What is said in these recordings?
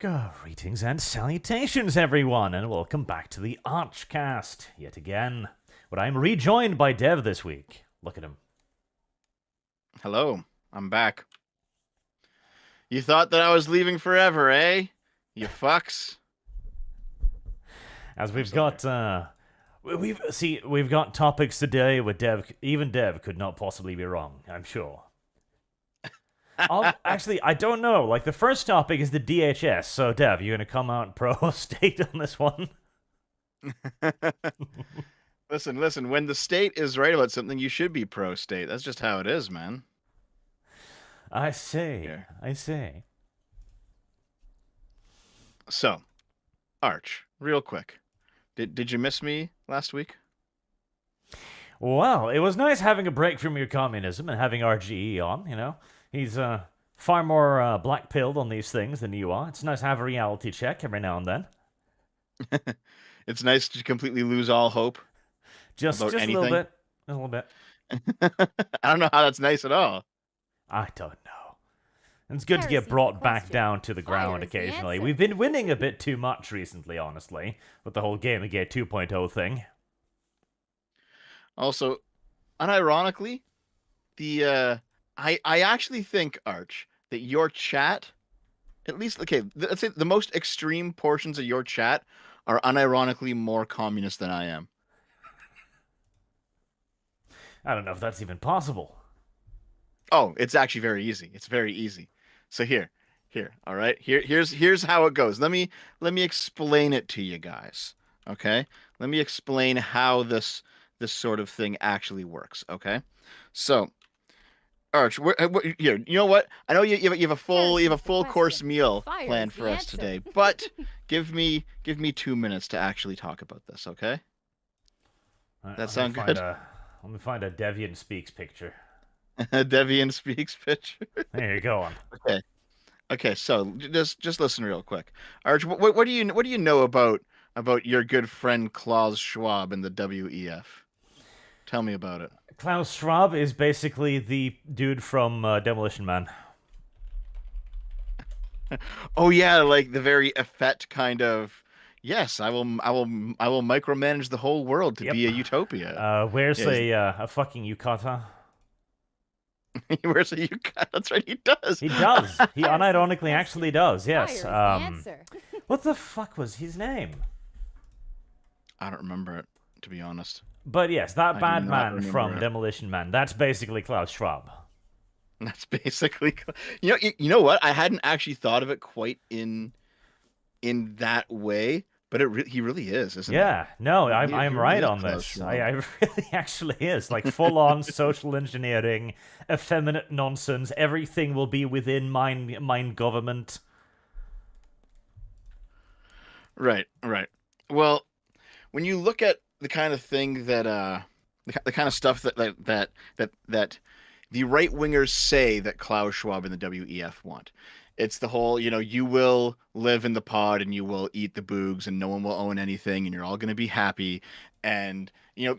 Greetings and salutations, everyone, and welcome back to the ArchCast yet again. But I'm rejoined by Dev this week. Look at him. Hello, I'm back. You thought that I was leaving forever, eh? You fucks. As we've got, we've got topics today where Dev, even Dev, could not possibly be wrong. I'm sure. Actually, I don't know. Like, the first topic is the DHS. So, Dev, you gonna come out pro state on this one? Listen. When the state is right about something, you should be pro-state. That's just how it is, man. I see. Here. I see. So, Arch, real quick. Did you miss me last week? Well, it was nice having a break from your communism and having RGE on, you know. He's far more black-pilled on these things than you are. It's nice to have a reality check every now and then. It's nice to completely lose all hope Just about a anything. little bit. A little bit. I don't know how that's nice at all. I don't know. It's good to get brought back down to the ground occasionally. We've been winning a bit too much recently, honestly, with the whole Gamergate 2.0 thing. Also, unironically, I actually think, Arch, that your chat, at least, okay, let's say the most extreme portions of your chat are unironically more communist than I am. I don't know if that's even possible. Oh, it's actually very easy. It's very easy. So here, all right. Here's how it goes. Let me explain it to you guys. Okay? Let me explain how this sort of thing actually works, okay? So, Arch, you know what? I know you have a full course meal planned for us today, but give me 2 minutes to actually talk about this, okay? That sound good? Let me find a Deviant Speaks picture. Deviant Speaks picture. There you go. Okay. So just listen real quick, Arch. What do you know about your good friend Klaus Schwab and the WEF? Tell me about it. Klaus Schwab is basically the dude from Demolition Man. Oh yeah, like the very effete kind of. Yes, I will micromanage the whole world to be a utopia. Wears a fucking yukata. He wears a yukata. That's right, he does. He does. He unironically actually does. Yes. What the fuck was his name? I don't remember it, to be honest. But yes, that bad man from Demolition Man. That's basically Klaus Schwab. That's basically, you know what? I hadn't actually thought of it quite in that way, but he really is, isn't he? Yeah, no, I'm right on this. I really actually is. Like, full-on social engineering, effeminate nonsense, everything will be within mind government. Right. Well, when you look at the kind of thing that, the kind of stuff that the right-wingers say that Klaus Schwab and the WEF want, it's the whole, you will live in the pod and you will eat the boogs and no one will own anything and you're all going to be happy. And,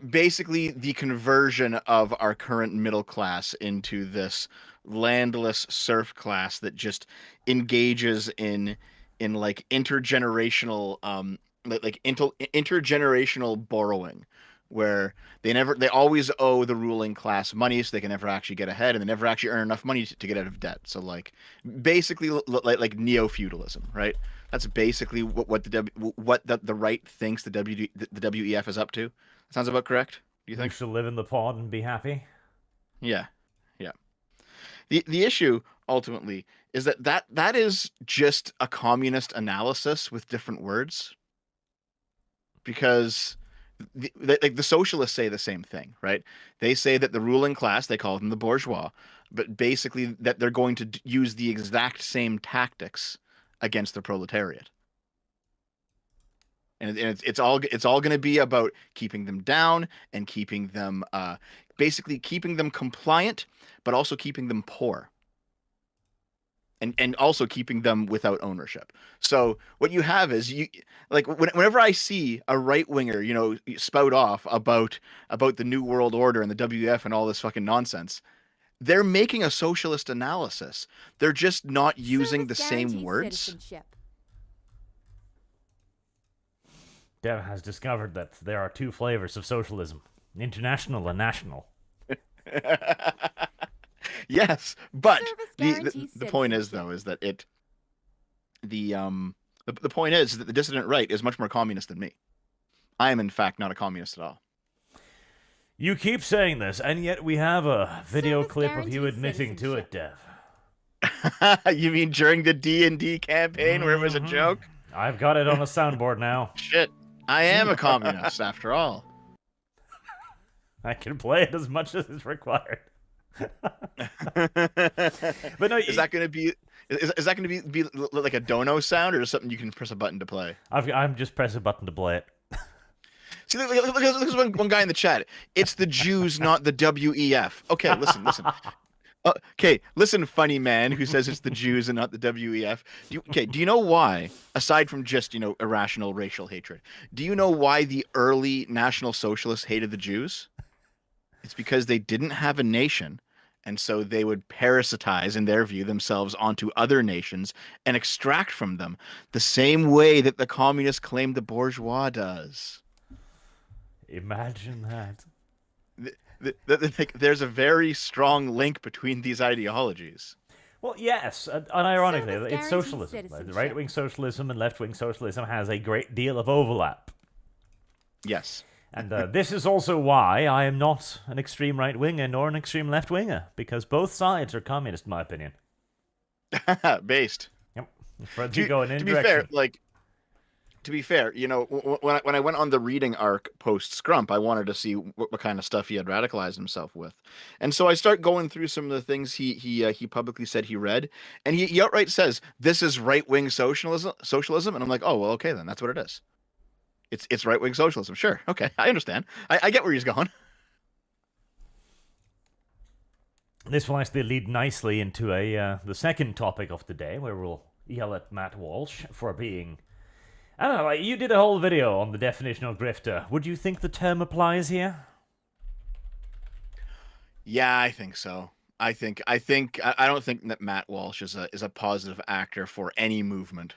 basically the conversion of our current middle class into this landless serf class that just engages in like intergenerational, intergenerational borrowing, where they always owe the ruling class money, so they can never actually get ahead, and they never actually earn enough money to get out of debt. So, like, basically, like neo-feudalism, right? That's basically what the right thinks the WEF is up to. Sounds about correct? Do you think? You should live in the pod and be happy. Yeah. The issue ultimately is that is just a communist analysis with different words, because the socialists say the same thing, right? They say that the ruling class, they call them the bourgeois, but basically that they're going to use the exact same tactics against the proletariat. And it's all going to be about keeping them down and keeping them basically keeping them compliant, but also keeping them poor. And also keeping them without ownership. So what you have is, whenever I see a right winger, spout off about the New World Order and the WF and all this fucking nonsense, they're making a socialist analysis. They're just not using the same words. Dev has discovered that there are two flavors of socialism: international and national. Yes, but Service the, guarantees the point is citizenship. though is that the point is that the dissident right is much more communist than me. I am in fact not a communist at all. You keep saying this, and yet we have a video Service clip of you guarantees admitting to it, citizenship. Dev. You mean during the D&D campaign where it was a Mhm. joke? I've got it on a soundboard now. Shit, I am a communist after all. I can play it as much as is required. But no, Is that going to be is that going to be like a dono sound, or is something you can press a button to play? I'm just press a button to play it. See, look at one guy in the chat. It's the Jews, not the WEF. Okay, listen. Okay, listen, funny man who says it's the Jews and not the WEF. Do you know why, aside from just, irrational racial hatred, do you know why the early National Socialists hated the Jews? It's because they didn't have a nation, and so they would parasitize, in their view, themselves onto other nations and extract from them, the same way that the communists claim the bourgeois does. Imagine that. There's a very strong link between these ideologies. Well, yes, and ironically, Service it's guarantees socialism. citizenship. Right-wing socialism and left-wing socialism has a great deal of overlap. Yes. And this is also why I am not an extreme right-winger nor an extreme left-winger, because both sides are communist, in my opinion. Based. Yep. Friends, you go in any to be direction. fair, to be fair, when I went on the reading arc post Scrump, I wanted to see what kind of stuff he had radicalized himself with, and so I start going through some of the things he publicly said he read, and he outright says this is right wing socialism, and I'm like, oh well, okay then, that's what it is. It's right wing socialism, sure, okay, I understand, I get where he's going. This will actually lead nicely into the second topic of the day, where we'll yell at Matt Walsh for being... I don't know, like, you did a whole video on the definition of grifter. Would you think the term applies here? Yeah, I think so. I don't think that Matt Walsh is a positive actor for any movement.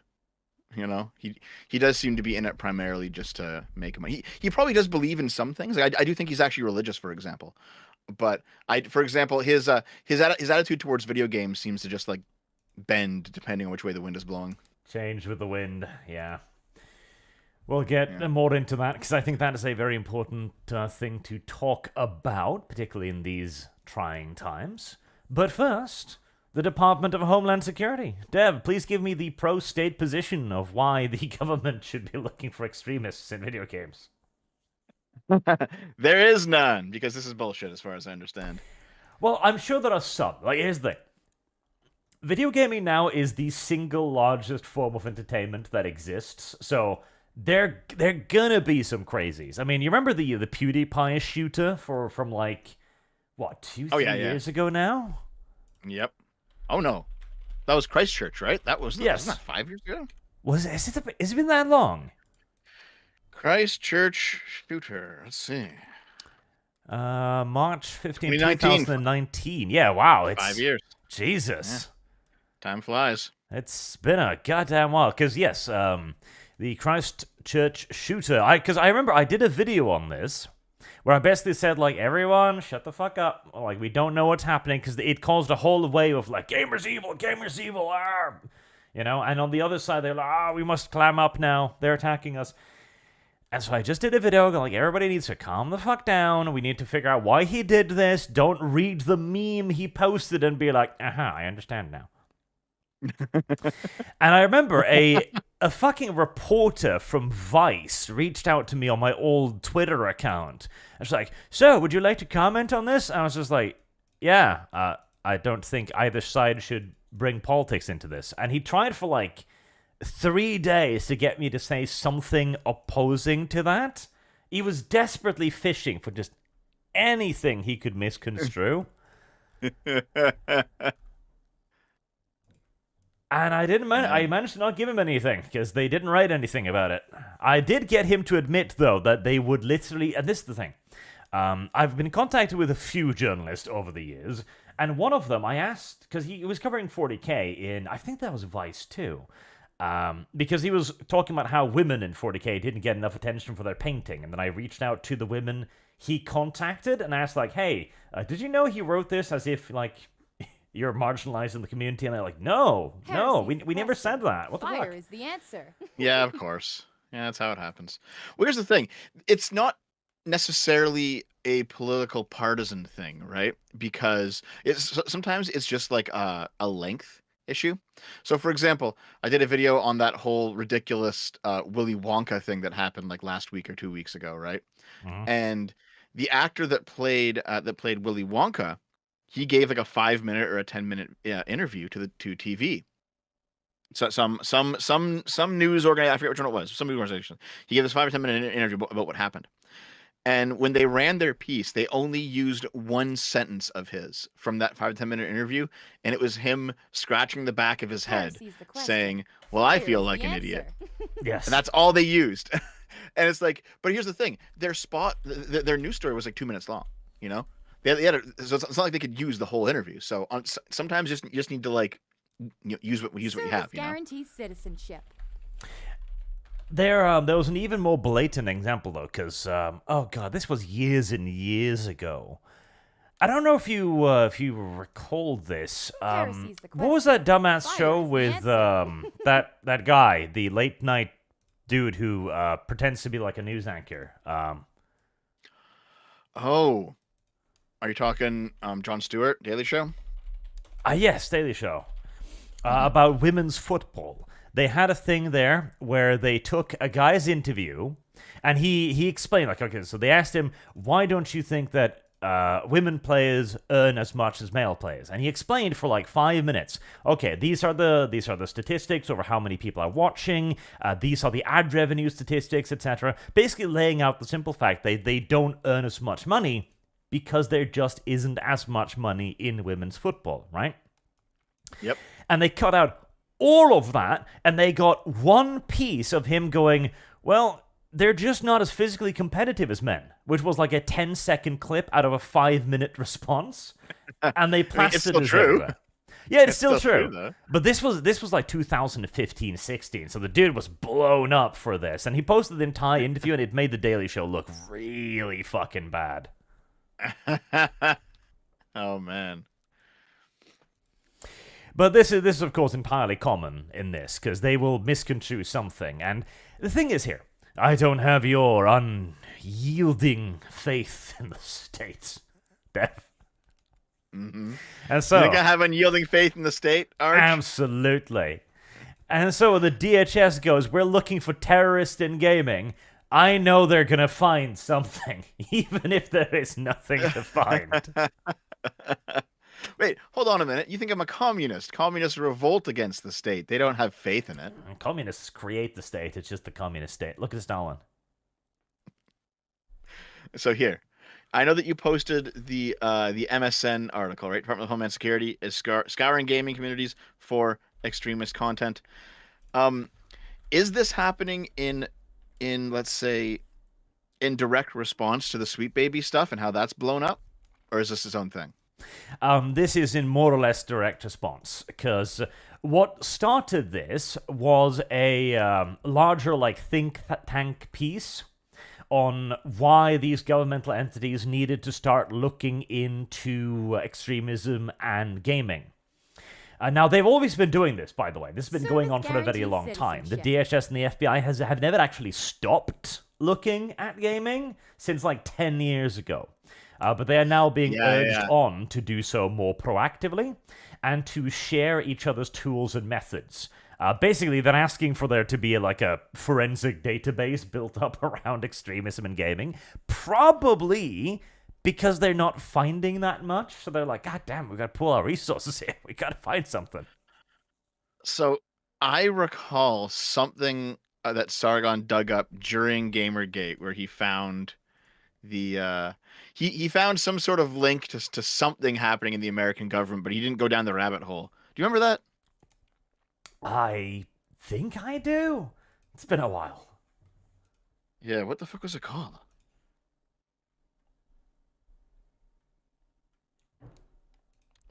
He does seem to be in it primarily just to make money. He probably does believe in some things. I do think he's actually religious, for example. But for example, his attitude towards video games seems to just like bend depending on which way the wind is blowing. Change with the wind, yeah. We'll get more into that, because I think that is a very important thing to talk about, particularly in these trying times. But first, the Department of Homeland Security. Dev, please give me the pro-state position of why the government should be looking for extremists in video games. There is none, because this is bullshit as far as I understand. Well, I'm sure there are some. Like, here's the thing. Video gaming now is the single largest form of entertainment that exists, so... There gonna be some crazies. I mean, you remember the PewDiePie shooter from like, what, 2-3 years ago now? Yep. Oh no, that was Christchurch, right? That was yes. Wasn't that 5 years ago? Has it been that long? Christchurch shooter. Let's see. March 15, 2019. Yeah, wow. It's 5 years. Jesus. Yeah. Time flies. It's been a goddamn while. Because, yes, the Christchurch shooter. Because I remember I did a video on this where I basically said, like, everyone, shut the fuck up. Like, we don't know what's happening, because it caused a whole wave of, like, gamers evil, ah! And on the other side, they're like, we must climb up now. They're attacking us. And so I just did a video going, like, everybody needs to calm the fuck down. We need to figure out why he did this. Don't read the meme he posted and be like, I understand now. And I remember a fucking reporter from Vice reached out to me on my old Twitter account. I was like, so, would you like to comment on this? And I was just like, yeah, I don't think either side should bring politics into this. And he tried for like 3 days to get me to say something opposing to that. He was desperately fishing for just anything he could misconstrue. And I managed to not give him anything, because they didn't write anything about it. I did get him to admit, though, that they would literally, and this is the thing, I've been contacted with a few journalists over the years, and one of them I asked, because he was covering 40K in, I think that was Vice too, Because he was talking about how women in 40K didn't get enough attention for their painting, and then I reached out to the women he contacted and asked, like, "Hey, did you know he wrote this as if like you're marginalized in the community?" And they're like, "No, no, we never said that. What the fuck?" Fire is the answer. Yeah, of course. Yeah, that's how it happens. Well, here's the thing. It's not necessarily a political partisan thing, right? Because sometimes it's just like a length issue. So, for example, I did a video on that whole ridiculous Willy Wonka thing that happened like last week or 2 weeks ago, right? Mhm. And the actor that played Willy Wonka, he gave like a 5 minute or a 10 minute interview to TV. So some news organization, I forget which one it was, some news organization. He gave this 5 or 10 minute interview about what happened. And when they ran their piece, they only used one sentence of his from that 5 to 10 minute interview, and it was him scratching the back of his head, Here's the question. saying, "Well, I Fire feel is like the an answer. idiot," Yes. and that's all they used. And it's like, but here's the thing: their news story was like 2 minutes long. You know, so it's not like they could use the whole interview. So sometimes you just need to like use what you Service have. You know. guarantees citizenship. There was an even more blatant example though, because oh god, this was years and years ago. I don't know if you recall this. Heresy's the What was that dumbass Fire show is the with answer. that guy, the late night dude who pretends to be like a news anchor? Oh, are you talking Jon Stewart, Daily Show? Yes, Daily Show. About women's football. They had a thing there where they took a guy's interview, and he explained, like, okay, so they asked him, why don't you think that women players earn as much as male players? And he explained for like 5 minutes. Okay, these are the statistics over how many people are watching. These are the ad revenue statistics, etc. Basically, laying out the simple fact they don't earn as much money because there just isn't as much money in women's football, right? Yep. And they cut out all of that, and they got one piece of him going, well, they're just not as physically competitive as men, which was like a 10-second clip out of a 5-minute response, and they plastered it's still it true. everywhere. Yeah, it's still true, true. though. But this was like 2015, 16, so the dude was blown up for this, and he posted the entire interview, and it made the Daily Show look really fucking bad. Oh man. But this is of course entirely common in this, because they will misconstrue something. And the thing is here, I don't have your unyielding faith in the state, Dev. Mm-hmm. And so, You think I have unyielding faith in the state, Arch? absolutely. And so when the DHS goes, we're looking for terrorists in gaming, I know they're gonna find something, even if there is nothing to find. Wait, hold on a minute. You think I'm a communist? Communists revolt against the state. They don't have faith in it. Communists create the state, it's just the communist state. Look at Stalin. So here, I know that you posted the MSN article, right? Department of Homeland Security is scouring gaming communities for extremist content. Is this happening in let's say in direct response to the Sweet Baby stuff and how that's blown up, or is this its own thing? This is in more or less direct response, because what started this was a larger like think tank piece on why these governmental entities needed to start looking into extremism and gaming. Now, they've always been doing this, by the way. This has been going on for a very long time. The DHS and the FBI have never actually stopped looking at gaming since like 10 years ago. But they are now being urged on to do so more proactively and to share each other's tools and methods. Basically, they're asking for there to be like a forensic database built up around extremism and gaming. Probably because they're not finding that much. So they're like, God damn, we got to pull our resources here. We got to find something. So I recall something that Sargon dug up during Gamergate where he found the he found some sort of link to something happening in the American government, but he didn't go down the rabbit hole. Do you remember that? I think I do. It's been a while. Yeah, what the fuck was it called?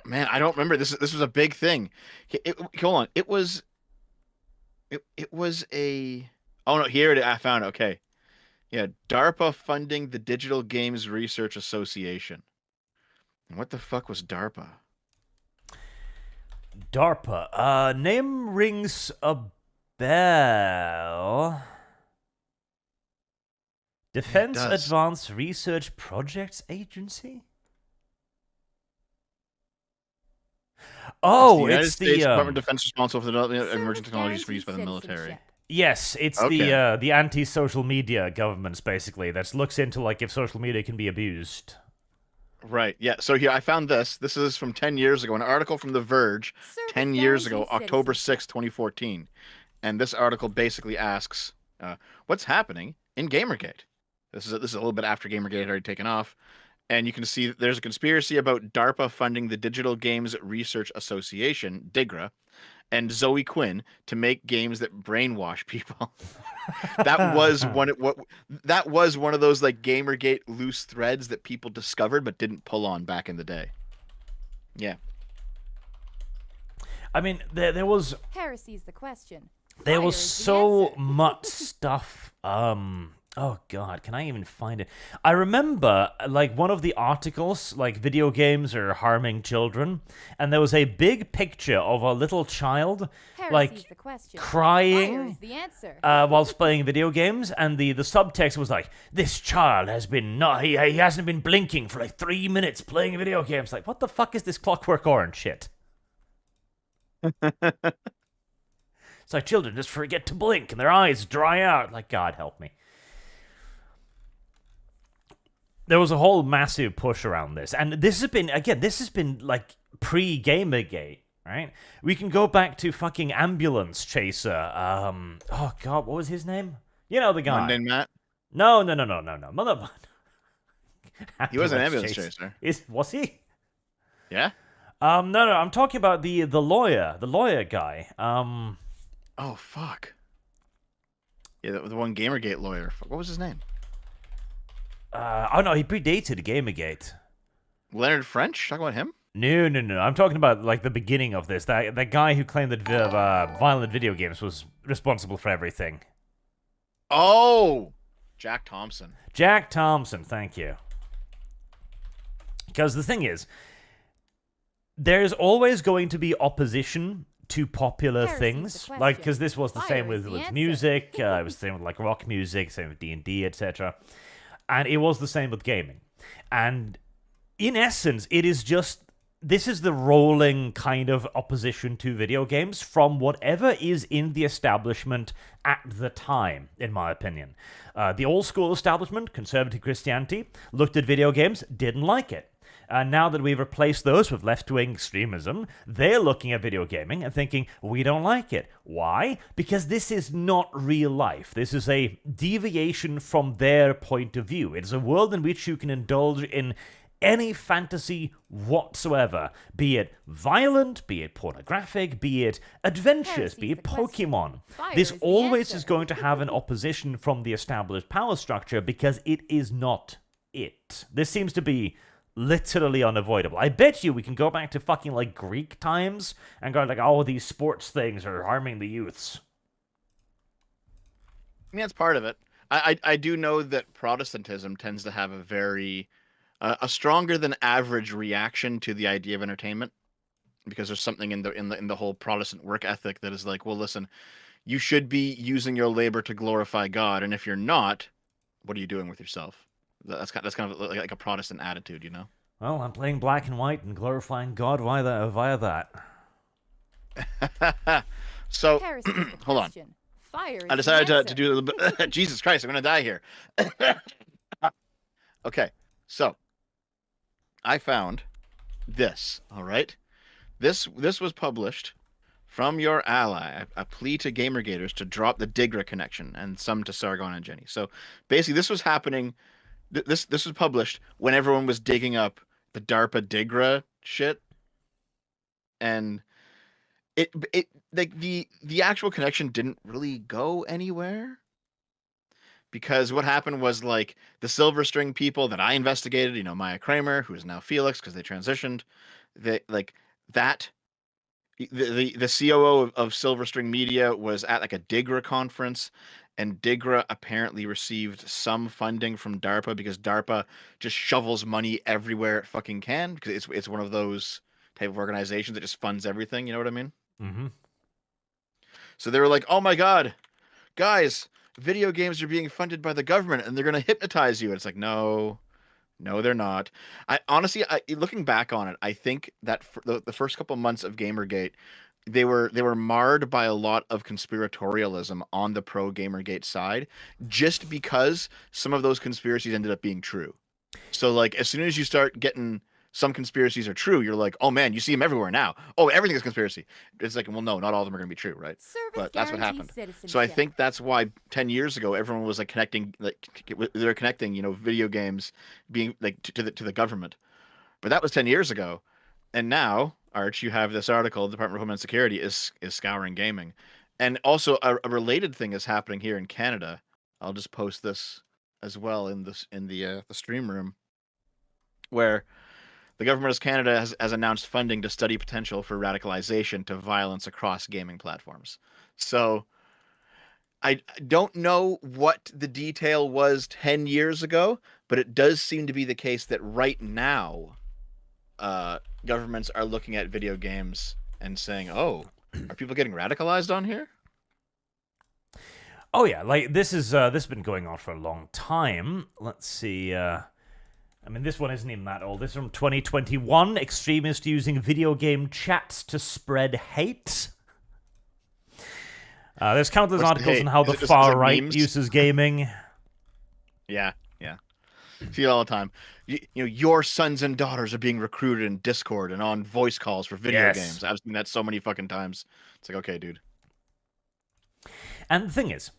Man, I don't remember. This was a big thing. Hold on. It was It was a. Oh no, here it. I found it. Okay, yeah, DARPA funding the Digital Games Research Association. And what the fuck was DARPA? DARPA. Name rings a bell. Defense does. Advanced Research Projects Agency? Oh, United it's States the Department of Defense responsible for the development of Service emerging technologies for use by the guaranteed military. citizenship. yes, it's Okay. the anti-social media governments basically that looks into like if social media can be abused. Right. Yeah. So here I found this. This is from 10 years ago. An article from The Verge, Service 10 years ago, guaranteed October citizenship. 6th, 2014. And this article basically asks, what's happening in Gamergate? This is a little bit after Gamergate had already taken off. And you can see that there's a conspiracy about DARPA funding the Digital Games Research Association, DIGRA, and Zoe Quinn to make games that brainwash people. That was one of those like Gamergate loose threads that people discovered but didn't pull on back in the day. Yeah. I mean, there was Heresy's the question. there Fire was is the so answer. much stuff. Oh god, can I even find it? I remember like one of the articles, like video games are harming children, and there was a big picture of a little child Heresy's like the question. crying Fire is the answer. whilst playing video games, and the subtext was like, "This child has been not he hasn't been blinking for like 3 minutes playing video games." Like, what the fuck is this Clockwork Orange shit? It's like children just forget to blink and their eyes dry out. Like, God help me. There was a whole massive push around this, and this has been like pre-Gamergate, right? We can go back to fucking Ambulance Chaser. Oh god, what was his name? You know the guy. Mundane Matt. No, mother. He was an ambulance chaser. Was he? Yeah. No, I'm talking about the lawyer guy. Oh fuck. Yeah, the one Gamergate lawyer. What was his name? Oh no, he predated Gamergate. Leonard French? Talking about him? No. I'm talking about like the beginning of this. That guy who claimed that violent video games was responsible for everything. Oh, Jack Thompson. Jack Thompson, thank you. Because the thing is, there's always going to be opposition to popular Heresy's things, the like question. because this was the Fire same is with the answer. music. It was the same with like rock music, same with D&D, etc. And it was the same with gaming. And in essence, it is just this is the rolling kind of opposition to video games from whatever is in the establishment at the time, in my opinion. The old school establishment, conservative Christianity, looked at video games, didn't like it. And now that we've replaced those with left-wing extremism, they're looking at video gaming and thinking, we don't like it. Why? Because this is not real life. This is a deviation from their point of view. It's a world in which you can indulge in any fantasy whatsoever, be it violent, be it pornographic, be it adventurous, be Heresy's it the question. Pokemon. Fire This is the always is answer. going to have an opposition from the established power structure because it is not it. This seems to be literally unavoidable. I bet you we can go back to fucking like Greek times and go like, oh, these sports things are harming the youths. I mean, that's part of it. I do know that Protestantism tends to have a very a stronger than average reaction to the idea of entertainment, because there's something in the whole Protestant work ethic that is like, well, listen, you should be using your labor to glorify God, and if you're not, what are you doing with yourself? That's kind of like a Protestant attitude, you know. Well, I'm playing black and white and glorifying God via that. So Heresy's the hold on. question. Fire is I the decided to answer. do a little bit. Jesus Christ, I'm gonna die here. Okay, so I found this. All right, this was published from your ally, a plea to Gamergaters to drop the Digra connection, and some to Sargon and Jenny. So basically, this was happening. This was published when everyone was digging up the DARPA Digra shit, and it like the actual connection didn't really go anywhere, because what happened was like the Silver String people that I investigated, you know, Maya Kramer, who is now Felix because they transitioned, they like that the COO of Silverstring Media was at like a DIGRA conference, and DIGRA apparently received some funding from DARPA because DARPA just shovels money everywhere it fucking can because it's one of those type of organizations that just funds everything. You know what I mean? Mm-hmm. So they were like, "Oh my god, guys, video games are being funded by the government and they're gonna hypnotize you." And it's like, no. No, they're not. I honestly, looking back on it, I think that for the first couple months of Gamergate, they were marred by a lot of conspiratorialism on the pro Gamergate side, just because some of those conspiracies ended up being true. So like as soon as you start getting some conspiracies are true, you're like, oh man, you see them everywhere now. Oh, everything is conspiracy. It's like, well, no, not all of them are going to be true, right? Service But that's what guarantees happened. So I citizenship. think that's why 10 years ago everyone was like connecting, like they're connecting, video games being like to the government. But that was 10 years ago, and now, Arch, you have this article. The Department of Homeland Security is scouring gaming, and also a related thing is happening here in Canada. I'll just post this as well in the stream room, where the government of Canada has announced funding to study potential for radicalization to violence across gaming platforms. So I don't know what the detail was 10 years ago, but it does seem to be the case that right now, governments are looking at video games and saying, "Oh, are people getting radicalized on here?" Oh yeah, like this has been going on for a long time. Let's see. I mean, this one isn't even that old. This is from 2021. Extremists using video game chats to spread hate. There's countless What's the articles hate? on how Is the it just- is far it right memes? uses gaming. Yeah. See it all the time. Your sons and daughters are being recruited in Discord and on voice calls for video Yes. games. I've seen that so many fucking times. It's like, okay, dude. And the thing is,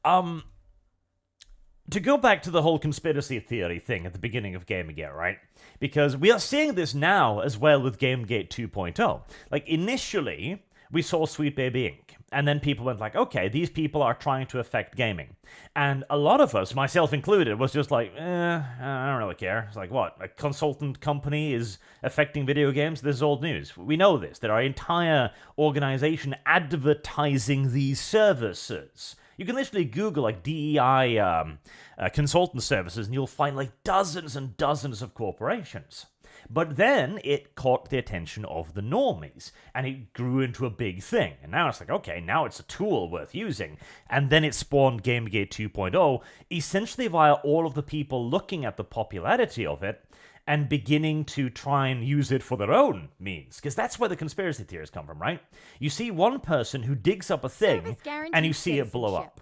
to go back to the whole conspiracy theory thing at the beginning of Gamergate, right? Because we are seeing this now as well with Gamergate 2.0. Like, initially, we saw Sweet Baby Inc., and then people went like, okay, these people are trying to affect gaming. And a lot of us, myself included, was just like, I don't really care. It's like, what? A consultant company is affecting video games? This is old news. We know this. There are entire organization advertising these services. You can literally Google like DEI consultant services, and you'll find like dozens and dozens of corporations. But then it caught the attention of the normies, and it grew into a big thing. And now it's like, okay, now it's a tool worth using. And then it spawned Gamergate 2.0, essentially via all of the people looking at the popularity of it and beginning to try and use it for their own means. Because that's where the conspiracy theories come from, right? You see one person who digs up a thing, Service guarantees and you see it blow citizenship. up.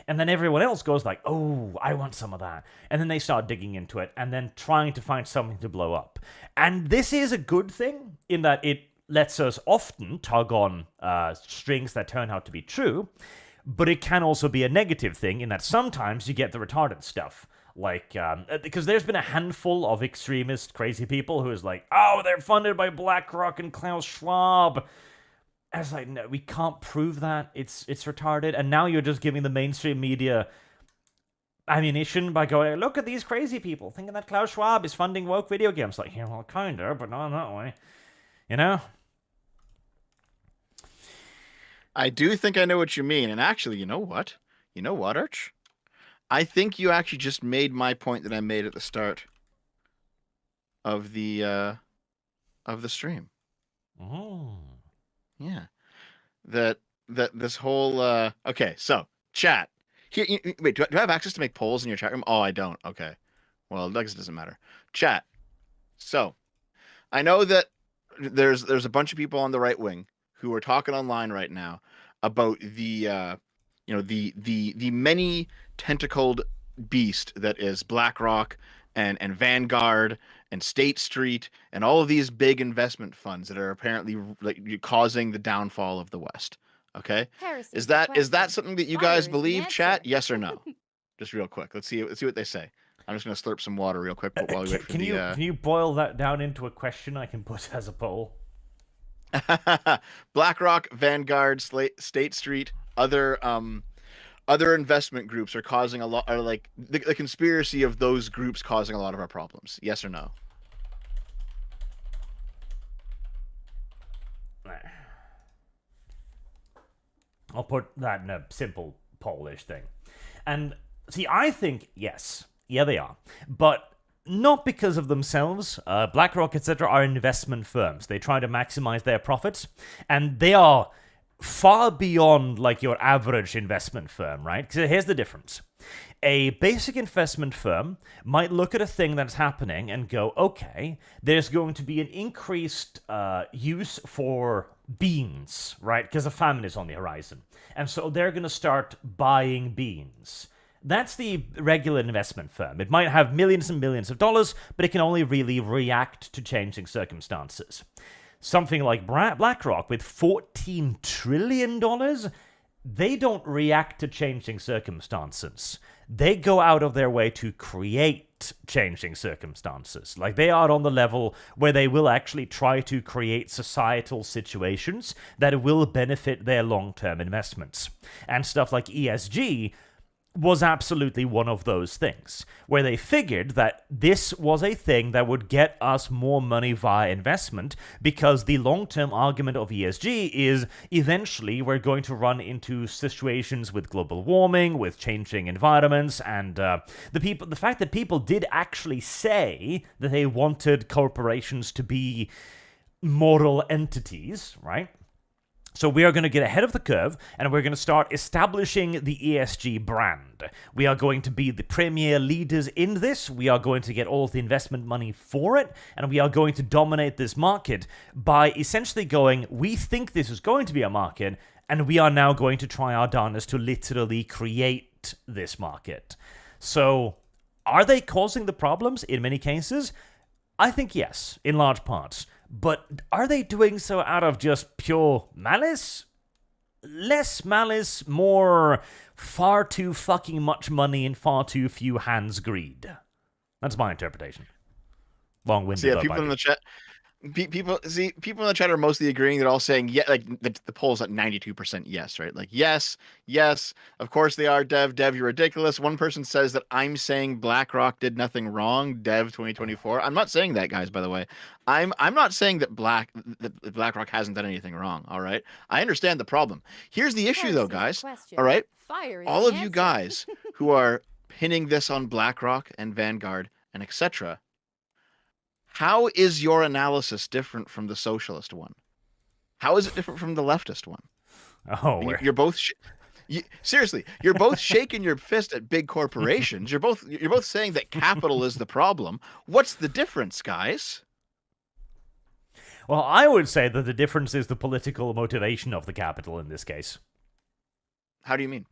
And then everyone else goes like, oh, I want some of that. And then they start digging into it and then trying to find something to blow up. And this is a good thing in that it lets us often tug on strings that turn out to be true. But it can also be a negative thing in that sometimes you get the retarded stuff. Like, because there's been a handful of extremist crazy people who is like, oh, they're funded by BlackRock and Klaus Schwab. I was like, no, we can't prove that. It's retarded. And now you're just giving the mainstream media ammunition by going, look at these crazy people thinking that Klaus Schwab is funding woke video games. Like, yeah, well, kinda, but not in that way. You know? I do think I know what you mean. And actually, you know what? You know what, Arch? I think you actually just made my point that I made at the start of the stream. Oh. Yeah. That this whole okay, so chat. Here, wait, do I have access to make polls in your chat room? Oh, I don't. Okay. Well, I guess it doesn't matter. Chat. So, I know that there's a bunch of people on the right wing who are talking online right now about the the many tentacled beast that is BlackRock and Vanguard and State Street and all of these big investment funds that are apparently like causing the downfall of the West. Okay, Heresy is the that question. something that you Fire guys is the believe, chat? answer. Yes or no? Just real quick. Let's see what they say. I'm just gonna slurp some water real quick while we wait for Can you boil that down into a question I can put as a poll? BlackRock, Vanguard, State Street, other investment groups are causing a lot, or like the conspiracy of those groups causing a lot of our problems. Yes or no? I'll put that in a simple Polish thing. And see, I think, yes, yeah, they are. But not because of themselves. BlackRock, etc., are investment firms. They try to maximize their profits, and they are far beyond like your average investment firm, right? Because here's the difference. A basic investment firm might look at a thing that's happening and go, okay, there's going to be an increased use for beans, right? Because a famine is on the horizon. And so they're going to start buying beans. That's the regular investment firm. It might have millions and millions of dollars, but it can only really react to changing circumstances. Something like BlackRock with $14 trillion, they don't react to changing circumstances. They go out of their way to create changing circumstances. Like, they are on the level where they will actually try to create societal situations that will benefit their long-term investments. And stuff like ESG was absolutely one of those things, where they figured that this was a thing that would get us more money via investment, because the long-term argument of ESG is eventually we're going to run into situations with global warming, with changing environments, and the fact that people did actually say that they wanted corporations to be moral entities, right? So we are going to get ahead of the curve, and we're going to start establishing the ESG brand. We are going to be the premier leaders in this. We are going to get all of the investment money for it, and we are going to dominate this market by essentially going, we think this is going to be a market, and we are now going to try our darnest to literally create this market. So are they causing the problems in many cases? I think yes, in large parts. But are they doing so out of just pure malice? Less malice, more far too fucking much money in far too few hands greed. That's my interpretation. Long-winded. So yeah, people in the chat. People in the chat are mostly agreeing. They're all saying, yeah, like the poll's at 92% yes, right? Like, yes, of course they are. Dev, you're ridiculous. One person says that I'm saying BlackRock did nothing wrong. Dev 2024. I'm not saying that, guys, by the way. I'm not saying that BlackRock hasn't done anything wrong, all right? I understand the problem. Here's the issue, though, guys. All right? Fire is all the of you answer. guys who are pinning this on BlackRock and Vanguard and etc., how is your analysis different from the socialist one? How is it different from the leftist one? Oh, you're both seriously, you're both shaking your fist at big corporations. You're both saying that capital is the problem. What's the difference, guys? Well, I would say that the difference is the political motivation of the capital in this case. How do you mean?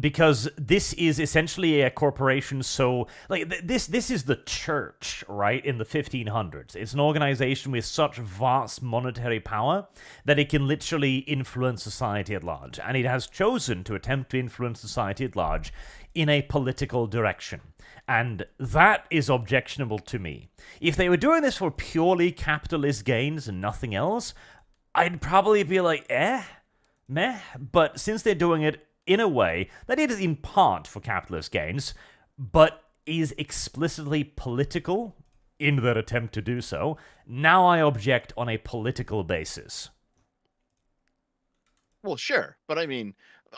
Because this is essentially a corporation, so like this is the church, right, in the 1500s. It's an organization with such vast monetary power that it can literally influence society at large, and it has chosen to attempt to influence society at large in a political direction. And that is objectionable to me. If they were doing this for purely capitalist gains and nothing else, I'd probably be like, meh. But since they're doing it in a way that it is in part for capitalist gains, but is explicitly political in their attempt to do so, now I object on a political basis. Well, sure, but I mean,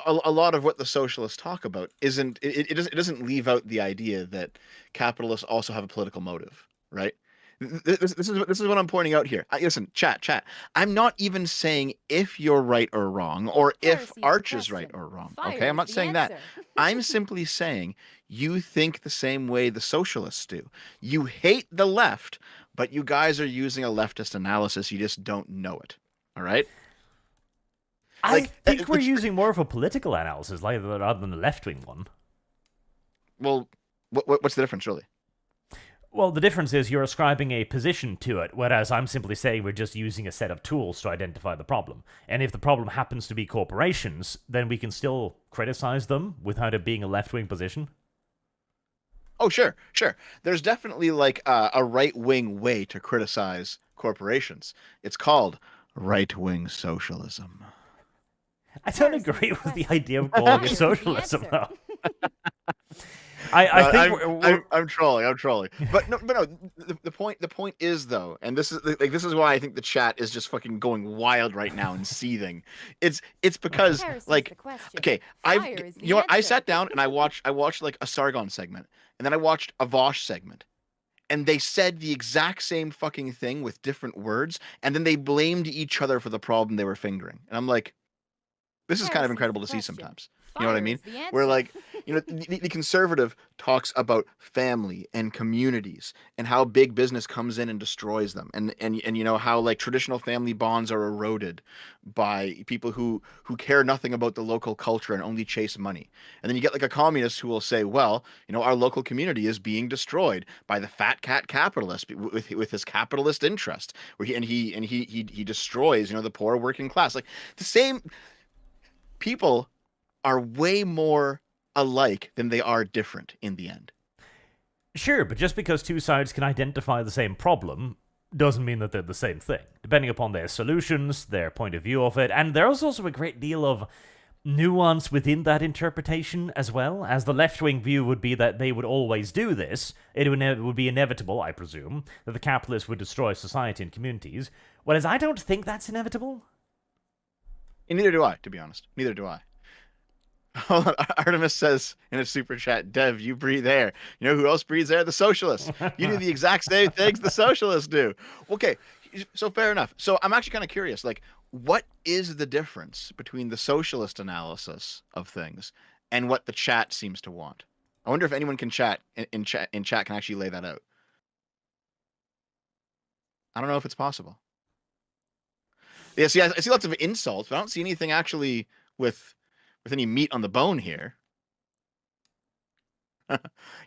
a lot of what the socialists talk about it doesn't leave out the idea that capitalists also have a political motive, right? This is what I'm pointing out here. Listen, chat. I'm not even saying if you're right or wrong, or if Arch is right or wrong. Okay, I'm not saying that. I'm simply saying you think the same way the socialists do. You hate the left, but you guys are using a leftist analysis. You just don't know it. All right? I think we're using more of a political analysis rather than a left-wing one. Well, what's the difference, really? Well, the difference is you're ascribing a position to it, whereas I'm simply saying we're just using a set of tools to identify the problem. And if the problem happens to be corporations, then we can still criticize them without it being a left-wing position. Oh, sure. There's definitely like a right-wing way to criticize corporations. It's called right-wing socialism. I don't agree with the idea of calling it socialism, though. I No, think we're I'm trolling. I'm trolling. But no, the point is though, and this is why I think the chat is just fucking going wild right now and seething. It's because Heresy's like the question. okay, Fire is the you know what? I answer. sat down and I watched like a Sargon segment, and then I watched a Vosh segment, and they said the exact same fucking thing with different words, and then they blamed each other for the problem they were fingering. And I'm like, this is kind of Heresy's incredible the to see question. sometimes. You know what I Fire mean? is the Where answer. like, you know, the conservative talks about family and communities and how big business comes in and destroys them, and you know how like traditional family bonds are eroded by people who care nothing about the local culture and only chase money. And then you get like a communist who will say, well, you know, our local community is being destroyed by the fat cat capitalist with his capitalist interest, where he destroys, you know, the poor working class. Like the same people are way more alike than they are different in the end. sure, but just because two sides can identify the same problem doesn't mean that they're the same thing. Depending upon their solutions, their point of view of it, and there's also a great deal of nuance within that interpretation as well, as the left-wing view would be that they would always do this. It would be inevitable, I presume, that the capitalists would destroy society and communities, whereas I don't think that's inevitable. And neither do I, to be honest. Neither do I. Hold on. Artemis says in a super chat, Dev, you breathe air. You know who else breathes air? The socialists. You do the exact same things the socialists do. Okay, so fair enough. So I'm actually kind of curious, like, what is the difference between the socialist analysis of things and what the chat seems to want? I wonder if anyone can in chat can actually lay that out. I don't know if it's possible. Yeah, see, I see lots of insults, but I don't see anything actually with any meat on the bone here.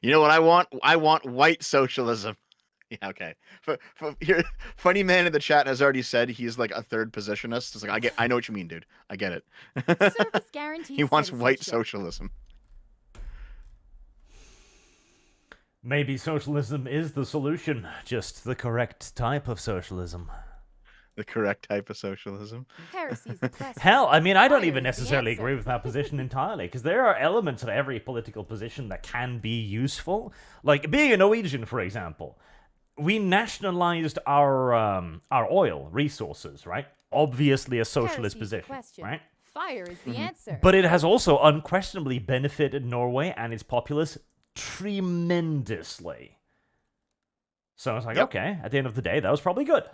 You know what I want? I want white socialism. Yeah, okay. Here, funny man in the chat has already said he's like a third positionist. It's like I know what you mean, dude. I get it. Service guarantees He wants white citizenship. socialism. Maybe socialism is the solution, just the correct type of socialism. The correct type of socialism. Heresy's the question. Hell, I mean, I don't Fire even is the necessarily answer. agree with that position entirely, because there are elements of every political position that can be useful. Like, being a Norwegian, for example, we nationalized our oil resources, right? Obviously a socialist Heresy's the position, question. right? Fire is the answer. But it has also unquestionably benefited Norway and its populace tremendously. So it's like, Yep. okay, at the end of the day, that was probably good.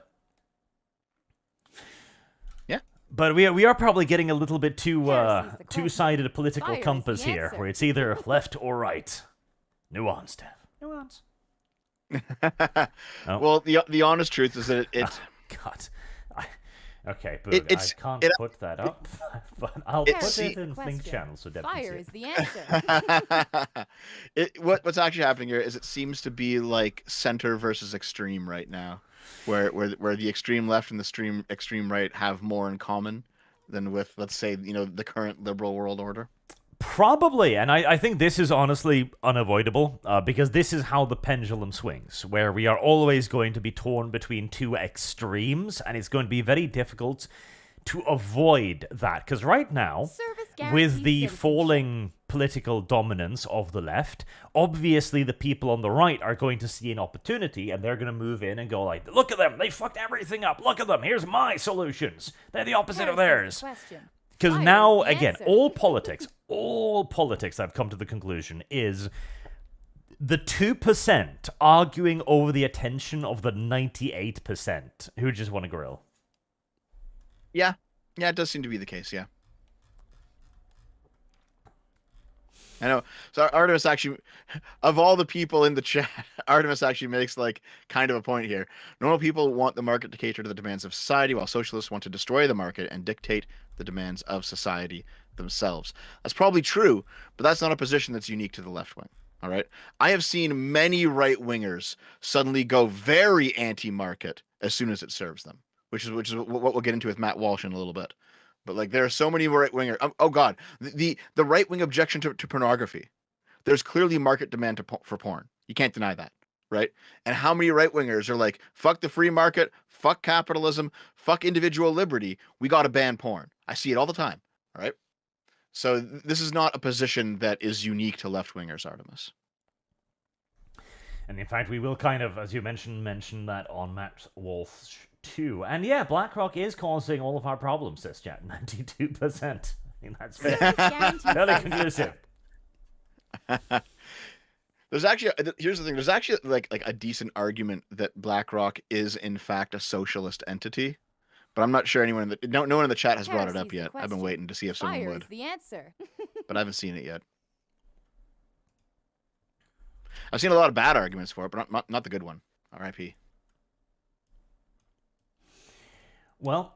Yeah. But we are probably getting a little bit too Heresy's the question. two-sided political Fire is the compass here, answer. where it's either left or right. Nuance, Dev. Nuance. Oh. Well, the honest truth is that it God. Okay, Boog, it's- I can't it- put that up, but I'll It's- put see- it in Think Channel so Dev can see Fire it. is the answer. What's actually happening here is it seems to be like center versus extreme right now, where the extreme left and the extreme right have more in common than with, let's say, you know, the current liberal world order. Probably, and I think this is honestly unavoidable, because this is how the pendulum swings, where we are always going to be torn between two extremes, and it's going to be very difficult to avoid that, because right now, Service with guarantees the citizenship. falling political dominance of the left, obviously the people on the right are going to see an opportunity, and they're going to move in and go like, look at them, they fucked everything up, look at them, here's my solutions, they're the opposite of Heresy's theirs. the question. Because Fire now, is the again, answer. all politics, I've come to the conclusion, is the 2% arguing over the attention of the 98% who just want to grill. Yeah, it does seem to be the case. Yeah, I know. So Artemis actually, of all the people in the chat, Artemis actually makes like kind of a point here. Normal people want the market to cater to the demands of society, while socialists want to destroy the market and dictate the demands of society themselves. That's probably true, but that's not a position that's unique to the left wing. All right. I have seen many right wingers suddenly go very anti-market as soon as it serves them, which is what we'll get into with Matt Walsh in a little bit. But like there are so many right wingers. Oh God, the right wing objection to pornography. There's clearly market demand for porn. You can't deny that, right? And how many right wingers are like, fuck the free market, fuck capitalism, fuck individual liberty. We got to ban porn. I see it all the time. All right. So this is not a position that is unique to left wingers, Artemis. And in fact, we will kind of, as you mention that on Matt Walsh too. And yeah, BlackRock is causing all of our problems, says chat. 92%. I mean, that's Service guaranteed fairly citizenship. conclusive. There's actually here's the thing. There's actually like a decent argument that BlackRock is in fact a socialist entity, but I'm not sure anyone no one in the chat has brought it up Heresy's the yet. I've been question. waiting to see if someone Fire would, is the answer. but I haven't seen it yet. I've seen a lot of bad arguments for it, but not the good one. R.I.P. Well,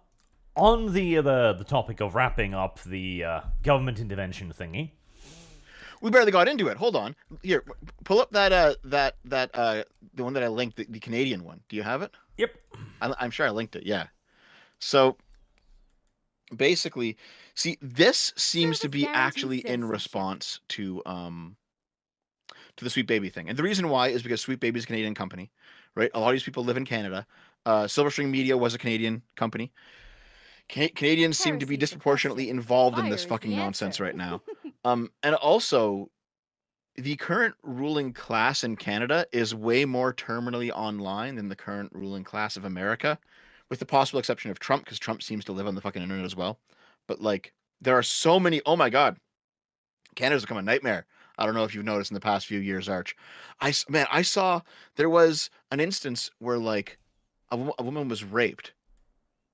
on the topic of wrapping up the government intervention thingy, We barely got into it. Hold on. Here, pull up that the one that I linked, the Canadian one. Do you have it? yep. I'm sure I linked it. Yeah. So basically, see, this seems to Service be guaranteed actually in citizenship. response to the Sweet Baby thing, and the reason why is because Sweet Baby is a Canadian company, right? A lot of these people live in Canada. Silverstring Media was a Canadian company. Canadians seem to be Heresy's the disproportionately question. involved in Fire this is fucking the nonsense answer. right now. And also, the current ruling class in Canada is way more terminally online than the current ruling class of America, with the possible exception of Trump, because Trump seems to live on the fucking internet as well. But like, there are so many. Oh my god, Canada's become a nightmare. I don't know if you've noticed in the past few years, Arch. I saw there was an instance where like a woman was raped,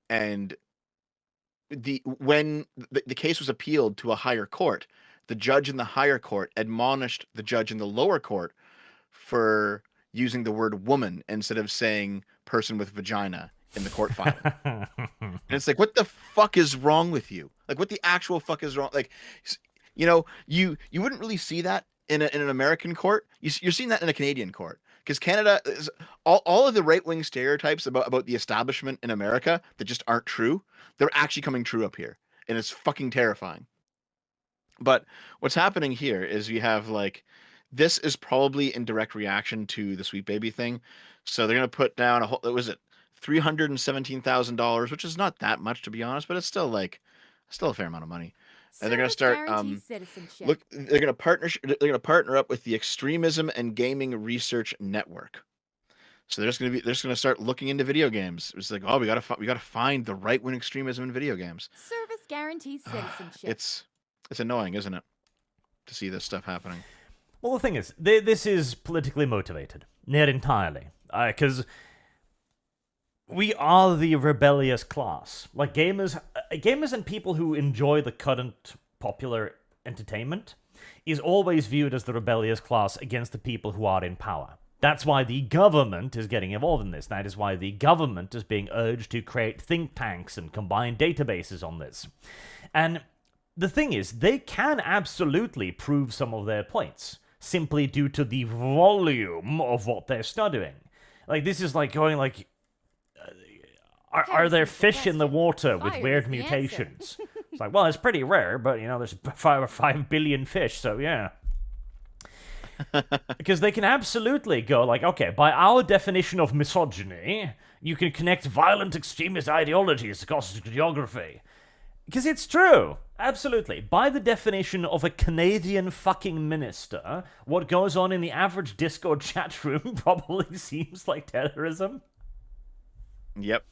and when the case was appealed to a higher court, the judge in the higher court admonished the judge in the lower court for using the word woman instead of saying person with vagina in the court filing. And it's like, what the fuck is wrong with you? Like, what the actual fuck is wrong? Like, you wouldn't really see that in an American court. You're seeing that in a Canadian court, because Canada is all of the right wing stereotypes about the establishment in America that just aren't true. They're actually coming true up here, and it's fucking terrifying. But what's happening here is we have like, this is probably in direct reaction to the Sweet Baby thing. So they're gonna put down a whole, what was it, $317,000, which is not that much to be honest, but it's still a fair amount of money. And they're gonna Service start guaranteed citizenship. look, they're gonna partner up with the Extremism and Gaming Research Network. So they're just gonna start looking into video games. It's like, oh, we gotta find the right wing extremism in video games. Service guaranteed citizenship. It's annoying, isn't it, to see this stuff happening? Well, the thing is, this is politically motivated, not entirely, because we are the rebellious class. Like gamers and people who enjoy the current popular entertainment is always viewed as the rebellious class against the people who are in power. That's why the government is getting involved in this. That is why the government is being urged to create think tanks and combine databases on this. And the thing is, they can absolutely prove some of their points, simply due to the volume of what they're studying. Like, this is like going like, are there Heresy's the fish in the question. water with Fire weird is the answer. mutations? It's like, well, it's pretty rare, but, there's 5 billion fish, so yeah. Because they can absolutely go like, okay, by our definition of misogyny, you can connect violent extremist ideologies across geography. Because it's true. Absolutely. By the definition of a Canadian fucking minister, what goes on in the average Discord chat room probably seems like terrorism. Yep.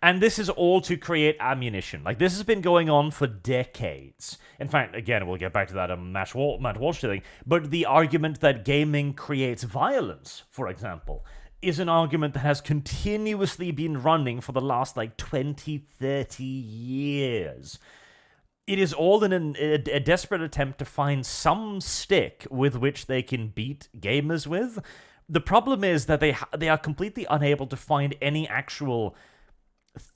And this is all to create ammunition. Like, this has been going on for decades. In fact, again, we'll get back to that Matt Walsh thing, but the argument that gaming creates violence, for example, is an argument that has continuously been running for the last, 20, 30 years. It is all in a desperate attempt to find some stick with which they can beat gamers with. The problem is that they are completely unable to find any actual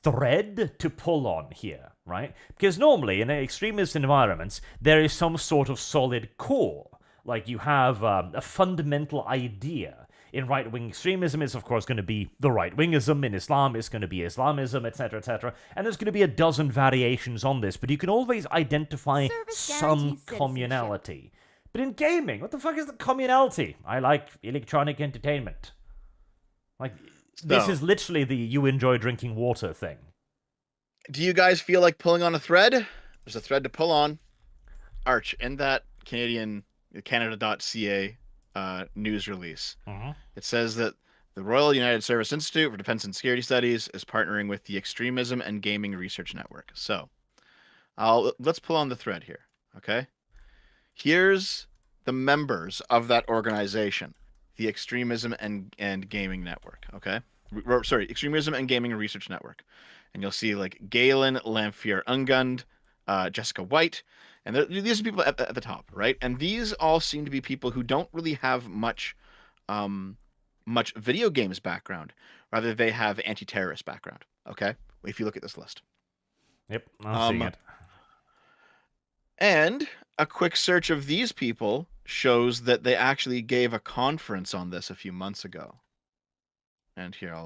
thread to pull on here, right? Because normally in extremist environments, there is some sort of solid core. Like, you have a fundamental idea. In right-wing extremism, it's of course going to be the right-wingism. In Islam, it's going to be Islamism, etc., etc. And there's going to be a dozen variations on this, but you can always identify Service some guaranteed citizenship. communality. But in gaming, what the fuck is the communality? I like electronic entertainment. Like, this So- is literally the you enjoy drinking water thing. Do you guys feel like pulling on a thread? There's a thread to pull on. Arch, in that Canada.ca news release. Mm-hmm. It says that the Royal United Service Institute for Defense and Security Studies is partnering with the Extremism and Gaming Research Network. So, let's pull on the thread here. Okay, here's the members of that organization, the Extremism and Gaming Network. Okay, sorry, Extremism and Gaming Research Network, and you'll see like Galen Lamphere Ungund, Jessica White, and these are people at the top, right? And these all seem to be people who don't really have much video games background. Rather, they have anti-terrorist background. Okay, if you look at this list. Yep, I'm seeing it. And a quick search of these people shows that they actually gave a conference on this a few months ago. And here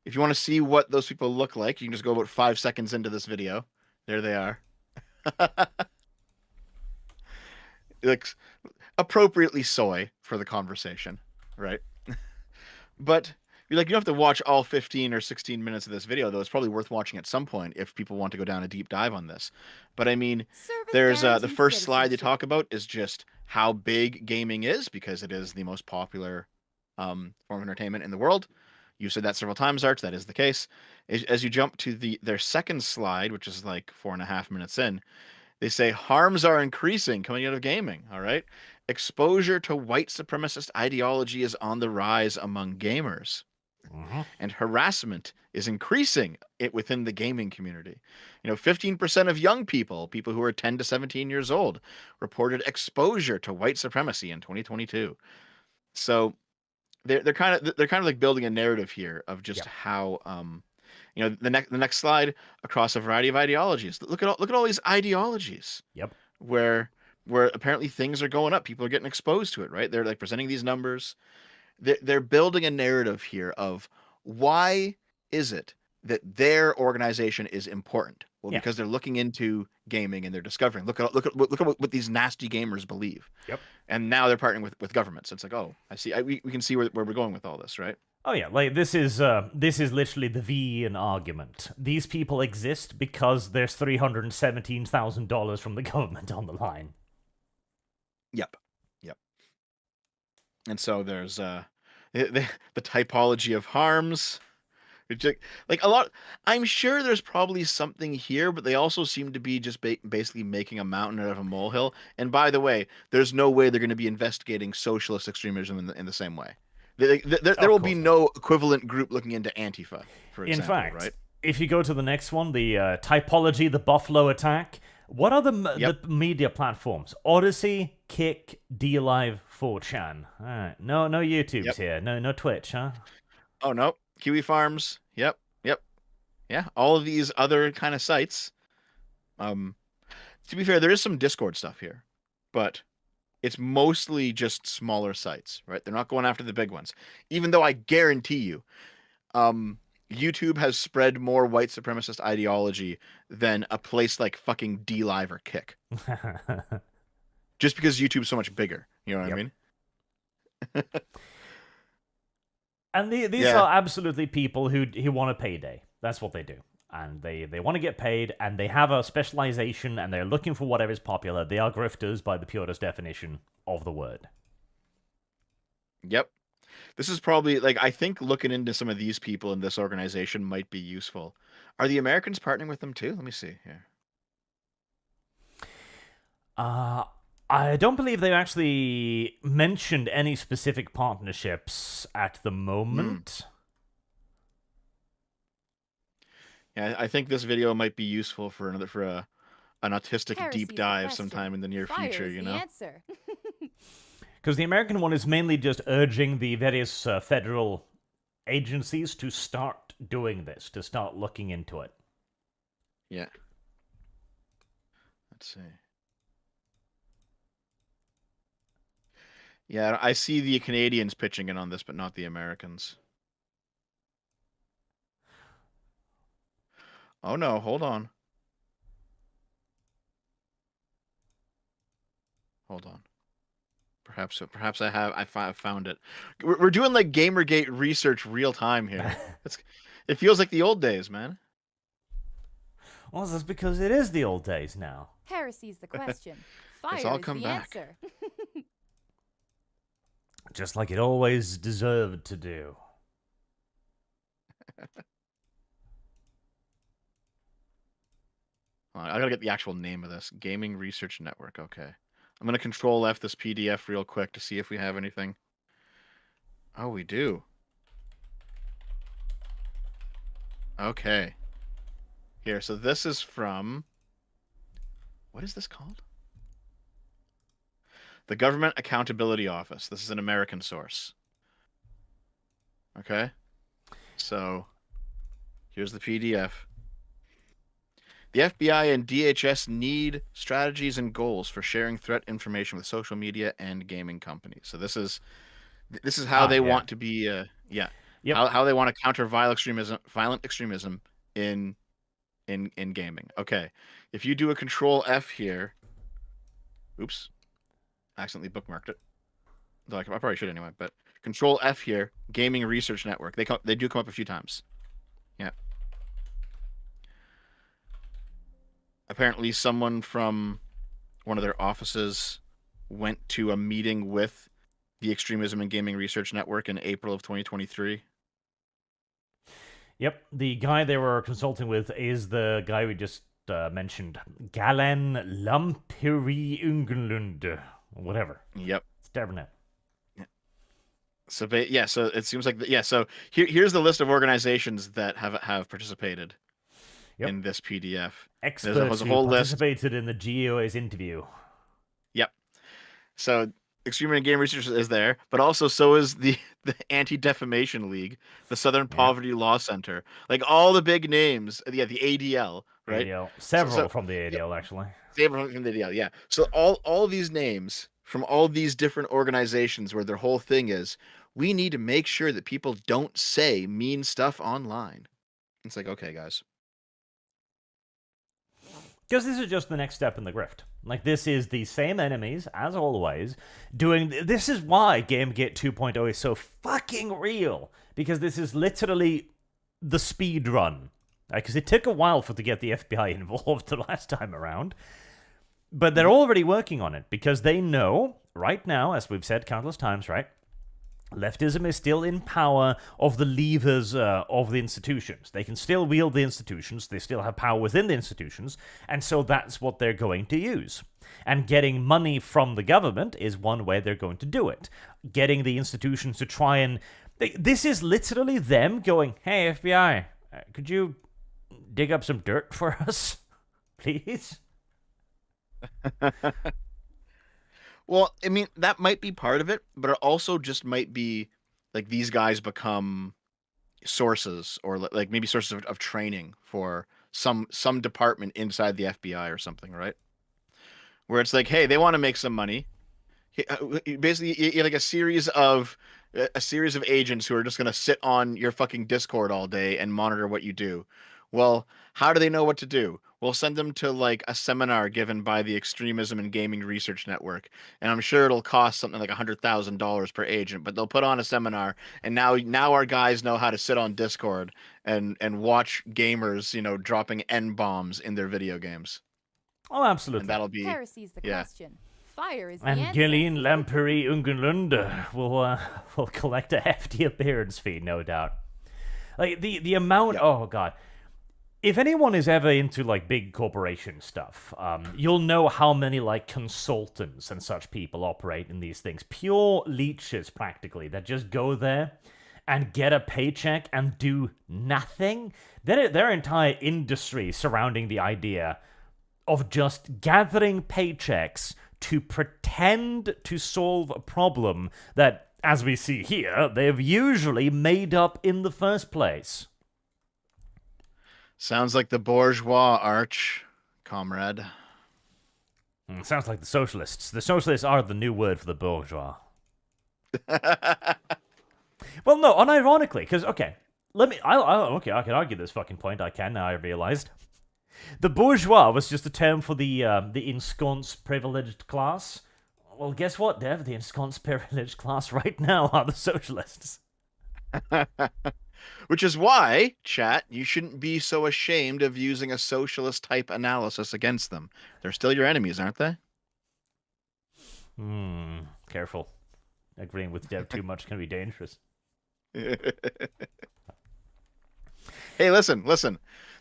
if you want to see what those people look like, you can just go about 5 seconds into this video. There they are. It looks appropriately soy for the conversation, right? But you don't have to watch all 15 or 16 minutes of this video, though. It's probably worth watching at some point if people want to go down a deep dive on this. But I mean, there's the first slide they talk about is just how big gaming is, because it is the most popular form of entertainment in the world. You said that several times, Arch. That is the case. As you jump to their second slide, which is like 4.5 minutes in, they say harms are increasing coming out of gaming. All right. Exposure to white supremacist ideology is on the rise among gamers. Mm-hmm. And harassment is increasing within the gaming community. 15% of young people who are 10 to 17 years old, reported exposure to white supremacy in 2022. So they're kind of like building a narrative here of just how the next slide, across a variety of ideologies. Look at all these ideologies. Yep. Where apparently things are going up. People are getting exposed to it, right? They're like presenting these numbers. They're building a narrative here of why is it that their organization is important? Well, because they're looking into gaming and they're discovering. Look at what these nasty gamers believe. Yep. And now they're partnering with governments. It's like, oh, I see. We can see where we're going with all this, right? Oh yeah, like this is literally the Vean argument. These people exist because there's $317,000 from the government on the line. Yep. And so there's the typology of harms. Like a lot. I'm sure there's probably something here, but they also seem to be just basically making a mountain out of a molehill. And by the way, there's no way they're going to be investigating socialist extremism in the same way. There will be no equivalent group looking into Antifa, for example. In fact, right? If you go to the next one, the typology, the Buffalo attack. What are the media platforms? Odyssey, Kick, DLive, 4chan. All right. No YouTube's here. No Twitch, huh? Oh, no. Kiwi Farms. Yep. Yeah, all of these other kind of sites. To be fair, there is some Discord stuff here, but it's mostly just smaller sites, right? They're not going after the big ones. Even though I guarantee you, YouTube has spread more white supremacist ideology than a place like fucking DLive or Kick. Just because YouTube's so much bigger. You know what I mean? And these are absolutely people who want a payday. That's what they do. And they want to get paid, and they have a specialization, and they're looking for whatever is popular. They are grifters by the purest definition of the word. Yep. This is probably, I think looking into some of these people in this organization might be useful. Are the Americans partnering with them too? Let me see here. I don't believe they've actually mentioned any specific partnerships at the moment. Yeah, I think this video might be useful for an autistic Heresy's deep dive question. sometime in the near Fire future, is the answer. Because the American one is mainly just urging the various federal agencies to start doing this, to start looking into it. Yeah. Let's see. Yeah, I see the Canadians pitching in on this, but not the Americans. Oh no, hold on. Hold on. Perhaps I found it. We're doing like Gamergate research real time here. It feels like the old days, man. Well, that's because it is the old days now. Heresy's the question. Fire all is come the back. answer. Just like it always deserved to do. I gotta get the actual name of this. Gaming Research Network. Okay. I'm gonna Control F this PDF real quick to see if we have anything. Oh, we do. Okay. Here, so this is from... What is this called? The Government Accountability Office. This is an American source. Okay. So, here's the PDF. The FBI and DHS need strategies and goals for sharing threat information with social media and gaming companies. So this is how they want to be how they want to counter violent extremism in gaming. Okay. If you do a Control F here, oops, accidentally bookmarked it. Though I probably should anyway, but Control F here, Gaming Research Network. They do come up a few times. Yeah. Apparently someone from one of their offices went to a meeting with the Extremism and Gaming Research Network in April of 2023. Yep, the guy they were consulting with is the guy we just mentioned, Galen Lamperi Ungenlund, whatever. Yep. It's Devernet. So so it seems like so here's the list of organizations that have participated in this PDF. Experts a who whole participated in the GOA's interview. Yep. So Extreme and Game Research is there, but also so is the Anti-Defamation League, the Southern Poverty Law Center, like all the big names. The ADL, right? ADL. Several from the ADL, actually. Several from the ADL, yeah. So all these names from all these different organizations, where their whole thing is, we need to make sure that people don't say mean stuff online. It's like, okay, guys. Because this is just the next step in the grift. Like, this is the same enemies, as always, doing... This is why GameGate 2.0 is so fucking real. Because this is literally the speed run. Because it took a while to get the FBI involved the last time around. But they're already working on it. Because they know, right now, as we've said countless times, right? Leftism is still in power of the levers of the institutions. They can still wield the institutions. They still have power within the institutions. And so that's what they're going to use. And getting money from the government is one way they're going to do it. Getting the institutions to try and... This is literally them going, hey, FBI, could you dig up some dirt for us? Please? Well, I mean, that might be part of it, but it also just might be like these guys become sources, or like maybe sources of training for some department inside the FBI or something, right? Where it's like, hey, they want to make some money. Basically, you have like a series of agents who are just going to sit on your fucking Discord all day and monitor what you do. Well, how do they know what to do? We'll send them to like a seminar given by the Extremism and Gaming Research Network, and I'm sure it'll cost something like $100,000 per agent. But they'll put on a seminar, and now our guys know how to sit on Discord and watch gamers, dropping N-bombs in their video games. Oh, absolutely. And that'll be Heresy's the question. Fire is the and answer. Gillian Lamperi Ungenlund will collect a hefty appearance fee, no doubt. Like the amount. Yep. Oh god. If anyone is ever into like big corporation stuff, you'll know how many like consultants and such people operate in these things. Pure leeches, practically, that just go there and get a paycheck and do nothing. Their entire industry surrounding the idea of just gathering paychecks to pretend to solve a problem that, as we see here, they've usually made up in the first place. Sounds like the bourgeois, Arch, comrade. Sounds like the socialists. The socialists are the new word for the bourgeois. Well, no, unironically, because, okay, I can argue this fucking point. I can, now I realized. The bourgeois was just a term for the ensconced privileged class. Well, guess what, Dev? The ensconced privileged class right now are the socialists. Which is why, chat, you shouldn't be so ashamed of using a socialist-type analysis against them. They're still your enemies, aren't they? Careful. agreeing with Dev too much can be dangerous. Hey, listen.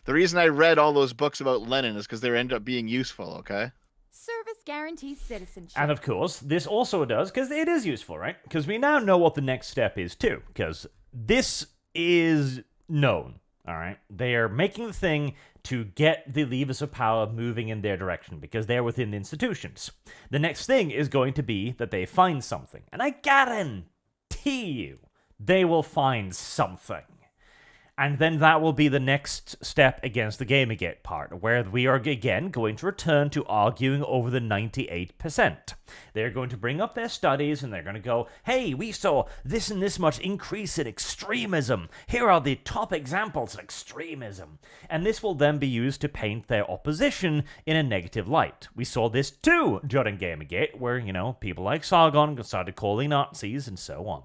The reason I read all those books about Lenin is because they end up being useful, okay? Service guarantees citizenship. And of course, this also does, because it is useful, right? Because we now know what the next step is, too. Because this is known, all right? They are making the thing to get the levers of power moving in their direction, because they're within the institutions. The next thing is going to be that they find something. And I guarantee you, they will find something. And then that will be the next step against the Gamergate part, where we are again going to return to arguing over the 98%. They're going to bring up their studies and they're going to go, hey, we saw this and this much increase in extremism. Here are the top examples of extremism. And this will then be used to paint their opposition in a negative light. We saw this too during Gamergate, where, people like Sargon started calling Nazis and so on.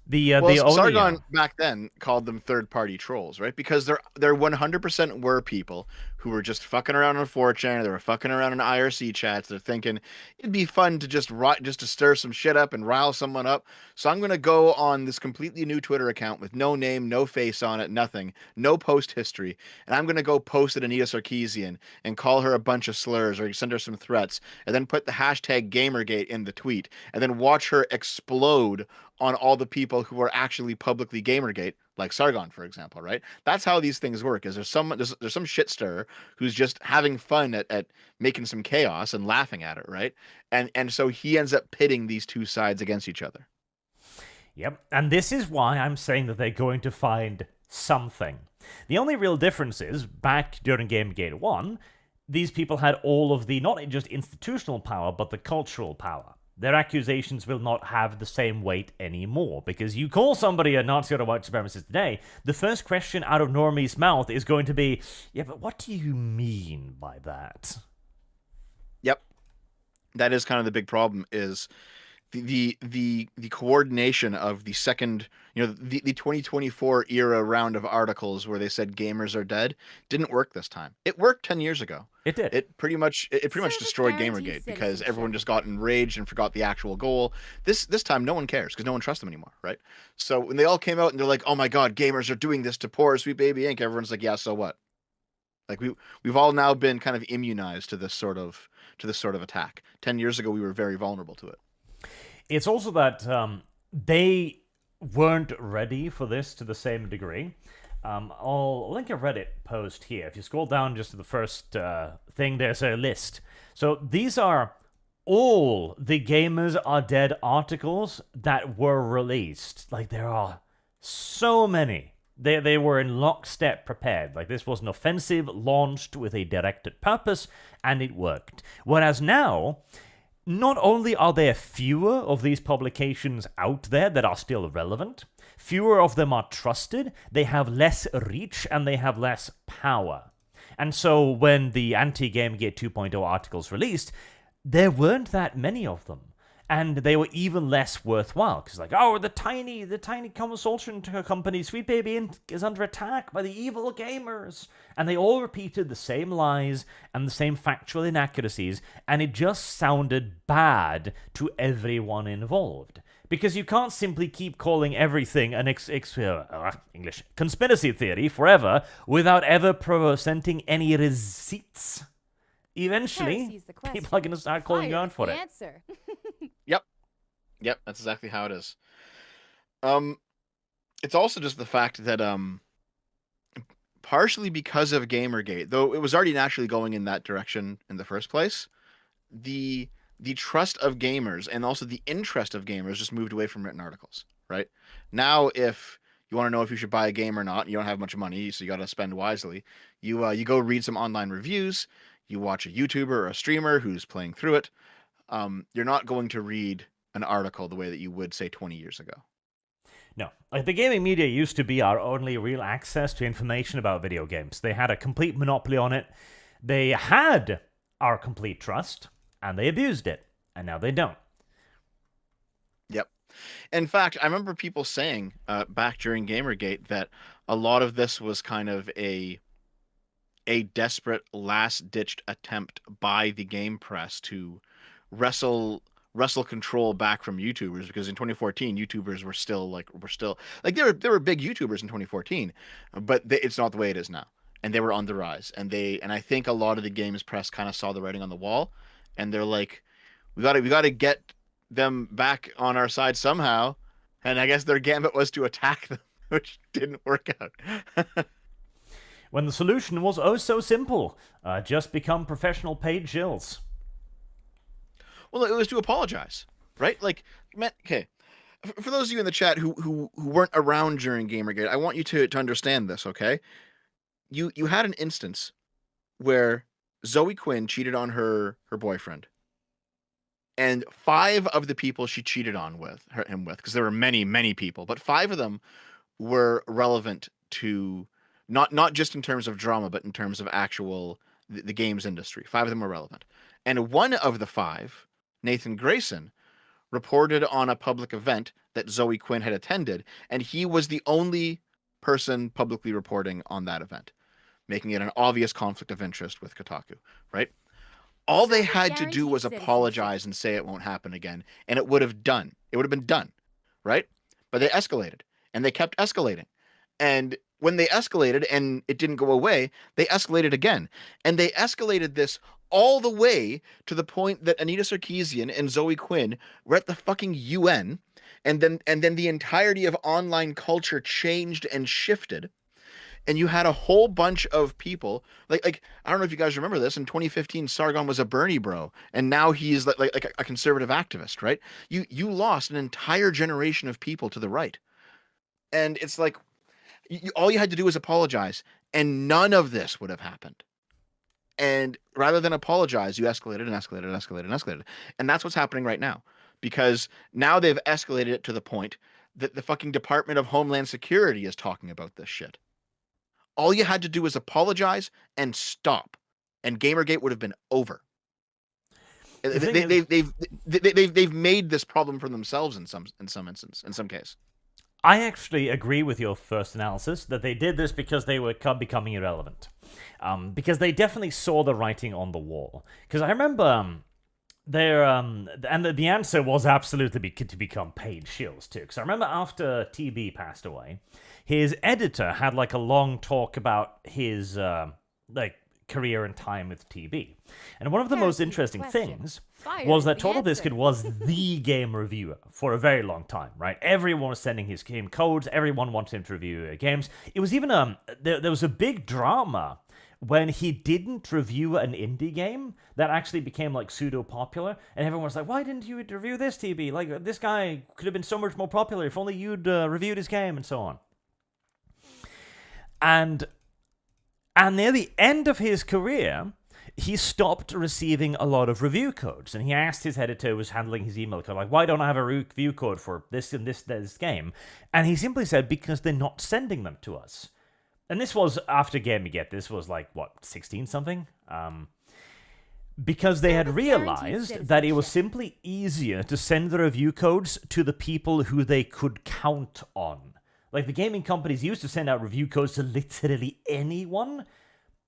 Sargon back then called them third-party trolls, right? Because there 100% were people who were just fucking around on 4chan, they were fucking around in IRC chats. They're thinking it'd be fun to just to stir some shit up and rile someone up. So I'm gonna go on this completely new Twitter account with no name, no face on it, nothing, no post history, and I'm gonna go post at Anita Sarkeesian and call her a bunch of slurs or send her some threats, and then put the hashtag Gamergate in the tweet, and then watch her explode on all the people who are actually publicly Gamergate, like Sargon, for example, right? That's how these things work. Is there's some shit stirrer who's just having fun at making some chaos and laughing at it, right? And so he ends up pitting these two sides against each other. Yep, and this is why I'm saying that they're going to find something. The only real difference is, back during Gamergate 1, these people had all of the, not just institutional power, but the cultural power. Their accusations will not have the same weight anymore, because you call somebody a Nazi or a white supremacist today, the first question out of Normie's mouth is going to be, yeah, but what do you mean by that? Yep. That is kind of the big problem, is the coordination of the second, the 2024 era round of articles where they said gamers are dead didn't work this time. It worked 10 years ago. It did. It pretty much destroyed Gamergate because everyone just got enraged and forgot the actual goal. This time no one cares because no one trusts them anymore, right? So when they all came out and they're like, "Oh my god, gamers are doing this to poor Sweet Baby Inc." Everyone's like, "Yeah, so what?" Like we've all now been kind of immunized to this sort of attack. 10 years ago we were very vulnerable to it. It's also that they weren't ready for this to the same degree. I'll link a Reddit post here. If you scroll down just to the first thing, there's a list. So these are all the Gamers Are Dead articles that were released. Like, there are so many. They were in lockstep prepared. Like, this was an offensive launched with a directed purpose, and it worked. Whereas now, not only are there fewer of these publications out there that are still relevant, fewer of them are trusted, they have less reach, and they have less power. And so when the anti-Gamergate 2.0 articles released, there weren't that many of them. And they were even less worthwhile, because the tiny consulting company Sweet Baby Inc. is under attack by the evil gamers. And they all repeated the same lies and the same factual inaccuracies, and it just sounded bad to everyone involved. Because you can't simply keep calling everything an English conspiracy theory forever without ever presenting any receipts. Eventually, people are going to start calling you out for it. Answer. Yep, that's exactly how it is. It's also just the fact that partially because of Gamergate, though it was already naturally going in that direction in the first place, the trust of gamers and also the interest of gamers just moved away from written articles, right? Now, if you want to know if you should buy a game or not, and you don't have much money, so you got to spend wisely, you go read some online reviews, you watch a YouTuber or a streamer who's playing through it. You're not going to read an article the way that you would, say, 20 years ago. No. Like, the gaming media used to be our only real access to information about video games. They had a complete monopoly on it. They had our complete trust, and they abused it. And now they don't. Yep. In fact, I remember people saying back during Gamergate that a lot of this was kind of a desperate last-ditched attempt by the game press to wrestle wrestle control back from YouTubers, because in 2014 YouTubers were still like there were big YouTubers in 2014, but it's not the way it is now, and they were on the rise, and I think a lot of the games press kind of saw the writing on the wall, and they're like, we got to get them back on our side somehow, and I guess their gambit was to attack them, which didn't work out. When the solution was oh so simple, just become professional paid shills. Well, it was to apologize, right? Like, man, okay. For those of you in the chat who weren't around during Gamergate, I want you to understand this, okay? You had an instance where Zoe Quinn cheated on her boyfriend, and 5 of the people she cheated on him with, because there were many people, but 5 of them were relevant to not just in terms of drama, but in terms of actual the games industry. 5 of them were relevant, and one of the 5, Nathan Grayson, reported on a public event that Zoe Quinn had attended, and he was the only person publicly reporting on that event, making it an obvious conflict of interest with Kotaku, right? All they had to do was apologize and say it won't happen again, and it would have been done, right? But they escalated, and they kept escalating. And when they escalated and it didn't go away, they escalated again. And they escalated this all the way to the point that Anita Sarkeesian and Zoe Quinn were at the fucking UN, and then the entirety of online culture changed and shifted. And you had a whole bunch of people like I don't know if you guys remember this. In 2015, Sargon was a Bernie bro, and now he's like a conservative activist, right? You lost an entire generation of people to the right, and it's like all you had to do was apologize, and none of this would have happened. And rather than apologize, you escalated and escalated and escalated and escalated, and that's what's happening right now, because now they've escalated it to the point that the fucking Department of Homeland Security is talking about this shit. All you had to do was apologize and stop, and Gamergate would have been over. They've made this problem for themselves in some instance, in some case. I actually agree with your first analysis that they did this because they were becoming irrelevant, because they definitely saw the writing on the wall. Because I remember the answer was absolutely to become paid shills too. Because I remember after TB passed away, his editor had like a long talk about his career and time with TB, and one of the most interesting things was that Total Biscuit was the game reviewer for a very long time, right? Everyone was sending his game codes, everyone wanted him to review games. It was even there was a big drama when he didn't review an indie game that actually became like pseudo popular, and everyone was like, "Why didn't you review this, TB? Like, this guy could have been so much more popular if only you'd reviewed his game," and so on. And near the end of his career, he stopped receiving a lot of review codes, and he asked his editor who was handling his email code, like, "Why don't I have a review code for this and this game?" And he simply said, "Because they're not sending them to us." And this was after Gamergate. This was like, what, 16 something? Because they had realized that it was simply easier to send the review codes to the people who they could count on. Like, the gaming companies used to send out review codes to literally anyone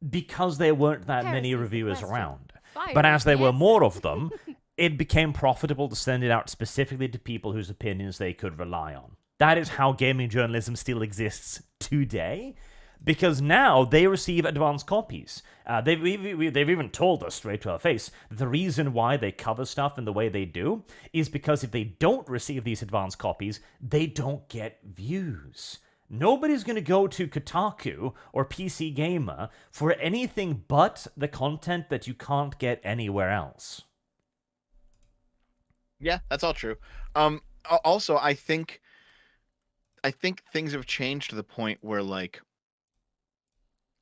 because there weren't that many reviewers around. But as there were more of them, it became profitable to send it out specifically to people whose opinions they could rely on. That is how gaming journalism still exists today, because now they receive advanced copies. They've even told us straight to our face that the reason why they cover stuff in the way they do is because if they don't receive these advanced copies, they don't get views. Nobody's going to go to Kotaku or PC Gamer for anything but the content that you can't get anywhere else. Yeah, that's all true. Also, I think things have changed to the point where, like,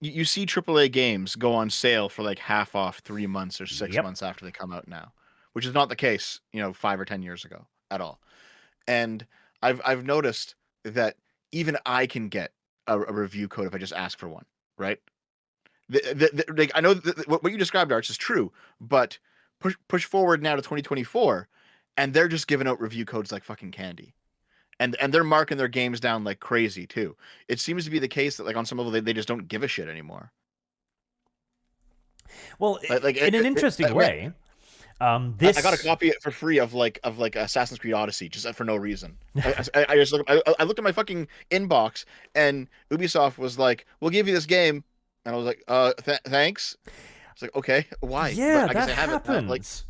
you see AAA games go on sale for like half off 3 months or 6 months after they come out now, which is not the case, 5 or 10 years ago at all. And I've noticed that even I can get a review code if I just ask for one, right? I know what you described, Arch, is true, but push forward now to 2024, and they're just giving out review codes like fucking candy. And they're marking their games down like crazy too. It seems to be the case that, like, on some level they just don't give a shit anymore. Well, in an interesting way, This I got a copy for free of Assassin's Creed Odyssey just for no reason. I just I looked at my fucking inbox and Ubisoft was like, "We'll give you this game," and I was like, thanks." It's like, okay, why? Yeah, But I guess that I have it now. Like, happens.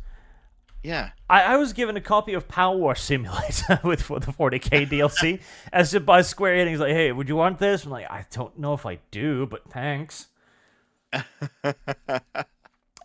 yeah. I was given a copy of Power Wash Simulator for the 40k DLC as if by Square Enix. Like, hey, would you want this? I'm like, I don't know if I do, but thanks.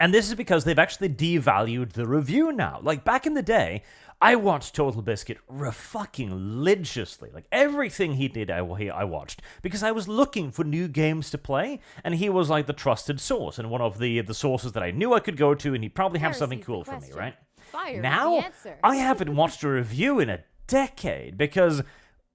And this is because they've actually devalued the review now. Like, back in the day, I watched Total Biscuit fucking religiously. Like, everything he did, I watched. Because I was looking for new games to play, and he was like the trusted source, and one of the sources that I knew I could go to, and he'd probably have something cool for me, right? Fire Now, is the answer. I haven't watched a review in a decade, because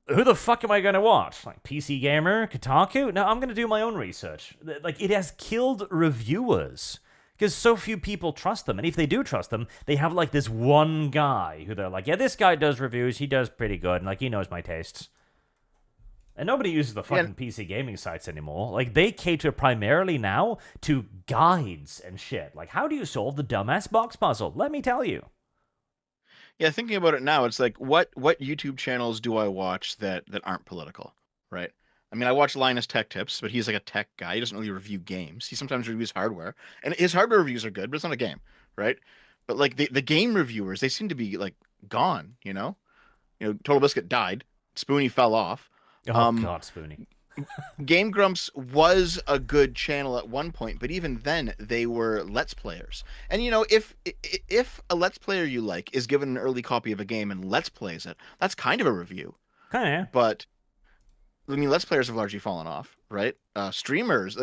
who the fuck am I going to watch? Like, PC Gamer? Kotaku? No, I'm going to do my own research. Like, it has killed reviewers. Because so few people trust them. And if they do trust them, they have, like, this one guy who they're like, yeah, this guy does reviews. He does pretty good. And, like, he knows my tastes. And nobody uses the fucking PC gaming sites anymore. Like, they cater primarily now to guides and shit. Like, how do you solve the dumbass box puzzle? Let me tell you. Yeah, thinking about it now, it's like, what YouTube channels do I watch that aren't political, right? I mean, I watch Linus Tech Tips, but he's like a tech guy. He doesn't really review games. He sometimes reviews hardware, and his hardware reviews are good, but it's not a game, right? But like the game reviewers, they seem to be like gone. Total Biscuit died. Spoony fell off. Oh, God, Spoonie. Game Grumps was a good channel at one point, but even then they were Let's Players. And if a Let's Player you like is given an early copy of a game and Let's Plays it, that's kind of a review. Kind of. But I mean, Let's Players have largely fallen off, right? Streamers,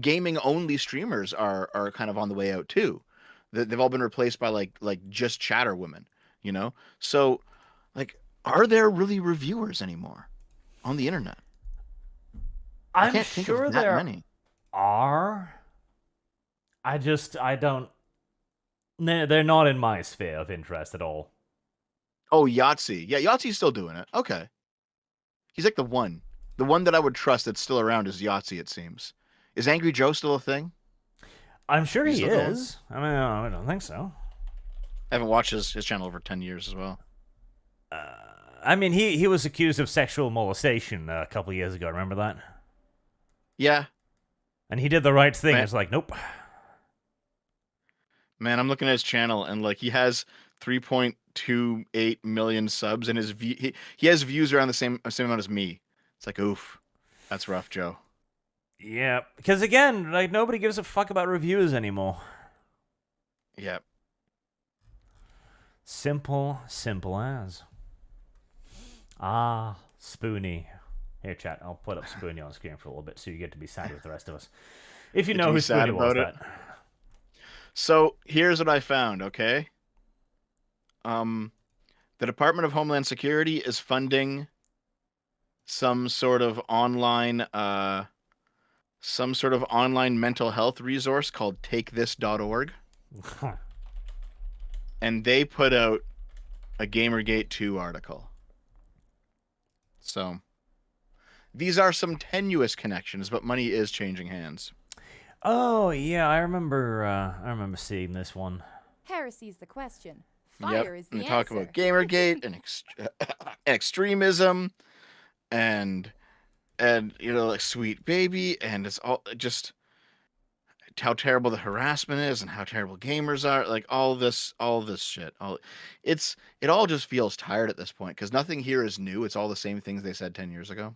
gaming only streamers are kind of on the way out too. They've all been replaced by like just chatter women, So, like, are there really reviewers anymore on the internet? I can't think of that many. Are. I don't. They're not in my sphere of interest at all. Oh, Yahtzee. Yeah, Yahtzee's still doing it. Okay. He's like the one. The one that I would trust that's still around is Yahtzee, it seems. Is Angry Joe still a thing? I'm sure he is. I mean, I don't think so. I haven't watched his channel over 10 years as well. I mean, he was accused of sexual molestation a couple of years ago. Remember that? Yeah. And he did the right thing. It's like, nope. Man, I'm looking at his channel, and like he has 3.28 million subs, and he has views around the same amount as me. It's like, oof, that's rough, Joe. Yeah, because again, like, nobody gives a fuck about reviews anymore. Yep. Simple as. Ah, Spoonie. Here, chat, I'll put up Spoonie on screen for a little bit so you get to be sad with the rest of us. If you know who Spoonie was, that. So, here's what I found, okay? The Department of Homeland Security is funding some sort of online mental health resource called TakeThis.org. And they put out a Gamergate 2 article. So, these are some tenuous connections, but money is changing hands. Oh, yeah, I remember seeing this one. Heresy's the question. Fire is the and they answer. talk about Gamergate and extremism and like Sweet Baby, and it's all just how terrible the harassment is and how terrible gamers are, like all this shit. It all just feels tired at this point because nothing here is new. It's all the same things they said 10 years ago.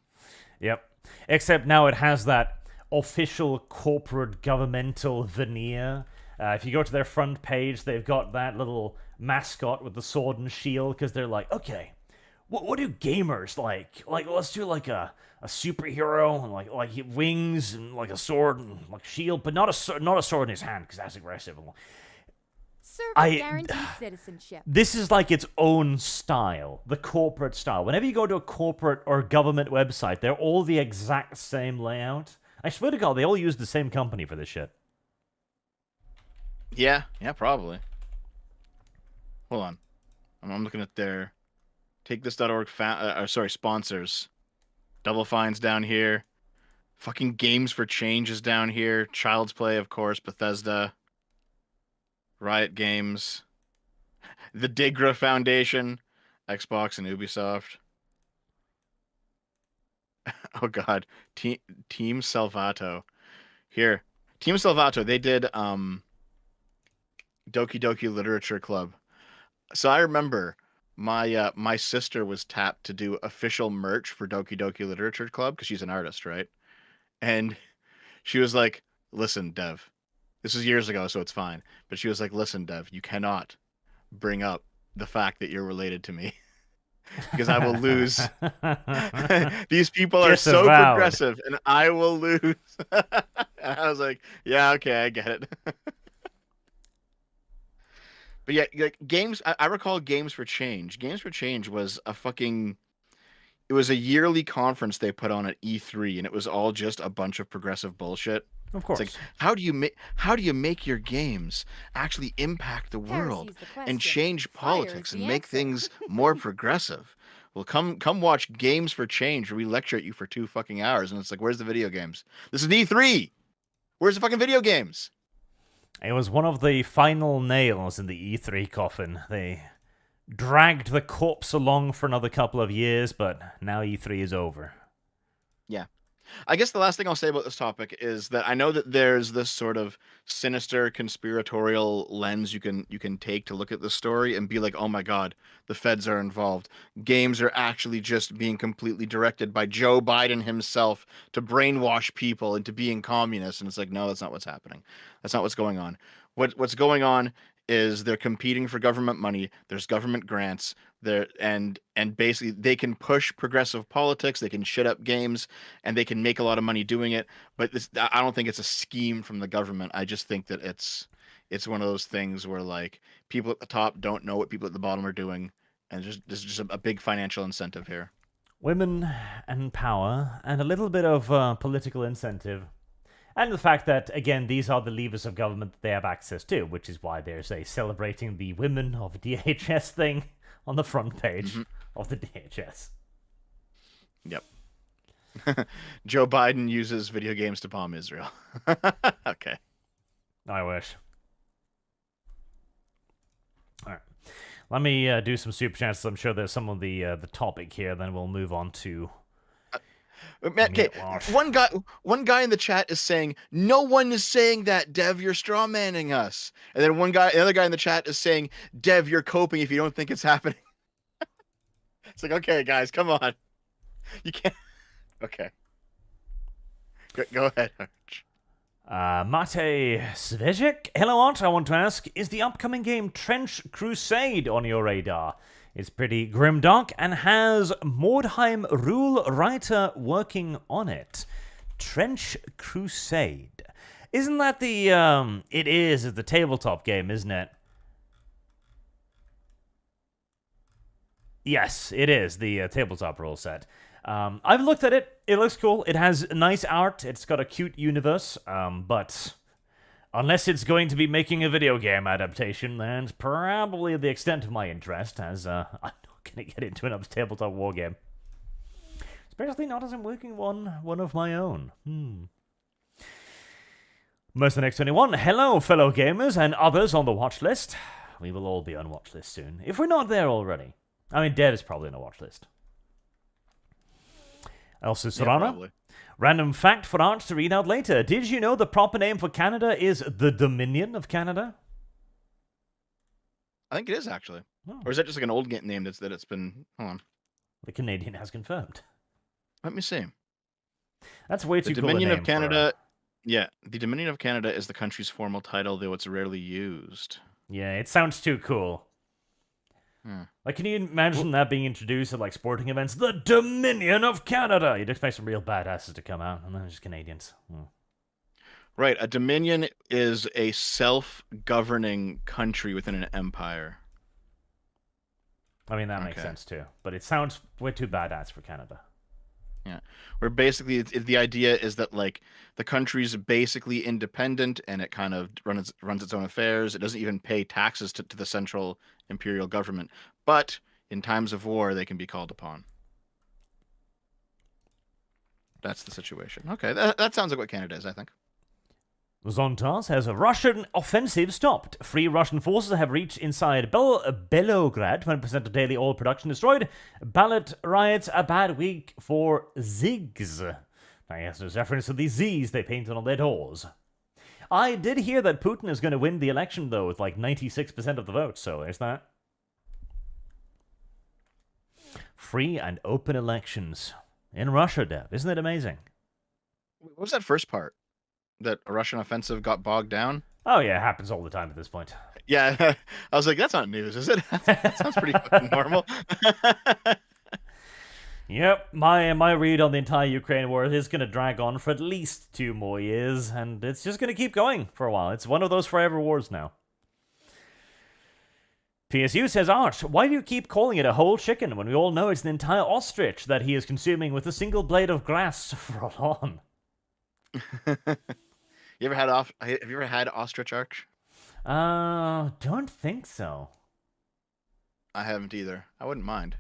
Yep. Except now it has that official corporate governmental veneer. If you go to their front page, they've got that little mascot with the sword and shield because they're like, okay, what do gamers like? Like, let's do like a superhero and like wings and like a sword and like shield, but not a sword in his hand because that's aggressive. Service guarantees citizenship. This is like its own style, the corporate style. Whenever you go to a corporate or government website, they're all the exact same layout. I swear to God, they all use the same company for this shit. Yeah, probably. Hold on. I'm looking at their TakeThis.org sponsors. Double Fine's down here. Fucking Games for Change is down here. Child's Play, of course. Bethesda. Riot Games. the Digra Foundation, Xbox and Ubisoft. Oh God, Team Salvato. Here, Team Salvato. They did Doki Doki Literature Club. So I remember my sister was tapped to do official merch for Doki Doki Literature Club because she's an artist, right? And she was like, "Listen, Dev, this was years ago, so it's fine." But she was like, "Listen, Dev, you cannot bring up the fact that you're related to me because I will lose. These people are so Disavowed. progressive, and I will lose." And I was like, "Yeah, okay, I get it." But yeah, like games, I recall Games for Change. Games for Change was it was a yearly conference they put on at E3, and it was all just a bunch of progressive bullshit. Of It's course. like, how do you make your games actually impact the world Heresy's the and question. change Fire politics is and the make answer. things more progressive? Well, come watch Games for Change, where we lecture at you for 2 fucking hours, and it's like, where's the video games? This is E3. Where's the fucking video games? It was one of the final nails in the E3 coffin. They dragged the corpse along for another couple of years, but now E3 is over. Yeah. I guess the last thing I'll say about this topic is that I know that there's this sort of sinister conspiratorial lens you can take to look at the story and be like, "Oh my God, the feds are involved. Games are actually just being completely directed by Joe Biden himself to brainwash people into being communists." And it's like, no, that's not what's happening. That's not what's going on. What's going on is they're competing for government money. There's government grants there, and basically they can push progressive politics. They can shit up games, and they can make a lot of money doing it. But I don't think it's a scheme from the government. I just think that it's one of those things where like people at the top don't know what people at the bottom are doing, and there's just a big financial incentive here. Women and power, and a little bit of political incentive. And the fact that, again, these are the levers of government that they have access to, which is why there's a celebrating the women of DHS thing on the front page of the DHS. Yep. Joe Biden uses video games to bomb Israel. Okay. I wish. All right. Let me do some super chats. I'm sure there's some of the topic here. Then we'll move on to. Okay, one guy in the chat is saying, "No one is saying that, Dev, you're strawmanning us." And then another guy in the chat is saying, "Dev, you're coping if you don't think it's happening." It's like, okay, guys, come on. You can't. Okay. Go ahead, Arch. Mate Svejic? Hello, Art. I want to ask, is the upcoming game Trench Crusade on your radar? It's pretty grimdark and has Mordheim rule writer working on it. Trench Crusade. Isn't that the, it is the tabletop game, isn't it? Yes, it is the tabletop rule set. I've looked at it. It looks cool. It has nice art. It's got a cute universe. But unless it's going to be making a video game adaptation, that's probably the extent of my interest, as I'm not going to get into another tabletop war game. Especially not as I'm working one of my own. Mercenex 21, hello fellow gamers and others on the watch list. We will all be on watch list soon, if we're not there already. I mean, Dev is probably on a watch list. Also, Serrano. Yeah, Random fact for Arch to read out later. Did you know the proper name for Canada is the Dominion of Canada? I think it is, actually. Oh. Or is that just like an old name that it's been... Hold on. The Canadian has confirmed. Let me see. That's way too The cool a Dominion name of Canada... Yeah, the Dominion of Canada is the country's formal title, though it's rarely used. Yeah, it sounds too cool. Like, can you imagine that being introduced at, like, sporting events? The Dominion of Canada! You'd expect some real badasses to come out, and then just Canadians. Right, a dominion is a self-governing country within an empire. I mean, that makes sense, too. But it sounds way too badass for Canada. Yeah, where basically the idea is that, like, the country's basically independent and it kind of runs its own affairs. It doesn't even pay taxes to the central imperial government. But in times of war, they can be called upon. That's the situation. Okay, that sounds like what Canada is, I think. Zontas has a Russian offensive stopped. Free Russian forces have reached inside Belograd. 20% of daily oil production destroyed. Ballot riots a bad week for Zigs. I guess there's reference to these Z's they painted on their doors. I did hear that Putin is going to win the election, though, with like 96% of the vote, so there's that. Free and open elections in Russia, Dev. Isn't it amazing? What was that first part? That a Russian offensive got bogged down? Oh, yeah, it happens all the time at this point. Yeah, I was like, that's not news, is it? That sounds pretty fucking normal. Yep, my read on the entire Ukraine war is going to drag on for at least 2 more years, and it's just going to keep going for a while. It's one of those forever wars now. PSU says, Arch, why do you keep calling it a whole chicken when we all know it's an entire ostrich that he is consuming with a single blade of grass for a lawn? Have you ever had ostrich arch? Don't think so. I haven't either. I wouldn't mind.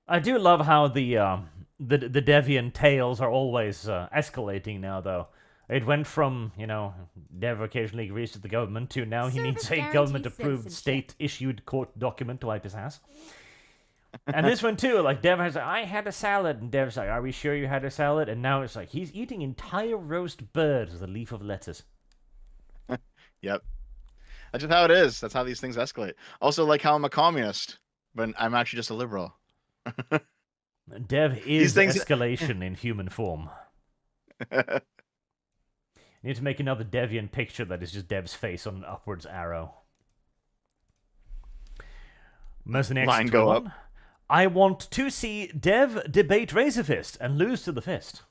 I do love how the Devian tales are always escalating now, though. It went from, Dev occasionally agrees to the government to now he needs a government-approved, state-issued court document to wipe his ass. And this one, too, like, Dev has like, I had a salad, and Dev's like, are we sure you had a salad? And now it's like, he's eating entire roast birds with a leaf of lettuce. Yep. That's just how it is. That's how these things escalate. Also, like how I'm a communist, but I'm actually just a liberal. Dev is escalation in human form. You need to make another Devian picture that is just Dev's face on an upwards arrow. Line go up. I want to see Dev debate Razorfist and lose to the fist.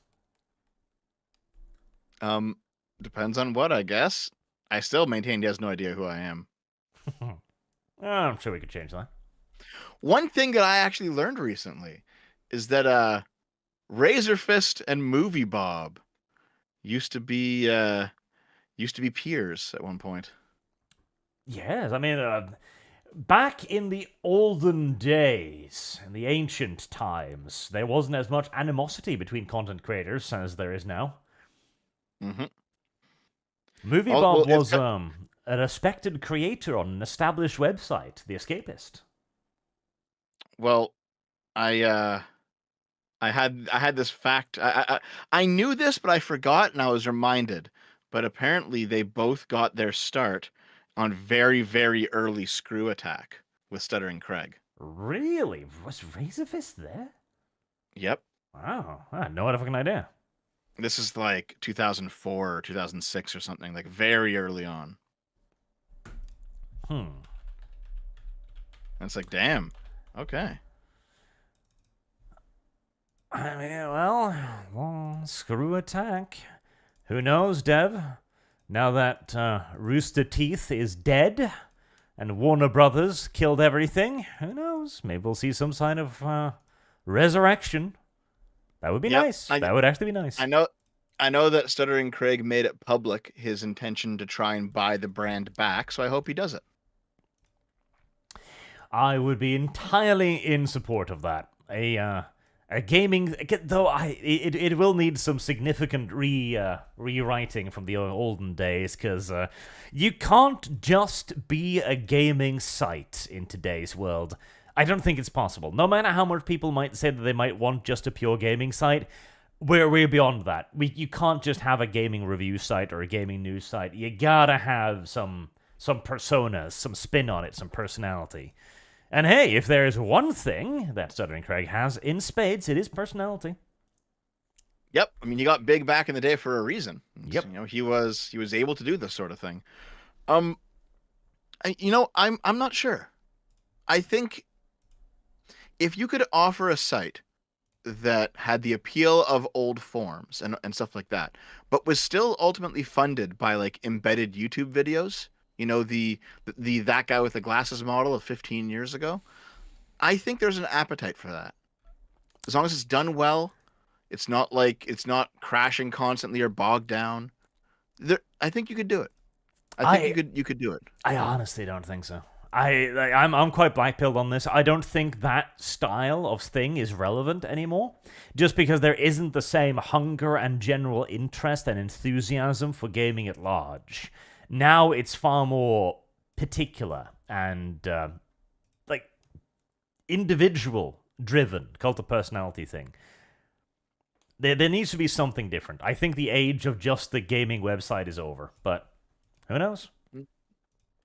Depends on what, I guess. I still maintain he has no idea who I am. I'm sure we could change that. One thing that I actually learned recently is that Razorfist and Movie Bob used to be peers at one point. Yes, I mean, back in the olden days, in the ancient times, there wasn't as much animosity between content creators as there is now. Mm-hmm. Movie Bob was a respected creator on an established website, The Escapist. Well, I had this fact. I knew this, but I forgot, and I was reminded. But apparently, they both got their start on very, very early Screw Attack with Stuttering Craig. Really? Was Razorfist there? Yep. Wow, I had no fucking idea. This is like 2004 or 2006 or something, like very early on. And it's like, damn. Okay. I mean, well, Screw Attack. Who knows, Dev? Now that Rooster Teeth is dead and Warner Brothers killed everything, who knows? Maybe we'll see some sign of resurrection. That would be nice. That would actually be nice. I know that Stuttering Craig made it public his intention to try and buy the brand back, so I hope he does it. I would be entirely in support of that. A gaming, though it will need some significant rewriting from the olden days, because you can't just be a gaming site in today's world. I don't think it's possible. No matter how much people might say that they might want just a pure gaming site, we're beyond that. You can't just have a gaming review site or a gaming news site. You gotta have some personas, some spin on it, some personality. And hey, if there is one thing that Stuttering Craig has in spades, it is personality. Yep. I mean, he got big back in the day for a reason. Yep. He was able to do this sort of thing. I'm not sure. I think if you could offer a site that had the appeal of old forms and stuff like that, but was still ultimately funded by like embedded YouTube videos, the that guy with the glasses model of 15 years ago, I think there's an appetite for that. As long as it's done well, it's not crashing constantly or bogged down. I think you could do it. I think you could do it. I honestly don't think so. I'm quite black-pilled on this. I don't think that style of thing is relevant anymore, just because there isn't the same hunger and general interest and enthusiasm for gaming at large. Now it's far more particular and like individual-driven, cult of personality thing. There needs to be something different. I think the age of just the gaming website is over, but who knows?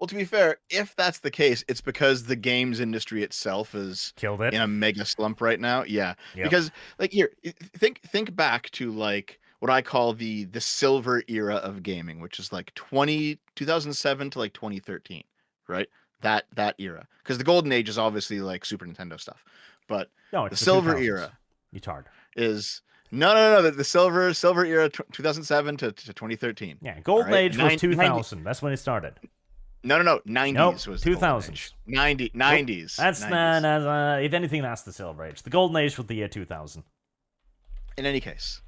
Well, to be fair, if that's the case, it's because the games industry itself is Killed it. in a mega slump right now. Yeah, Yep. because like here, think back to like what I call the silver era of gaming, which is like 2007 to like 2013, right? That era, because the golden age is obviously like Super Nintendo stuff, but No, the it's silver 2000s. era You tard. is no. The silver era, 2007 to 2013. Yeah, golden All right? age was 2000. That's when it started. No. 90s Nope, was the golden 2000s. age. 90s. That's 90s. if anything, that's the silver age. The golden age was the year 2000. In any case,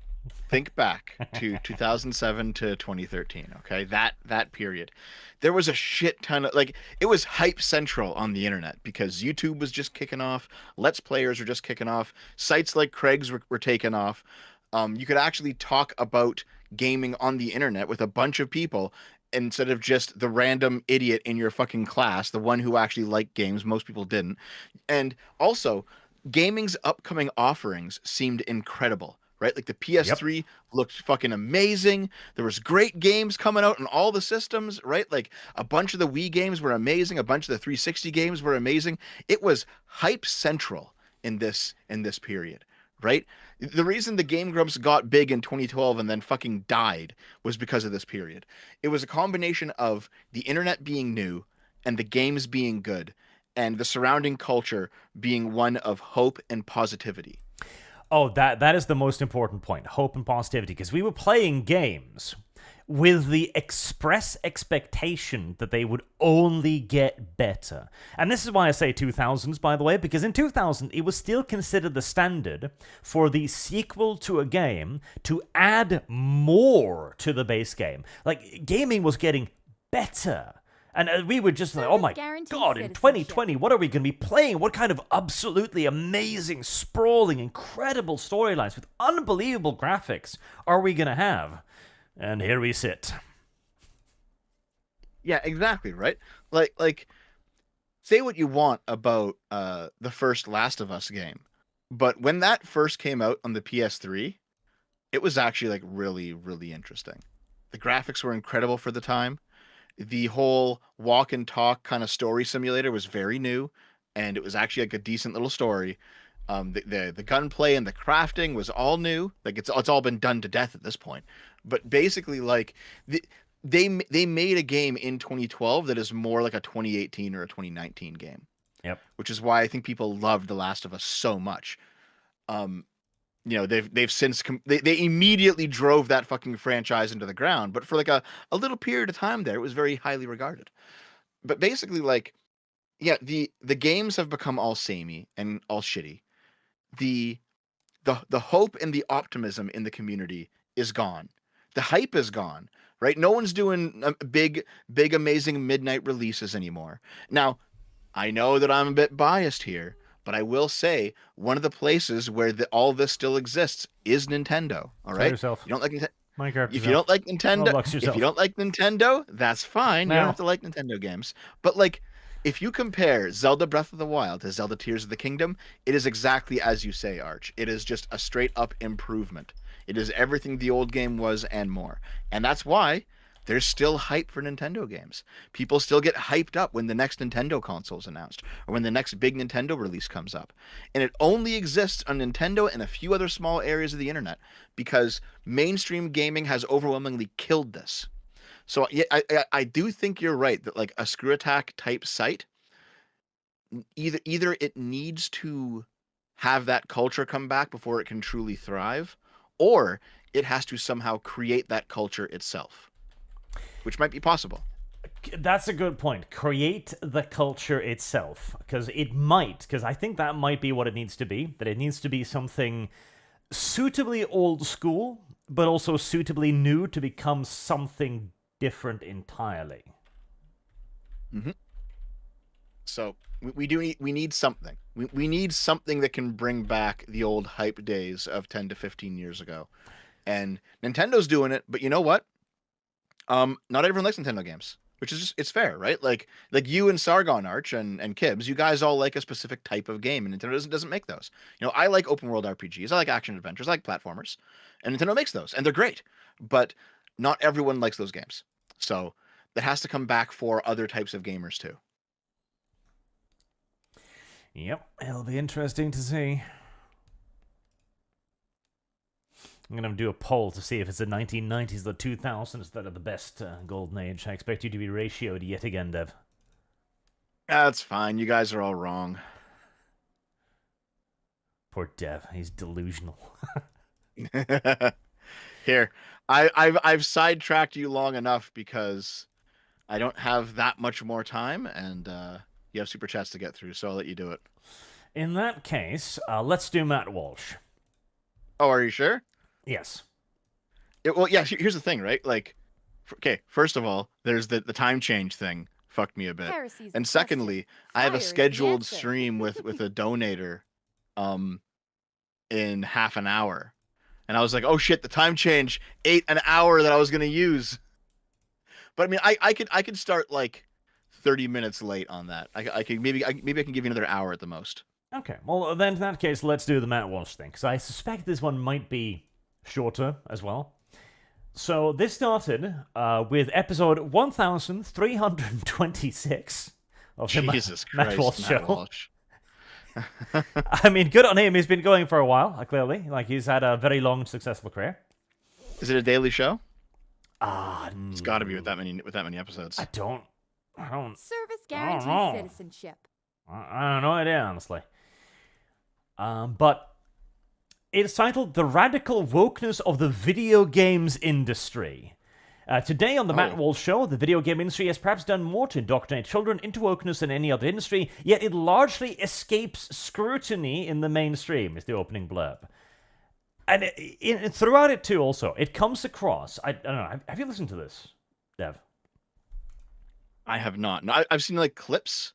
think back to 2007 to 2013. Okay, that period, there was a shit ton of like it was hype central on the internet because YouTube was just kicking off, Let's Players were just kicking off, sites like Craig's were taking off. You could actually talk about gaming on the internet with a bunch of people instead of just the random idiot in your fucking class, the one who actually liked games. Most people didn't. And also, gaming's upcoming offerings seemed incredible, right? Like the PS3 looked fucking amazing. There was great games coming out on all the systems, right? Like a bunch of the Wii games were amazing. A bunch of the 360 games were amazing. It was hype central in this period, right? The reason the Game Grumps got big in 2012 and then fucking died was because of this period. It was a combination of the internet being new and the games being good and the surrounding culture being one of hope and positivity. Oh, that is the most important point. Hope and positivity. Because we were playing games with the express expectation that they would only get better. And this is why I say 2000s, by the way, because in 2000, it was still considered the standard for the sequel to a game to add more to the base game. Like, gaming was getting better. And we were just like, oh my god, in 2020, what are we going to be playing? What kind of absolutely amazing, sprawling, incredible storylines with unbelievable graphics are we going to have? And here we sit. Yeah, exactly, right? Like, say what you want about the first Last of Us game, but when that first came out on the PS3, it was actually like really, really interesting. The graphics were incredible for the time. The whole walk and talk kind of story simulator was very new, and it was actually like a decent little story. The gunplay and the crafting was all new. Like it's all been done to death at this point. But basically, like they made a game in 2012 that is more like a 2018 or a 2019 game. Yep. Which is why I think people loved The Last of Us so much. They've since they immediately drove that fucking franchise into the ground, but for like a little period of time there, it was very highly regarded. But basically, like, yeah, the games have become all samey and all shitty. The hope and the optimism in the community is gone. The hype is gone, right? No one's doing big amazing midnight releases anymore. Now, I know that I'm a bit biased here, but I will say one of the places where all this still exists is Nintendo. All right, yourself. You don't like Minecraft. if you don't like Nintendo, if you don't like Nintendo, that's fine. No. You don't have to like Nintendo games. But like, if you compare Zelda Breath of the Wild to Zelda Tears of the Kingdom, it is exactly as you say, Arch. It is just a straight up improvement. It is everything the old game was and more. And that's why there's still hype for Nintendo games. People still get hyped up when the next Nintendo console is announced or when the next big Nintendo release comes up. And it only exists on Nintendo and a few other small areas of the internet because mainstream gaming has overwhelmingly killed this. So yeah, I do think you're right that like a Screw Attack type site, either it needs to have that culture come back before it can truly thrive, or it has to somehow create that culture itself, which might be possible. That's a good point. Create the culture itself. Because I think that might be what it needs to be. That it needs to be something suitably old school, but also suitably new to become something different entirely. Mm-hmm. So we need something. We need something that can bring back the old hype days of 10 to 15 years ago. And Nintendo's doing it, but you know what? Not everyone likes Nintendo games, which is just, it's fair, right? Like you and Sargon Arch and Kibbs, you guys all like a specific type of game, and Nintendo doesn't make those. You know, I like open world RPGs, I like action adventures, I like platformers, and Nintendo makes those, and they're great. But not everyone likes those games, so that has to come back for other types of gamers too. Yep, it'll be interesting to see. I'm going to do a poll to see if it's the 1990s or the 2000s that are the best golden age. I expect you to be ratioed yet again, Dev. That's fine. You guys are all wrong. Poor Dev. He's delusional. Here, I've sidetracked you long enough because I don't have that much more time, and you have super chats to get through, so I'll let you do it. In that case, let's do Matt Walsh. Oh, are you sure? Yes. Well, yeah, here's the thing, right? Like, okay, first of all, there's the time change thing fucked me a bit. Heresy's And the secondly, I have Fire a is the scheduled answer. stream with a donator in half an hour. And I was like, oh shit, the time change ate an hour that I was gonna use. But I mean, I could start like 30 minutes late on that. I could maybe I can give you another hour at the most. Okay, well, then in that case, let's do the Matt Walsh thing, because I suspect this one might be shorter as well. So this started with episode 1326 of the Jesus Matt Christ, Walsh Matt show. Walsh. I mean, good on him. He's been going for a while, clearly. Like, he's had a very long, successful career. Is it a daily show? It's got to be with that many episodes. I don't. Service I don't guarantees know. citizenship. I have no idea, honestly. But it's titled "The Radical Wokeness of the Video Games Industry." Today on the Matt Walsh Show, the video game industry has perhaps done more to indoctrinate children into wokeness than any other industry, yet it largely escapes scrutiny in the mainstream, is the opening blurb. And throughout it, too, also, it comes across... I don't know, have you listened to this, Dev? I have not. No, I've seen like clips,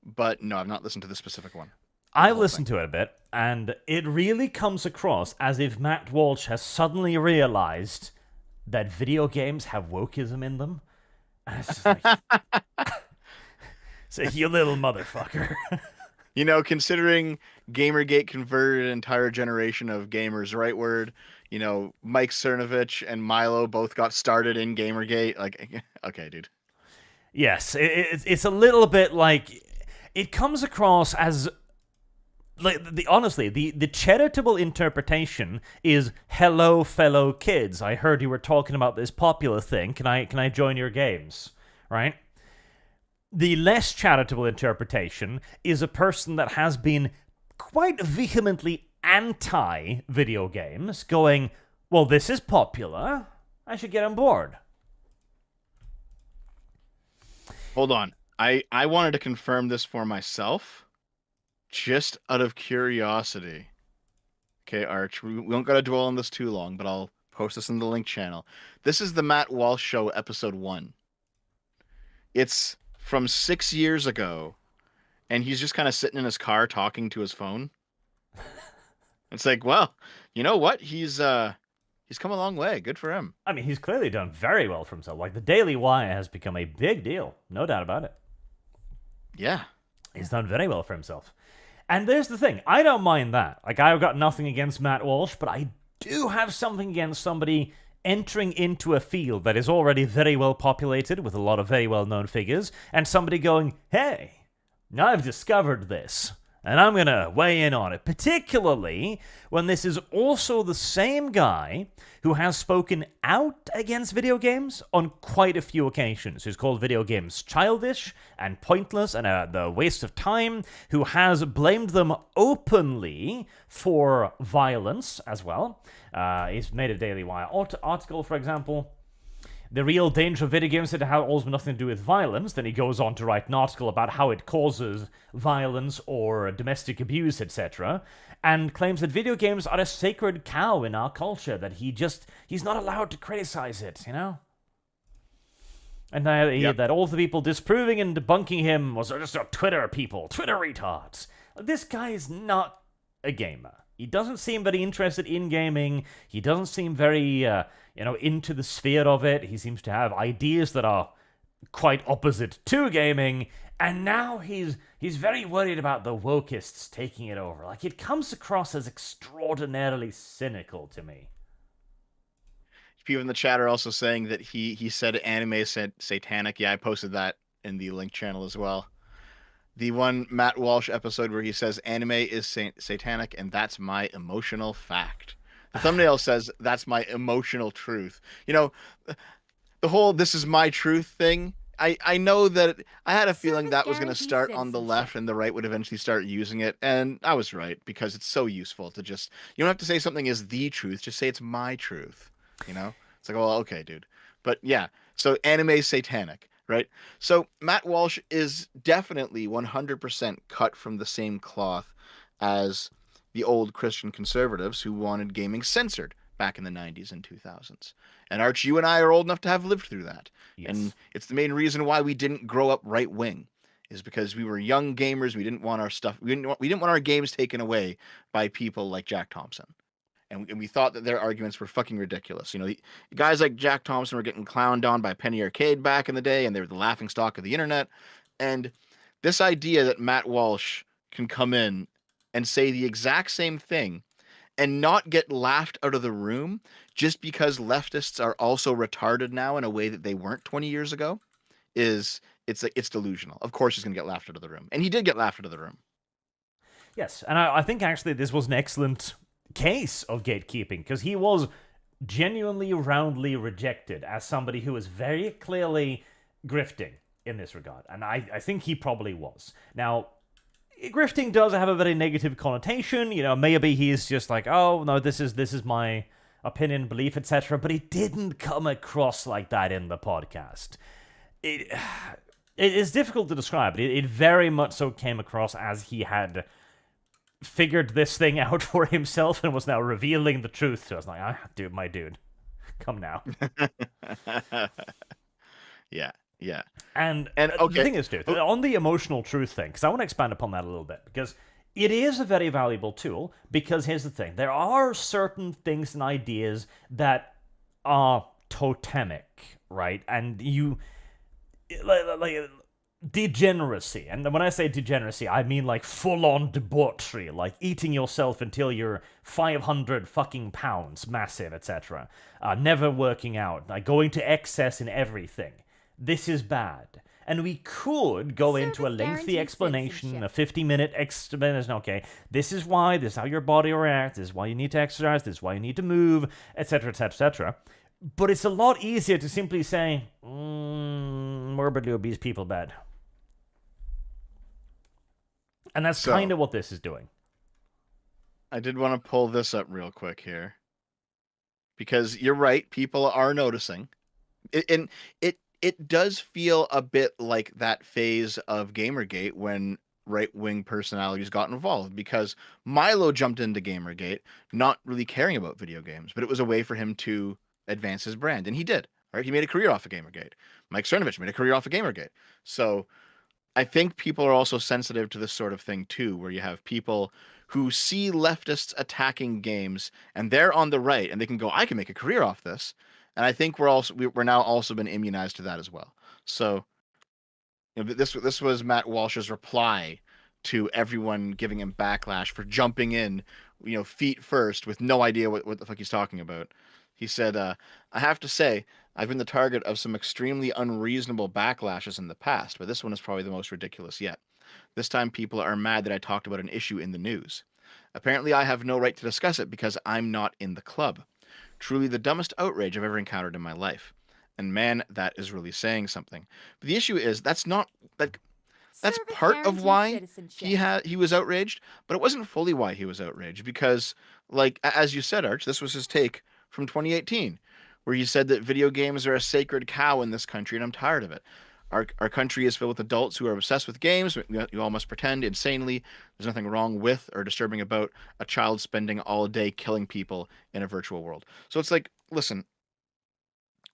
but no, I've not listened to the specific one. I listened to it a bit, and it really comes across as if Matt Walsh has suddenly realized that video games have wokeism in them. And it's just like, so you little motherfucker. You know, considering Gamergate converted an entire generation of gamers rightward, you know, Mike Cernovich and Milo both got started in Gamergate. Like, okay, dude. Yes, it's a little bit like... It comes across as... Like, honestly, the charitable interpretation is, hello, fellow kids. I heard you were talking about this popular thing. Can I join your games? Right? The less charitable interpretation is a person that has been quite vehemently anti-video games, going, well, this is popular. I should get on board. Hold on. I wanted to confirm this for myself. Just out of curiosity. Okay, Arch, we don't got to dwell on this too long, but I'll post this in the link channel. This is the Matt Walsh Show, episode 1. It's from 6 years ago, and he's just kind of sitting in his car talking to his phone. It's like, well, you know what? He's come a long way. Good for him. I mean, he's clearly done very well for himself. Like, the Daily Wire has become a big deal. No doubt about it. Yeah. He's done very well for himself. And there's the thing, I don't mind that. Like, I've got nothing against Matt Walsh, but I do have something against somebody entering into a field that is already very well populated with a lot of very well-known figures, and somebody going, hey, I've discovered this, and I'm going to weigh in on it, particularly when this is also the same guy who has spoken out against video games on quite a few occasions, who's called video games childish and pointless and the waste of time, who has blamed them openly for violence as well. He's made a Daily Wire article, for example, the real danger of video games had always nothing to do with violence. Then he goes on to write an article about how it causes violence or domestic abuse, etc., and claims that video games are a sacred cow in our culture, that he's not allowed to criticize it, you know? And now he Yep. had that all the people disproving and debunking him was just Twitter people, Twitter retards. This guy is not a gamer. He doesn't seem very interested in gaming. He doesn't seem very, into the sphere of it. He seems to have ideas that are quite opposite to gaming. And now he's very worried about the wokeists taking it over. Like, it comes across as extraordinarily cynical to me. People in the chat are also saying that he said anime said satanic. Yeah, I posted that in the link channel as well. The one Matt Walsh episode where he says anime is satanic, and that's my emotional fact. The thumbnail says that's my emotional truth. You know, the whole "this is my truth" thing. I know that I had a feeling that was going to start on the left, and the right would eventually start using it, and I was right, because it's so useful to just, you don't have to say something is the truth, just say it's my truth. You know, it's like, well, okay, dude. But yeah, so anime is satanic, right? So Matt Walsh is definitely 100% cut from the same cloth as the old Christian conservatives who wanted gaming censored back in the 90s and 2000s. And Arch, you and I are old enough to have lived through that. Yes. And it's the main reason why we didn't grow up right wing, is because we were young gamers. We didn't want our stuff. We didn't want our games taken away by people like Jack Thompson. And we thought that their arguments were fucking ridiculous. You know, guys like Jack Thompson were getting clowned on by Penny Arcade back in the day, and they were the laughing stock of the internet. And this idea that Matt Walsh can come in and say the exact same thing and not get laughed out of the room just because leftists are also retarded now in a way that they weren't 20 years ago it's delusional. Of course he's going to get laughed out of the room. And he did get laughed out of the room. Yes, and I think actually this was an excellent case of gatekeeping, because he was genuinely roundly rejected as somebody who was very clearly grifting in this regard. And I think he probably was. Now, grifting does have a very negative connotation. You know, maybe he's just like, oh, no, this is my opinion, belief, etc. But it didn't come across like that in the podcast. It is difficult to describe. It very much so came across as he had figured this thing out for himself and was now revealing the truth to us. Like, dude, my dude, come now. Yeah. And okay. The thing is, dude, on the emotional truth thing, because I want to expand upon that a little bit, because it is a very valuable tool, because here's the thing. There are certain things and ideas that are totemic, right? And you... like degeneracy, and when I say degeneracy, I mean like full-on debauchery, like eating yourself until you're 500 fucking pounds, massive, etc. Never working out, like going to excess in everything. This is bad. And we could go into a lengthy explanation, a 50-minute explanation. Okay, this is why, this is how your body reacts, this is why you need to exercise, this is why you need to move, etc., etc., etc. But it's a lot easier to simply say, morbidly obese people bad. And that's kind of what this is doing. I did want to pull this up real quick here, because you're right, people are noticing. It does feel a bit like that phase of Gamergate when right-wing personalities got involved, because Milo jumped into Gamergate not really caring about video games, but it was a way for him to advance his brand, and he did. Right? He made a career off of Gamergate. Mike Cernovich made a career off of Gamergate. So I think people are also sensitive to this sort of thing too, where you have people who see leftists attacking games and they're on the right and they can go, I can make a career off this. And I think we're now also been immunized to that as well. So this was Matt Walsh's reply to everyone giving him backlash for jumping in, feet first with no idea what the fuck he's talking about. He said, I have to say, I've been the target of some extremely unreasonable backlashes in the past, but this one is probably the most ridiculous yet. This time people are mad that I talked about an issue in the news. Apparently I have no right to discuss it because I'm not in the club. Truly the dumbest outrage I've ever encountered in my life. And man, that is really saying something. But the issue is, that's part of why he was outraged, but it wasn't fully why he was outraged, because, like, as you said, Arch, this was his take from 2018, where he said that video games are a sacred cow in this country, and I'm tired of it. Our country is filled with adults who are obsessed with games. You all must pretend insanely. There's nothing wrong with or disturbing about a child spending all day killing people in a virtual world. So it's like, listen,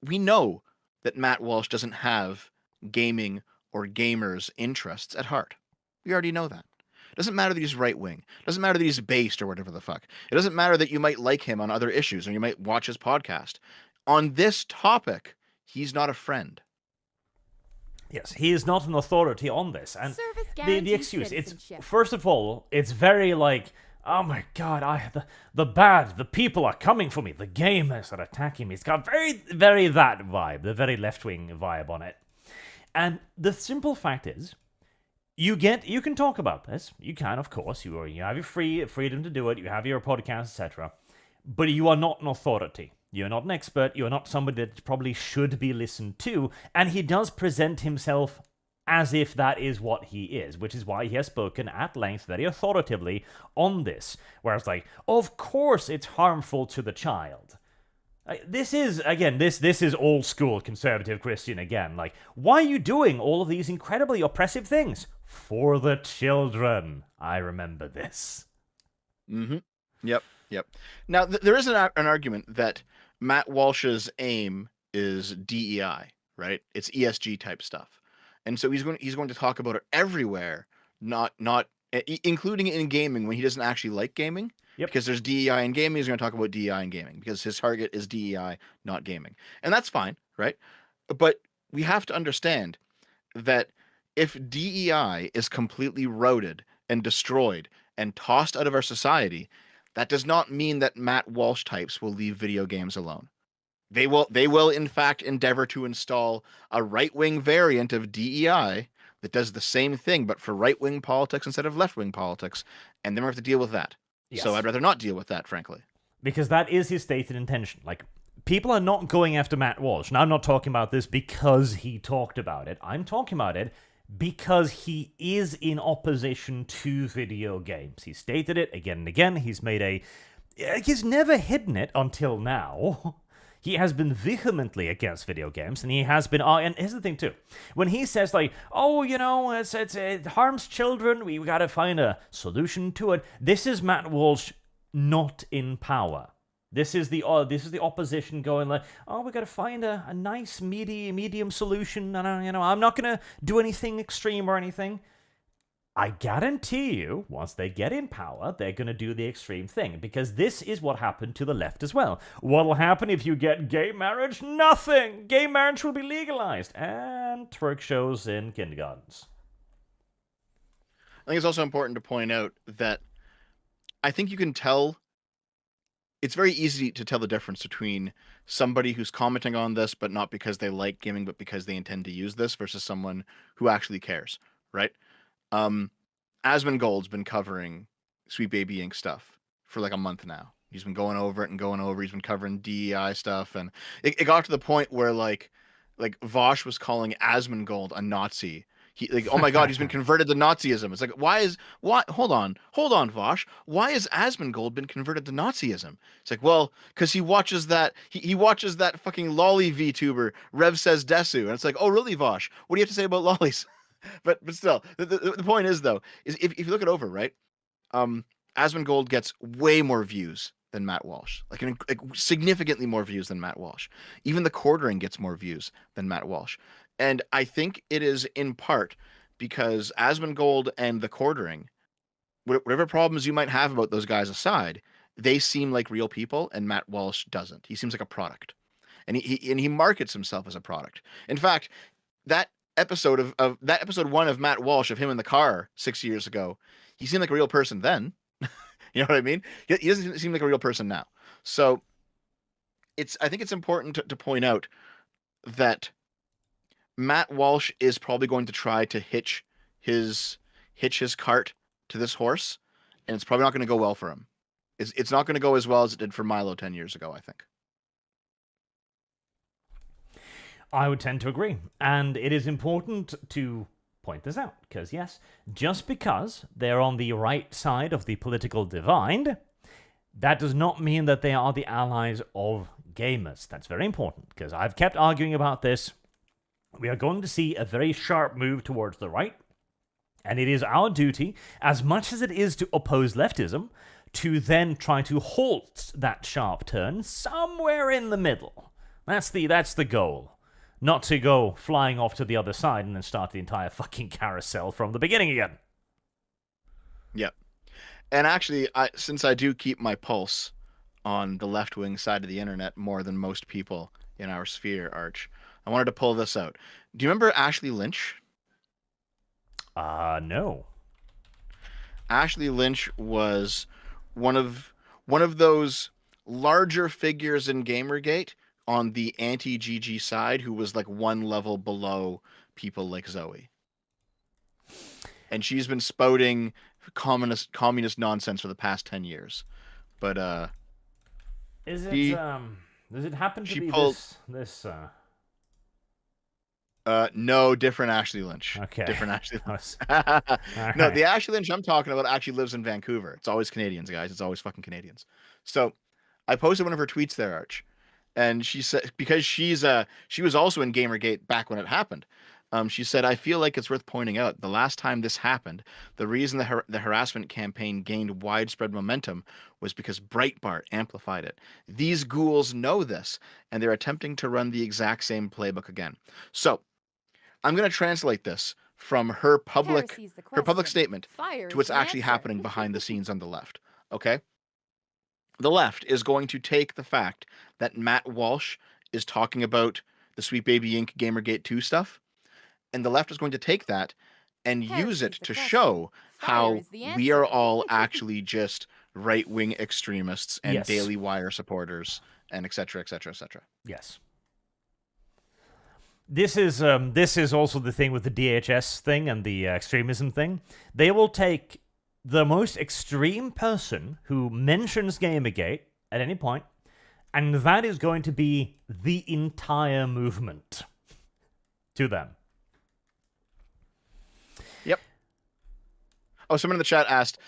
we know that Matt Walsh doesn't have gaming or gamers' interests at heart. We already know that. It doesn't matter that he's right-wing. It doesn't matter that he's based or whatever the fuck. It doesn't matter that you might like him on other issues or you might watch his podcast. On this topic, he's not a friend. Yes, he is not an authority on this. And Service the guarantees excuse, it's, citizenship. first of all, it's very like, oh my god, the people are coming for me, the gamers are attacking me. It's got very that vibe, the very left-wing vibe on it. And the simple fact is, you can talk about this. You can, of course. You have your freedom to do it. You have your podcast, etc. But you are not an authority. You're not an expert. You're not somebody that probably should be listened to. And he does present himself as if that is what he is, which is why he has spoken at length, very authoritatively, on this. Whereas, like, of course it's harmful to the child. This is, again, this is old school conservative Christian again. Like, why are you doing all of these incredibly oppressive things? For the children. I remember this. Mm-hmm. Yep. Now, there is an argument that Matt Walsh's aim is DEI, right? It's ESG type stuff. And so he's going to talk about it everywhere, not including in gaming when he doesn't actually like gaming. Yep. Because there's DEI in gaming, he's going to talk about DEI in gaming because his target is DEI, not gaming. And that's fine, right? But we have to understand that if DEI is completely routed and destroyed and tossed out of our society, that does not mean that Matt Walsh types will leave video games alone. They will in fact endeavor to install a right-wing variant of DEI that does the same thing, but for right-wing politics instead of left-wing politics, and then we have to deal with that. Yes. So I'd rather not deal with that, frankly. Because that is his stated intention. Like, people are not going after Matt Walsh. And I'm not talking about this because he talked about it. I'm talking about it because he is in opposition to video games. He stated it again and again. He's never hidden it until now. He has been vehemently against video games, and he has been. And here's the thing too: when he says like, "Oh, it harms children. We got to find a solution to it." This is Matt Walsh not in power. This is the opposition going like, "Oh, we got to find a nice medium solution." And I'm not gonna do anything extreme or anything. I guarantee you, once they get in power, they're going to do the extreme thing, because this is what happened to the left as well. What'll happen if you get gay marriage? Nothing! Gay marriage will be legalized, and twerk shows in kindergartens. I think it's also important to point out that I think you can tell, it's very easy to tell the difference between somebody who's commenting on this, but not because they like gaming, but because they intend to use this, versus someone who actually cares, right? Asmongold's been covering Sweet Baby Inc. stuff for like a month now. He's been going over it and going over. He's been covering DEI stuff, and it got to the point where like Vosh was calling Asmongold a Nazi. Oh my God, he's been converted to Nazism. It's like, hold on, Vosh. Why has Asmongold been converted to Nazism? It's like, well, because he watches that he watches that fucking lolly VTuber Rev Says Desu, and it's like, oh really, Vosh? What do you have to say about lollies? But still, the point is though, is if you look it over, right? Asmongold gets way more views than Matt Walsh, like significantly more views than Matt Walsh. Even the quartering gets more views than Matt Walsh, and I think it is in part because Asmongold and the quartering, whatever problems you might have about those guys aside, they seem like real people, and Matt Walsh doesn't. He seems like a product, and he markets himself as a product. In fact, that episode of that episode 1 of Matt Walsh of him in the car 6 years ago, he seemed like a real person then. You know what I mean? He doesn't seem like a real person now. So I think it's important to point out that Matt Walsh is probably going to try to hitch his cart to this horse, and it's probably not going to go well for him. It's not going to go as well as it did for Milo 10 years ago, I think. I would tend to agree. And it is important to point this out, because yes, just because they're on the right side of the political divide, that does not mean that they are the allies of gamers. That's very important, because I've kept arguing about this. We are going to see a very sharp move towards the right, and it is our duty, as much as it is to oppose leftism, to then try to halt that sharp turn somewhere in the middle. That's the goal. not to go flying off to the other side and then start the entire fucking carousel from the beginning again. Yep. And actually, since I do keep my pulse on the left-wing side of the internet more than most people in our sphere, Arch, I wanted to pull this out. Do you remember Ashley Lynch? No. Ashley Lynch was one of those larger figures in Gamergate on the anti-GG side who was like one level below people like Zoe. And she's been spouting communist nonsense for the past 10 years. But does it happen to be this no, different Ashley Lynch. Okay. Different Ashley Lynch. Right. No, the Ashley Lynch I'm talking about actually lives in Vancouver. It's always Canadians, guys. It's always fucking Canadians. So I posted one of her tweets there, Arch. And she said, because she was also in Gamergate back when it happened. She said, I feel like it's worth pointing out the last time this happened, the reason the harassment campaign gained widespread momentum was because Breitbart amplified it. These ghouls know this, and they're attempting to run the exact same playbook again. So I'm going to translate this from her public statement to what's actually happening behind the scenes on the left. Okay? The left is going to take the fact that Matt Walsh is talking about the Sweet Baby Inc. Gamergate 2 stuff, and the left is going to take that and use it to show how we are all actually just right-wing extremists and Yes. Daily Wire supporters and et cetera, et cetera, et cetera. Yes. This is also the thing with the DHS thing and the extremism thing. They will take the most extreme person who mentions Gamergate at any point, and that is going to be the entire movement to them. Yep. Oh, someone in the chat asked,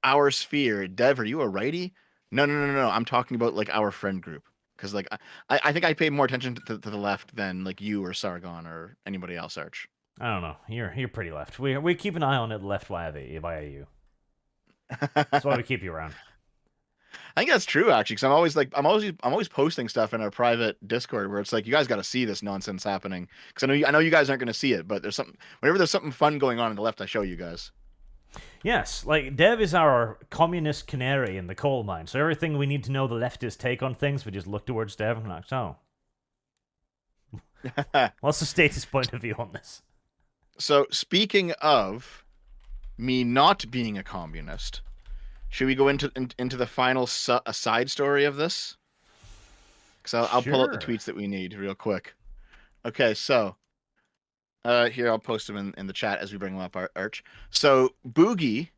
our sphere, Dev, are you a righty? No. I'm talking about like our friend group. Because like I think I pay more attention to the left than like you or Sargon or anybody else, Arch. I don't know. You're pretty left. We keep an eye on it left via you. That's why we keep you around. I think that's true actually, because I'm always posting stuff in our private Discord where it's like, you guys got to see this nonsense happening, because I know you guys aren't going to see it, but whenever there's something fun going on the left, I show you guys. Yes, like Dev is our communist canary in the coal mine, so everything we need to know the leftist take on things, we just look towards Dev and like, so what's the status point of view on this? So speaking of me not being a communist, should we go into the final side story of this? Because I'll pull up the tweets that we need real quick. Okay, so here, I'll post them in the chat as we bring them up, Arch. So Boogie,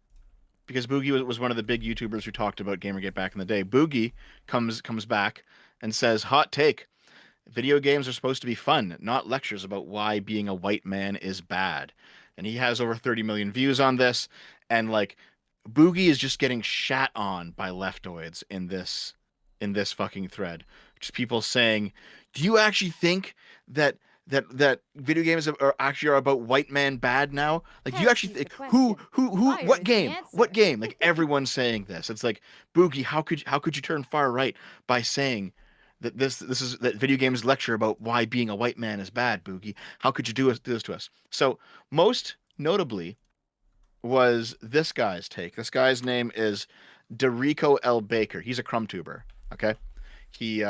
because Boogie was one of the big YouTubers who talked about Gamergate back in the day, Boogie comes back and says, hot take, video games are supposed to be fun, not lectures about why being a white man is bad. And he has over 30 million views on this, and like Boogie is just getting shat on by leftoids in this fucking thread. Just people saying, do you actually think that video games are about white man bad now? Like, do you actually think who what game? Like, everyone's saying this. It's like, Boogie, how could you turn far right by saying that this is that video games lecture about why being a white man is bad, Boogie? How could you do this to us? So most notably was this guy's take. This guy's name is Derico L. Baker. He's a crumb-tuber, okay? He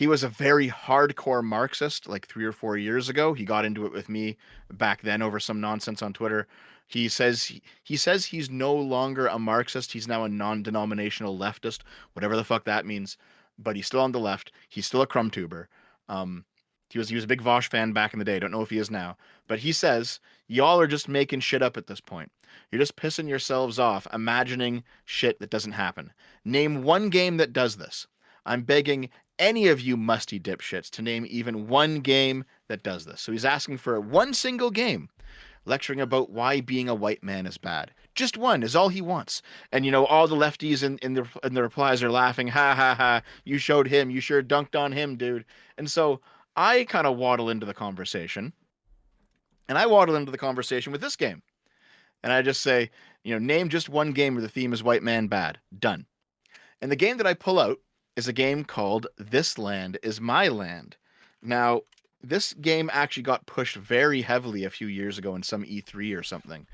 was a very hardcore Marxist like 3 or 4 years ago. He got into it with me back then over some nonsense on Twitter. He says he's no longer a Marxist. He's now a non-denominational leftist, whatever the fuck that means. But he's still on the left. He's still a crumb-tuber. He was a big Vosh fan back in the day. Don't know if he is now. But he says, y'all are just making shit up at this point. You're just pissing yourselves off, imagining shit that doesn't happen. Name one game that does this. I'm begging any of you musty dipshits to name even one game that does this. So he's asking for one single game, lecturing about why being a white man is bad. Just one is all he wants. And, you know, all the lefties in the replies are laughing. Ha, ha, ha. You showed him. You sure dunked on him, dude. And so I kind of waddle into the conversation. And I waddle into the conversation with this game. And I just say, you know, name just one game where the theme is white man bad. Done. And the game that I pull out is a game called This Land Is My Land. Now, this game actually got pushed very heavily a few years ago in some E3 or something.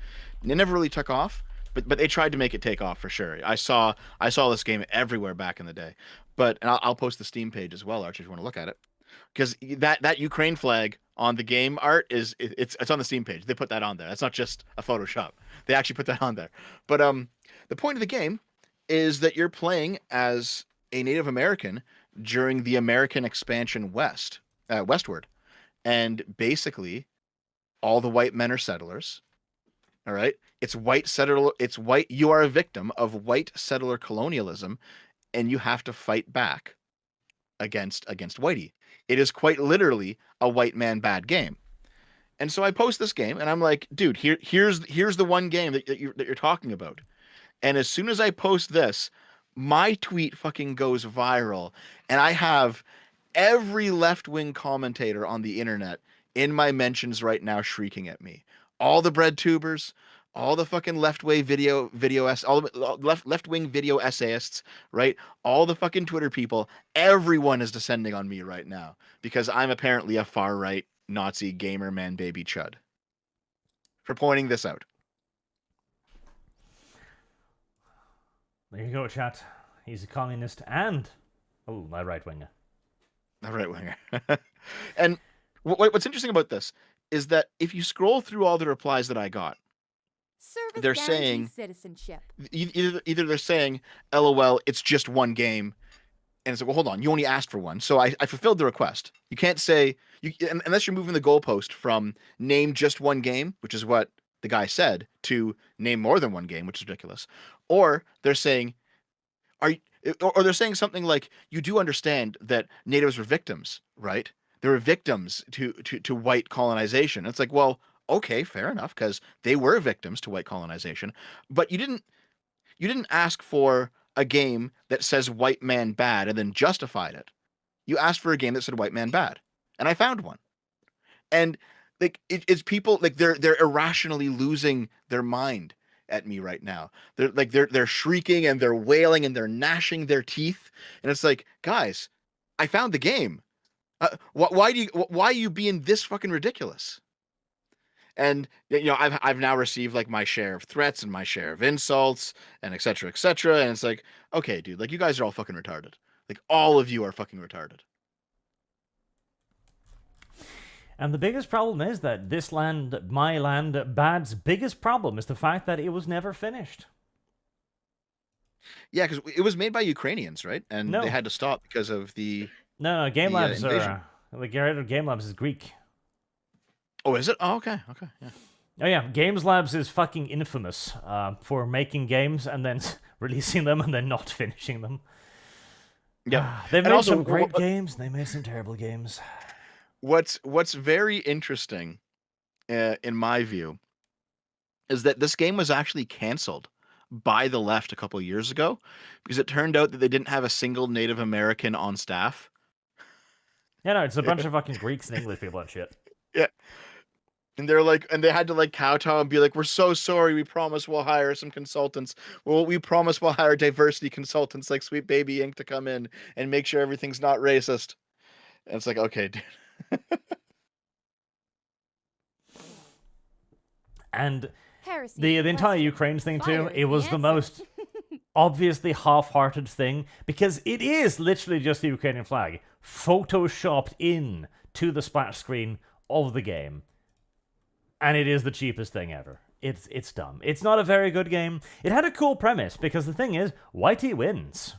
And it never really took off, but they tried to make it take off for sure. I saw this game everywhere back in the day. But and I'll post the Steam page as well, Archie, if you want to look at it. Because that Ukraine flag on the game art it's on the Steam page. They put that on there. That's not just a Photoshop. They actually put that on there. But the point of the game is that you're playing as a Native American during the American expansion westward. And basically, all the white men are settlers. All right. It's white settler. It's white. You are a victim of white settler colonialism, and you have to fight back against whitey. It is quite literally a white man bad game. And so I post this game, and I'm like, dude, here's the one game that you're talking about. And as soon as I post this, my tweet fucking goes viral, and I have every left-wing commentator on the internet in my mentions right now shrieking at me. All the bread tubers, all the fucking left-wing all the left-wing video essayists, right? All the fucking Twitter people, everyone is descending on me right now because I'm apparently a far-right Nazi gamer man baby chud for pointing this out. There you go, chat. He's a communist and a right-winger. A right-winger. And what's interesting about this is that if you scroll through all the replies that I got, Service they're guarantees saying citizenship. either they're saying, LOL, it's just one game, and it's like, well, hold on, you only asked for one, so I fulfilled the request. You can't say unless you're moving the goalpost from name just one game, which is what the guy said, to name more than one game, which is ridiculous, or they're saying, or they're saying something like, you do understand that natives were victims, right? They were victims to white colonization. It's like, well, okay, fair enough, because they were victims to white colonization, but you didn't ask for a game that says white man bad and then justified it. You asked for a game that said white man bad, and I found one. And like it's people like they're irrationally losing their mind at me right now. They're shrieking and they're wailing and they're gnashing their teeth, and it's like, guys, I found the game. Why are you being this fucking ridiculous? And I've now received like my share of threats and my share of insults and et cetera, and it's like, okay, dude, like you guys are all fucking retarded. Like all of you are fucking retarded. And the biggest problem is that this land, my land, bad's biggest problem is the fact that it was never finished. Yeah, because it was made by Ukrainians, right? And they had to stop because of the Game Labs are the creator of Game Labs is Greek. Oh, is it? Oh, okay, yeah. Oh yeah, Games Labs is fucking infamous for making games and then releasing them and then not finishing them. Yeah, they've made some great games. They made some terrible games. What's very interesting, in my view, is that this game was actually canceled by the left a couple of years ago because it turned out that they didn't have a single Native American on staff. Yeah, no, it's a bunch of fucking Greeks and English people and shit. Yeah. And they had to like kowtow and be like, we're so sorry. We promise we'll hire some consultants. Well, we promise we'll hire diversity consultants like Sweet Baby Inc. to come in and make sure everything's not racist. And it's like, okay, dude. And the entire Ukraine thing too, it was the most obviously half-hearted thing because it is literally just the Ukrainian flag photoshopped in to the splash screen of the game. And it is the cheapest thing ever. It's dumb. It's not a very good game. It had a cool premise because the thing is, Whitey wins.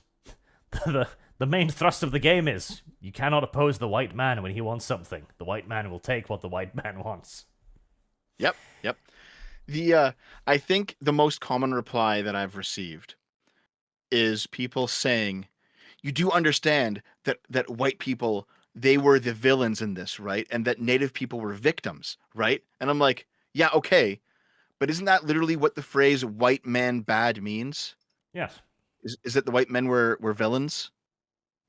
The main thrust of the game is you cannot oppose the white man when he wants something. The white man will take what the white man wants. Yep. I think the most common reply that I've received is people saying, you do understand that white people, they were the villains in this, right? And that Native people were victims, right? And I'm like, yeah, okay. But isn't that literally what the phrase white man bad means? Yes. Is that the white men were villains?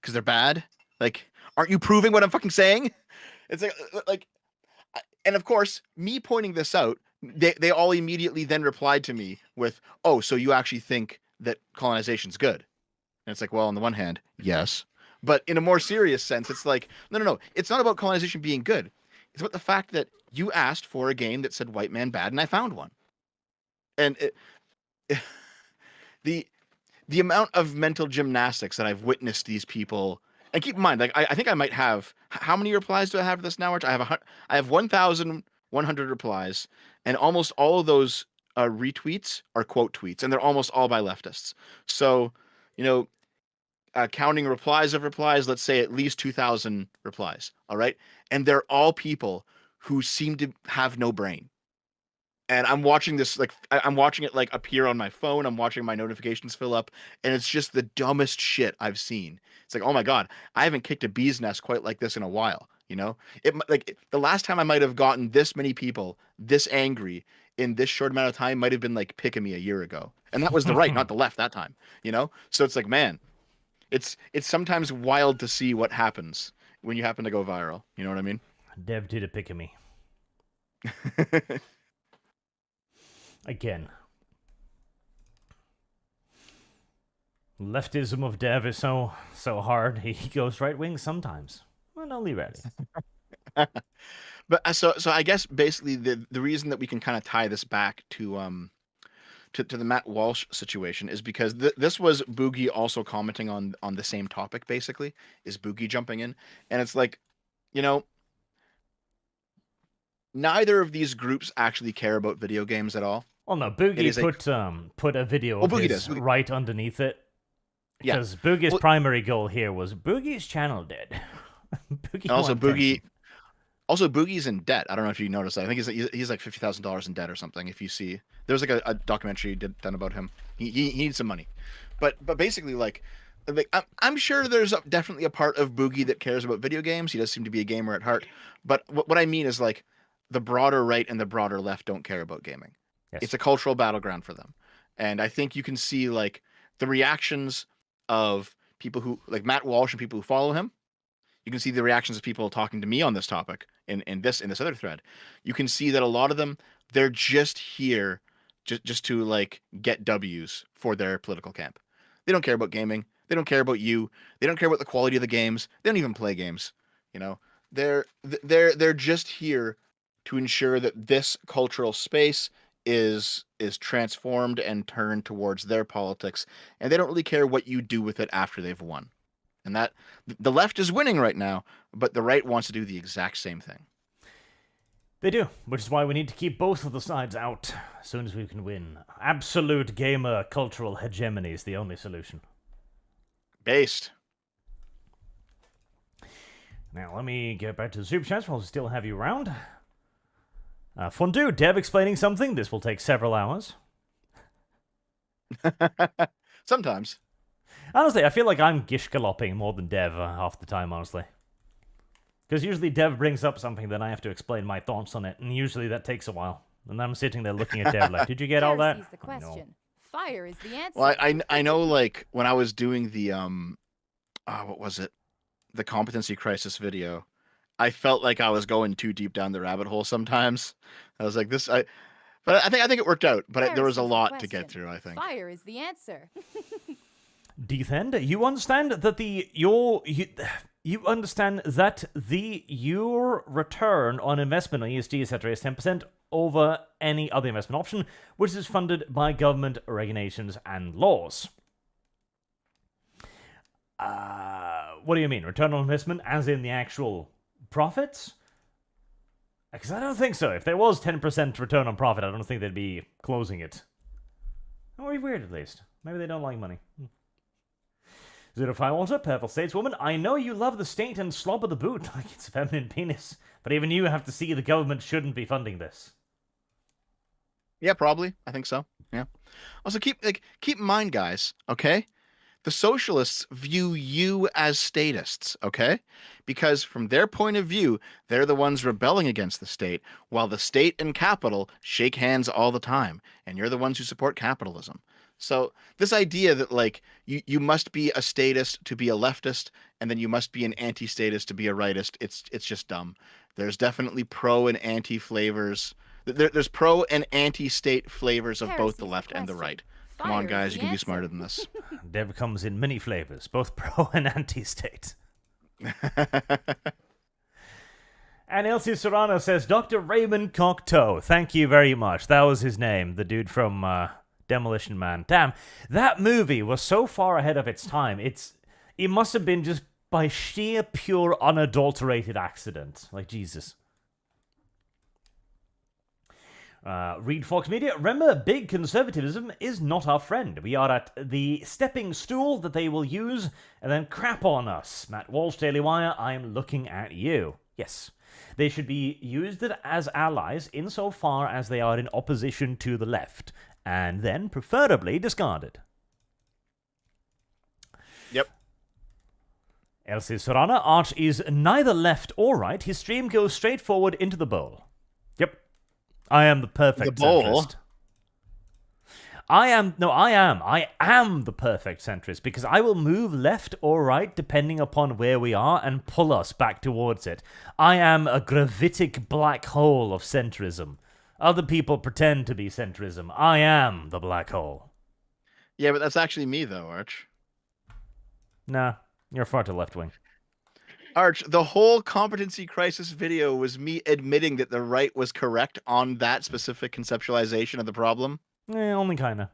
Because they're bad? Like, aren't you proving what I'm fucking saying? It's like, and of course, me pointing this out, they all immediately then replied to me with, oh, so you actually think that colonization's good? And it's like, well, on the one hand, yes. But in a more serious sense, it's like, no. It's not about colonization being good. It's about the fact that you asked for a game that said white man bad, and I found one. And the the amount of mental gymnastics that I've witnessed these people, and keep in mind, like I think I might have, how many replies do I have to this now? Rich? I have 1,100 replies, and almost all of those retweets are quote tweets, and they're almost all by leftists. So, you know, counting replies of replies, let's say at least 2,000 replies. All right, and they're all people who seem to have no brain. And I'm watching this, like I'm watching it like appear on my phone. I'm watching my notifications fill up, and it's just the dumbest shit I've seen. It's like, oh my god, I haven't kicked a bee's nest quite like this in a while. You know, the last time I might have gotten this many people this angry in this short amount of time might have been like Picking-Me a year ago, and that was the right, not the left that time. You know, so it's like, man, it's sometimes wild to see what happens when you happen to go viral. You know what I mean? Dev did a Picking-Me. Again. Leftism of Dev is so hard. He goes right wing sometimes. Well, only rarely. But so I guess basically the reason that we can kind of tie this back to the Matt Walsh situation is because this was Boogie also commenting on the same topic. Basically, is Boogie jumping in, and it's like, you know, neither of these groups actually care about video games at all. Well, no, Boogie put a video of his right underneath it. Because Boogie's primary goal here was Boogie's channel dead. Boogie's in debt. I don't know if you noticed that. I think he's like $50,000 in debt or something. If you see, there's like a documentary done about him. He needs some money, but basically like I'm sure there's definitely a part of Boogie that cares about video games. He does seem to be a gamer at heart. But what I mean is like the broader right and the broader left don't care about gaming. Yes. It's a cultural battleground for them, and I think you can see like the reactions of people who like Matt Walsh and people who follow him. You can see the reactions of people talking to me on this topic in this other thread. You can see that a lot of them, they're just here just to like get W's for their political camp. They don't care about gaming. They don't care about you. They don't care about the quality of the games. They don't even play games. You know, they're just here to ensure that this cultural space is transformed and turned towards their politics, and they don't really care what you do with it after they've won. And that the left is winning right now, but the right wants to do the exact same thing. They do, which is why we need to keep both of the sides out as soon as we can win. Absolute gamer cultural hegemony is the only solution. Based. Now, let me get back to the super chats while we still have you around. Fondue, Dev explaining something. This will take several hours. Sometimes. Honestly, I feel like I'm gish-galloping more than Dev half the time, honestly. Because usually Dev brings up something, then I have to explain my thoughts on it, and usually that takes a while. And I'm sitting there looking at Dev like, did you get all that? The question. Fire is the answer. Well, I know, like, when I was doing the, what was it? The competency crisis video, I felt like I was going too deep down the rabbit hole sometimes. I was like, but I think it worked out, but there was a lot to get through, I think. Fire is the answer. Deathend, you understand that you understand that your return on investment on ESG, etc., is 10% over any other investment option, which is funded by government regulations and laws. What do you mean? Return on investment as in the actual profits? Because I don't think so. If there was 10% return on profit, I don't think they'd be closing it. Or weird, at least. Maybe they don't like money. 05 Water, Purple Stateswoman. I know you love the state and slobber the boot like it's a feminine penis, but even you have to see the government shouldn't be funding this. Yeah, probably. I think so. Yeah. Also, keep in mind, guys, okay? The socialists view you as statists, okay? Because from their point of view, they're the ones rebelling against the state, while the state and capital shake hands all the time, and you're the ones who support capitalism. So this idea that like you must be a statist to be a leftist, and then you must be an anti-statist to be a rightist, it's just dumb. There's definitely pro and anti flavors. There's pro and anti-state flavors of both the left and the right. Come on, Fire is guys, the you can be answer. smarter than this. Dev comes in many flavors, both pro and anti-state. And Elsie Serrano says, Dr. Raymond Cocteau. Thank you very much. That was his name, the dude from Demolition Man. Damn, that movie was so far ahead of its time. It must have been just by sheer, pure, unadulterated accident. Like, Jesus. Read Fox Media. Remember, big conservatism is not our friend. We are at the stepping stool that they will use and then crap on us. Matt Walsh, Daily Wire, I'm looking at you. Yes. They should be used as allies insofar as they are in opposition to the left, and then preferably discarded. Yep. Elsie Sorana, Arch is neither left or right. His stream goes straight forward into the bowl. Yep. I am the perfect The bowl? centrist. I am the perfect centrist because I will move left or right depending upon where we are and pull us back towards it. I am a gravitic black hole of centrism. Other people pretend to be centrism. I am the black hole. Yeah, but that's actually me, though, Arch. Nah, you're far too left-wing. Arch, the whole competency crisis video was me admitting that the right was correct on that specific conceptualization of the problem. Only kinda.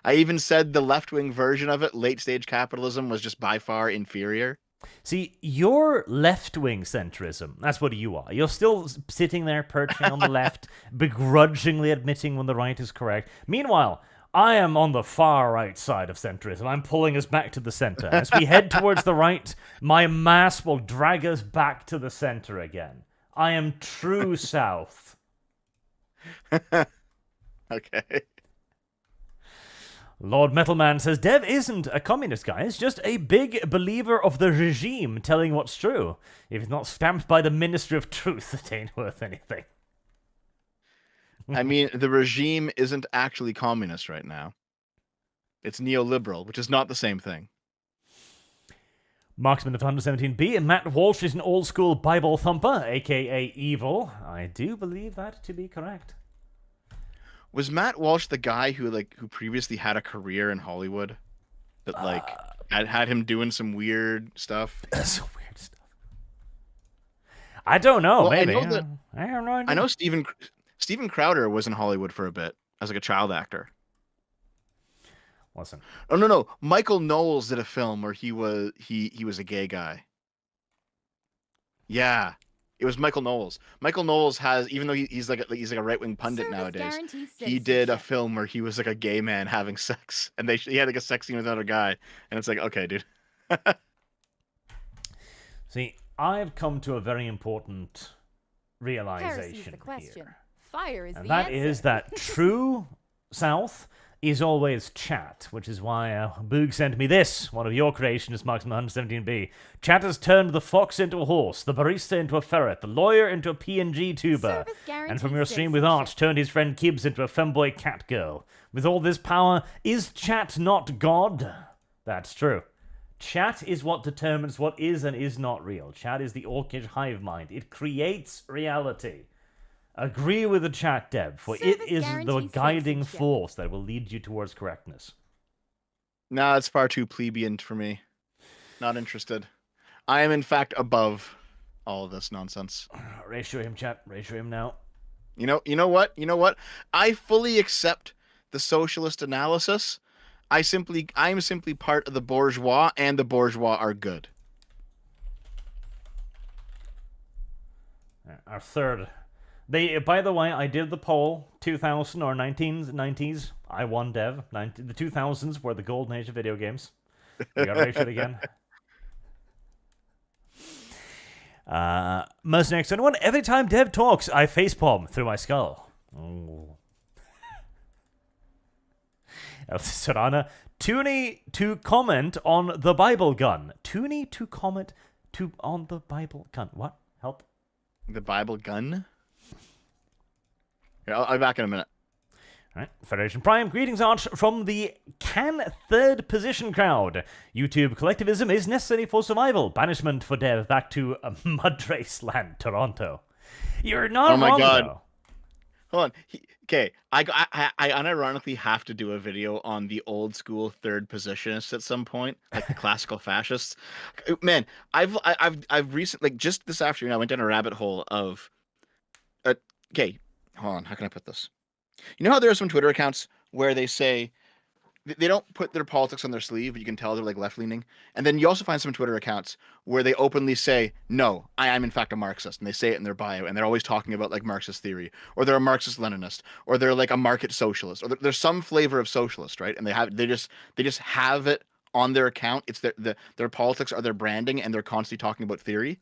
I even said the left-wing version of it, late-stage capitalism, was just by far inferior. See, you're left-wing centrism. That's what you are. You're still sitting there perching on the left, begrudgingly admitting when the right is correct. Meanwhile, I am on the far right side of centrism. I'm pulling us back to the center. As we head towards the right, my mass will drag us back to the center again. I am true south. Okay. Lord Metalman says, Dev isn't a communist, guys, just a big believer of the regime telling what's true. If it's not stamped by the Ministry of Truth, it ain't worth anything. I mean, the regime isn't actually communist right now. It's neoliberal, which is not the same thing. Marksman of 117B, and Matt Walsh is an old-school Bible thumper, a.k.a. evil. I do believe that to be correct. Was Matt Walsh the guy who previously had a career in Hollywood? That had him doing some weird stuff? Some weird stuff. I don't know, Well, maybe. I have no idea. I know Steven Crowder was in Hollywood for a bit as like a child actor. Listen. Oh no. Michael Knowles did a film where he was a gay guy. Yeah. It was Michael Knowles. Michael Knowles has, even though he's like a right-wing pundit Service nowadays, guarantees he did a citizenship. film where he was like a gay man having sex, and he had like a sex scene with another guy, and it's like, okay, dude. See, I've come to a very important Heresy's realization the question. here. Fire is And the that answer. is that true South is always chat, which is why Boog sent me this, one of your creations, Marksman 117B. Chat has turned the fox into a horse, the barista into a ferret, the lawyer into a PNG tuber, Service and from guarantees your stream with Arch turned his friend Gibbs into a femboy cat girl. With all this power, is chat not God? That's true. Chat is what determines what is and is not real. Chat is the orchid hive mind. It creates reality. Agree with the chat, Deb, for it Service is the guarantees guiding citizenship. force that will lead you towards correctness. Nah, it's far too plebeian for me. Not interested. I am in fact above all of this nonsense. Ratio him, chat. Ratio him now. You know what? I fully accept the socialist analysis. I'm simply part of the bourgeois, and the bourgeois are good. Our third. By the way, I did the poll, 2000 or 1990s. I won, Dev. The 2000s were the golden age of video games. We got ratioed again. Mercenary 21. Every time Dev talks, I facepalm through my skull. Oh. Serrana. Toonie to comment on the Bible gun. Toonie to comment on the Bible gun. What? Help. The Bible gun? Here, I'll be back in a minute. All right. Federation Prime, greetings, Arch, from the Can Third Position crowd. YouTube collectivism is necessary for survival. Banishment for Dev back to Mudrace land, Toronto. You're not Oh my wrong, God. though. Hold on. Okay, I unironically have to do a video on the old school third positionists at some point, like the classical fascists. Man, I've recently, like just this afternoon, I went down a rabbit hole of. Okay, hold on. How can I put this? You know how there are some Twitter accounts where they say they don't put their politics on their sleeve, but you can tell they're like left leaning. And then you also find some Twitter accounts where they openly say, "No, I am in fact a Marxist," and they say it in their bio, and they're always talking about like Marxist theory, or they're a Marxist Leninist, or they're like a market socialist, or there's some flavor of socialist, right? And they just have it on their account. It's their politics are their branding, and they're constantly talking about theory.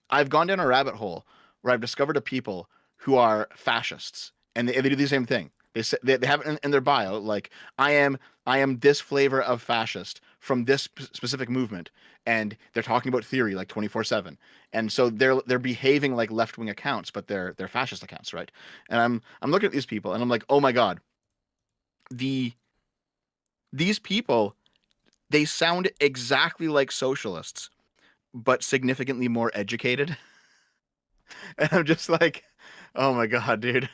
I've gone down a rabbit hole where I've discovered a people who are fascists, and they do the same thing. They have it in their bio, like I am this flavor of fascist from this specific movement, and they're talking about theory like 24/7, and so they're behaving like left wing accounts, but they're fascist accounts, right? And I'm looking at these people, and I'm like, oh my god, these people, they sound exactly like socialists, but significantly more educated. And I'm just like, oh my god, dude.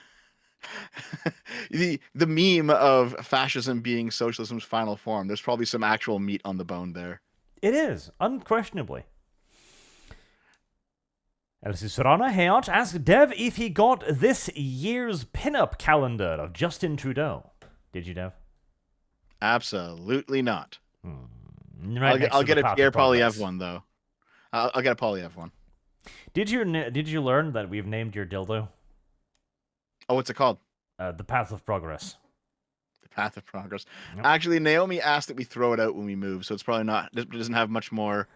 The meme of fascism being socialism's final form. There's probably some actual meat on the bone there. It is, unquestionably. Elsie Serrana Hayat asked Dev if he got this year's pinup calendar of Justin Trudeau. Did you, Dev? Absolutely not. Right I'll get a Pierre Polyev Polyev one though. I'll get a Polyev one. Did you learn that we've named your dildo? Oh, what's it called? The Path of Progress. The Path of Progress. Yep. Actually, Naomi asked that we throw it out when we move, so it's probably not. It doesn't have much more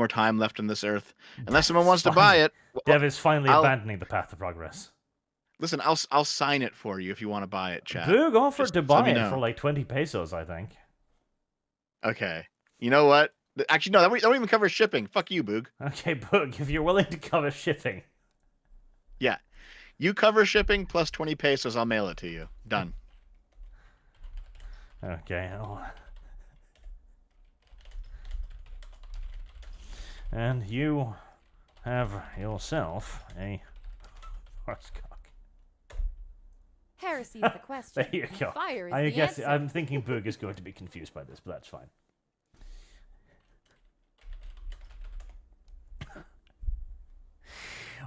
time left on this earth, unless someone wants to buy it. Dev is finally abandoning the Path of Progress. Listen, I'll sign it for you if you want to buy it, Chad. Boog offered to buy it know. for like 20 pesos, I think. Okay. You know what? Actually, no, that won't even cover shipping. Fuck you, Boog. Okay, Boog, if you're willing to cover shipping. Yeah. You cover shipping plus 20 pesos, I'll mail it to you. Done. Okay. And you have yourself a horse cock. Heresy is the question. There you go. Fire is I the guess answer. I'm thinking Boog is going to be confused by this, but that's fine.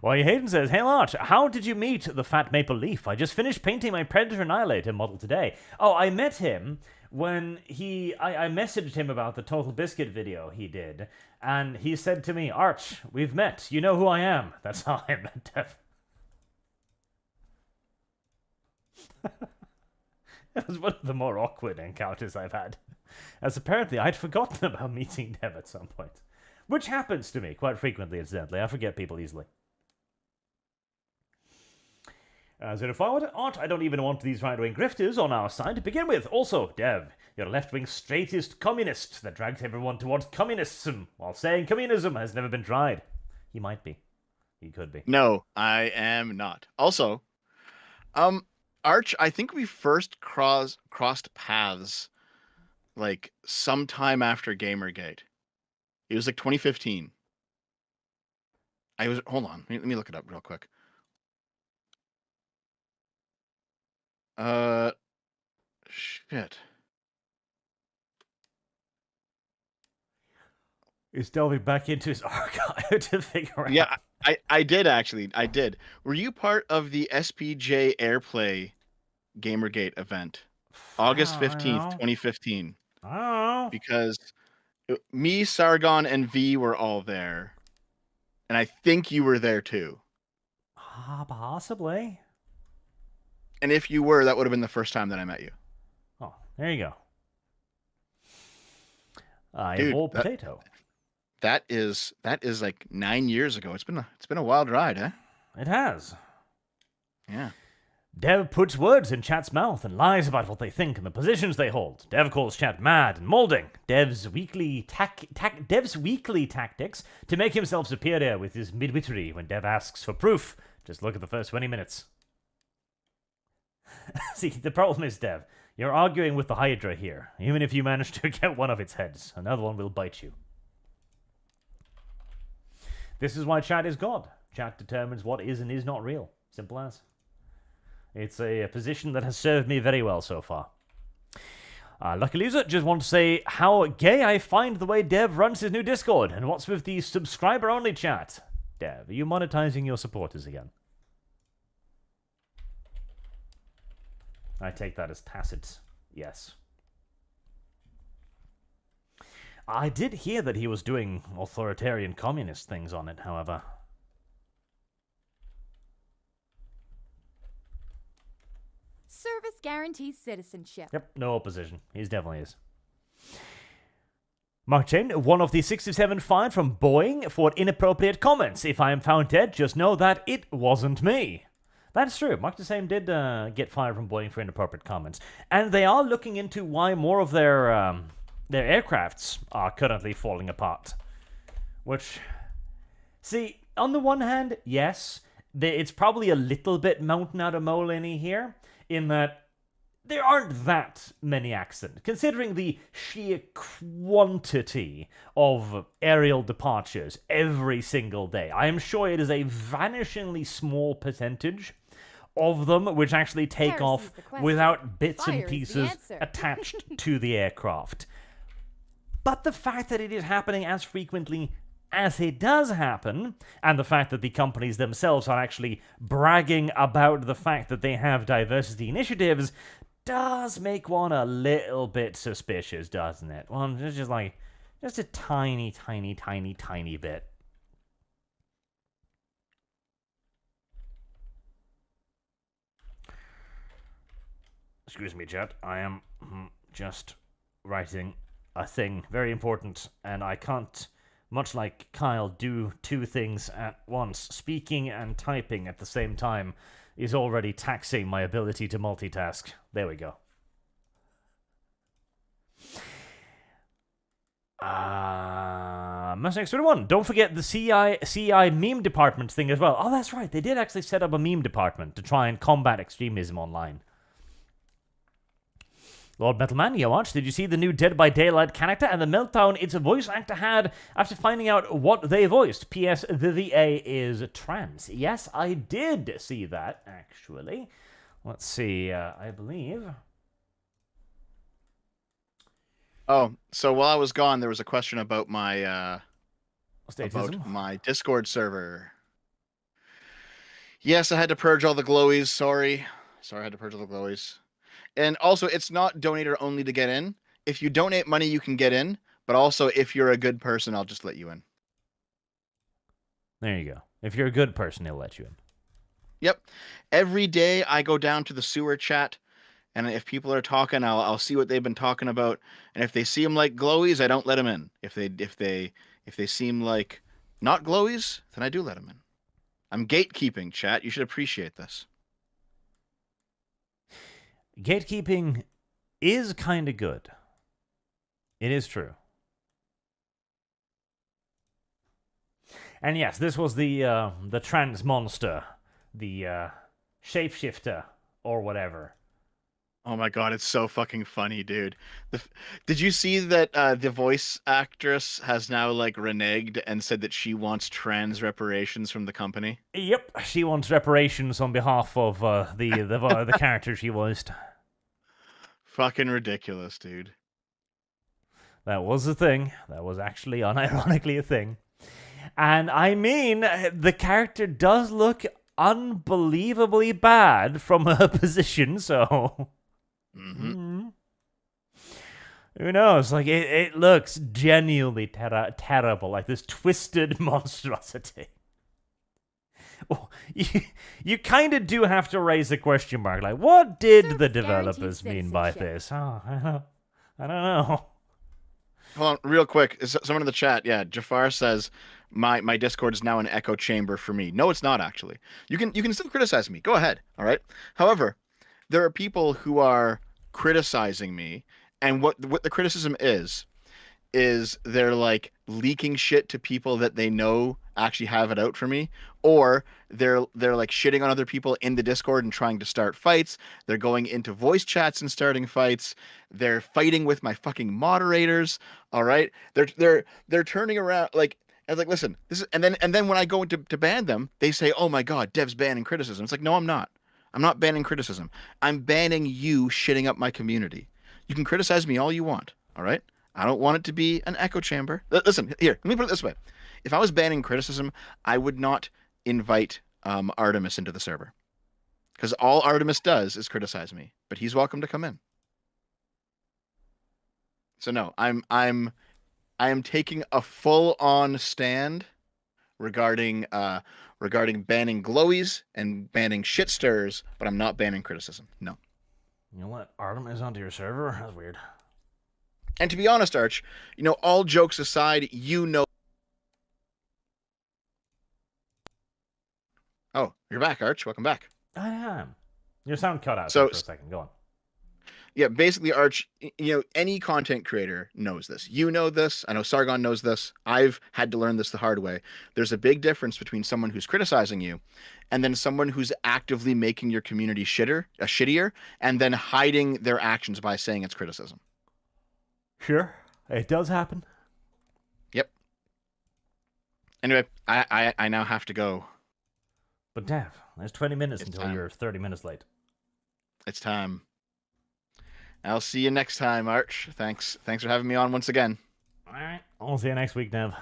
Well, Hayden says, "Hey Larch, how did you meet the Fat Maple Leaf? I just finished painting my Predator Annihilator model today." Oh, I met him when I messaged him about the Total Biscuit video he did, and he said to me, "Arch, we've met. You know who I am." That's how I met Dev. It was one of the more awkward encounters I've had, as apparently I'd forgotten about meeting Dev at some point. Which happens to me quite frequently, incidentally. I forget people easily. So if I were to Art, I don't even want these right-wing grifters on our side to begin with. Also, Dev, you're a left-wing straightist communist that drags everyone towards communism, while saying communism has never been tried. He might be. He could be. No, I am not. Also, Arch, I think we first crossed paths like sometime after Gamergate. It was like 2015. Hold on, let me look it up real quick. Shit. He's delving back into his archive to figure out. Yeah, I did actually. I did. Were you part of the SPJ Airplay Gamergate event? August 15th, 2015. Oh. Because me, Sargon, and V were all there. And I think you were there too. Possibly. And if you were, that would have been the first time that I met you. Oh, there you go. Dude, Old potato. That is like 9 years ago. It's been a wild ride, huh? It has. Yeah. Dev puts words in chat's mouth and lies about what they think and the positions they hold. Dev calls chat mad and molding. Dev's weekly tactics to make himself superior with his midwittery when Dev asks for proof. Just look at the first 20 minutes. See, the problem is, Dev, you're arguing with the Hydra here. Even if you manage to get one of its heads, another one will bite you. This is why chat is God. Chat determines what is and is not real. Simple as. It's a position that has served me very well so far. Lucky Loser, just want to say how gay I find the way Dev runs his new Discord, and what's with the subscriber-only chat. Dev, are you monetizing your supporters again? I take that as tacit yes. I did hear that he was doing authoritarian communist things on it, however. Service guarantees citizenship. Yep, no opposition. He definitely is. Mark Chain, one of the 67 fined from Boeing for inappropriate comments. If I am found dead, just know that it wasn't me. That's true. Mark the Same did get fired from Boeing for inappropriate comments. And they are looking into why more of their aircrafts are currently falling apart. Which, see, on the one hand, yes, it's probably a little bit mountain out of mole-any here, in that there aren't that many accidents. Considering the sheer quantity of aerial departures every single day, I am sure it is a vanishingly small percentage of them which actually take Heresy's off the question. without bits Fire and is the pieces answer. attached to the aircraft. But the fact that it is happening as frequently as it does happen, and the fact that the companies themselves are actually bragging about the fact that they have diversity initiatives, does make one a little bit suspicious, doesn't it? Well, it's just a tiny, tiny, tiny, tiny bit. Excuse me, chat. I am just writing a thing very important, and I can't, much like Kyle, do two things at once. Speaking and typing at the same time is already taxing my ability to multitask. There we go. Mustang 21. Don't forget the CI meme department thing as well. Oh, that's right. They did actually set up a meme department to try and combat extremism online. Lord Metalman, yo, watch. Did you see the new Dead by Daylight character and the meltdown its voice actor had after finding out what they voiced? P.S. The VA is trans. Yes, I did see that, actually. Let's see, I believe. Oh, so while I was gone, there was a question about my Statism. Discord server. Yes, I had to purge all the glowies. Sorry, I had to purge all the glowies. And also, it's not donator only to get in. If you donate money, you can get in. But also, if you're a good person, I'll just let you in. There you go. If you're a good person, he'll let you in. Yep. Every day, I go down to the sewer chat, and if people are talking, I'll see what they've been talking about. And if they seem like glowies, I don't let them in. If they seem like not glowies, then I do let them in. I'm gatekeeping, chat. You should appreciate this. Gatekeeping is kind of good. It is true. And yes, this was the trans monster, the shapeshifter or whatever. Oh my god, it's so fucking funny, dude. Did you see that the voice actress has now like reneged and said that she wants trans reparations from the company? Yep, she wants reparations on behalf of the character she voiced. Fucking ridiculous, dude. That was a thing. That was actually unironically a thing. And I mean, the character does look unbelievably bad from her position, so... Mm-hmm. Who knows? Like, it looks genuinely terrible, like this twisted monstrosity. Oh, you kind of do have to raise the question mark, like, what did the Service developers guarantees mean by citizenship. this? Oh, I don't know. Hold on, real quick. Someone in the chat, yeah, Jafar says my Discord is now an echo chamber for me. No, it's not actually. You can still criticize me. Go ahead. All right. However, there are people who are criticizing me, and what the criticism is they're like leaking shit to people that they know actually have it out for me, or they're like shitting on other people in the Discord and trying to start fights. They're going into voice chats and starting fights. They're fighting with my fucking moderators. All right, they're turning around like. I was like, listen, this is, and then when I go into to ban them, they say, "Oh my God, Dev's banning criticism." It's like, no, I'm not. I'm not banning criticism. I'm banning you shitting up my community. You can criticize me all you want, all right? I don't want it to be an echo chamber. Listen, here, let me put it this way. If I was banning criticism, I would not invite Artemis into the server. Because all Artemis does is criticize me, but he's welcome to come in. So no, I am taking a full-on stand regarding banning glowies and banning shit stirs, but I'm not banning criticism. No. You let Artemis onto your server? That's weird. And to be honest, Arch, all jokes aside, Oh, you're back, Arch. Welcome back. I am. Your sound cut out So- for a second. Go on. Yeah, basically, Arch, any content creator knows this. You know this. I know Sargon knows this. I've had to learn this the hard way. There's a big difference between someone who's criticizing you and then someone who's actively making your community shittier and then hiding their actions by saying it's criticism. Sure. It does happen. Yep. Anyway, I now have to go. But Dav, there's 20 minutes It's until time. you're 30 minutes late. It's time. I'll see you next time, Arch. Thanks for having me on once again. All right. I'll see you next week, Dev.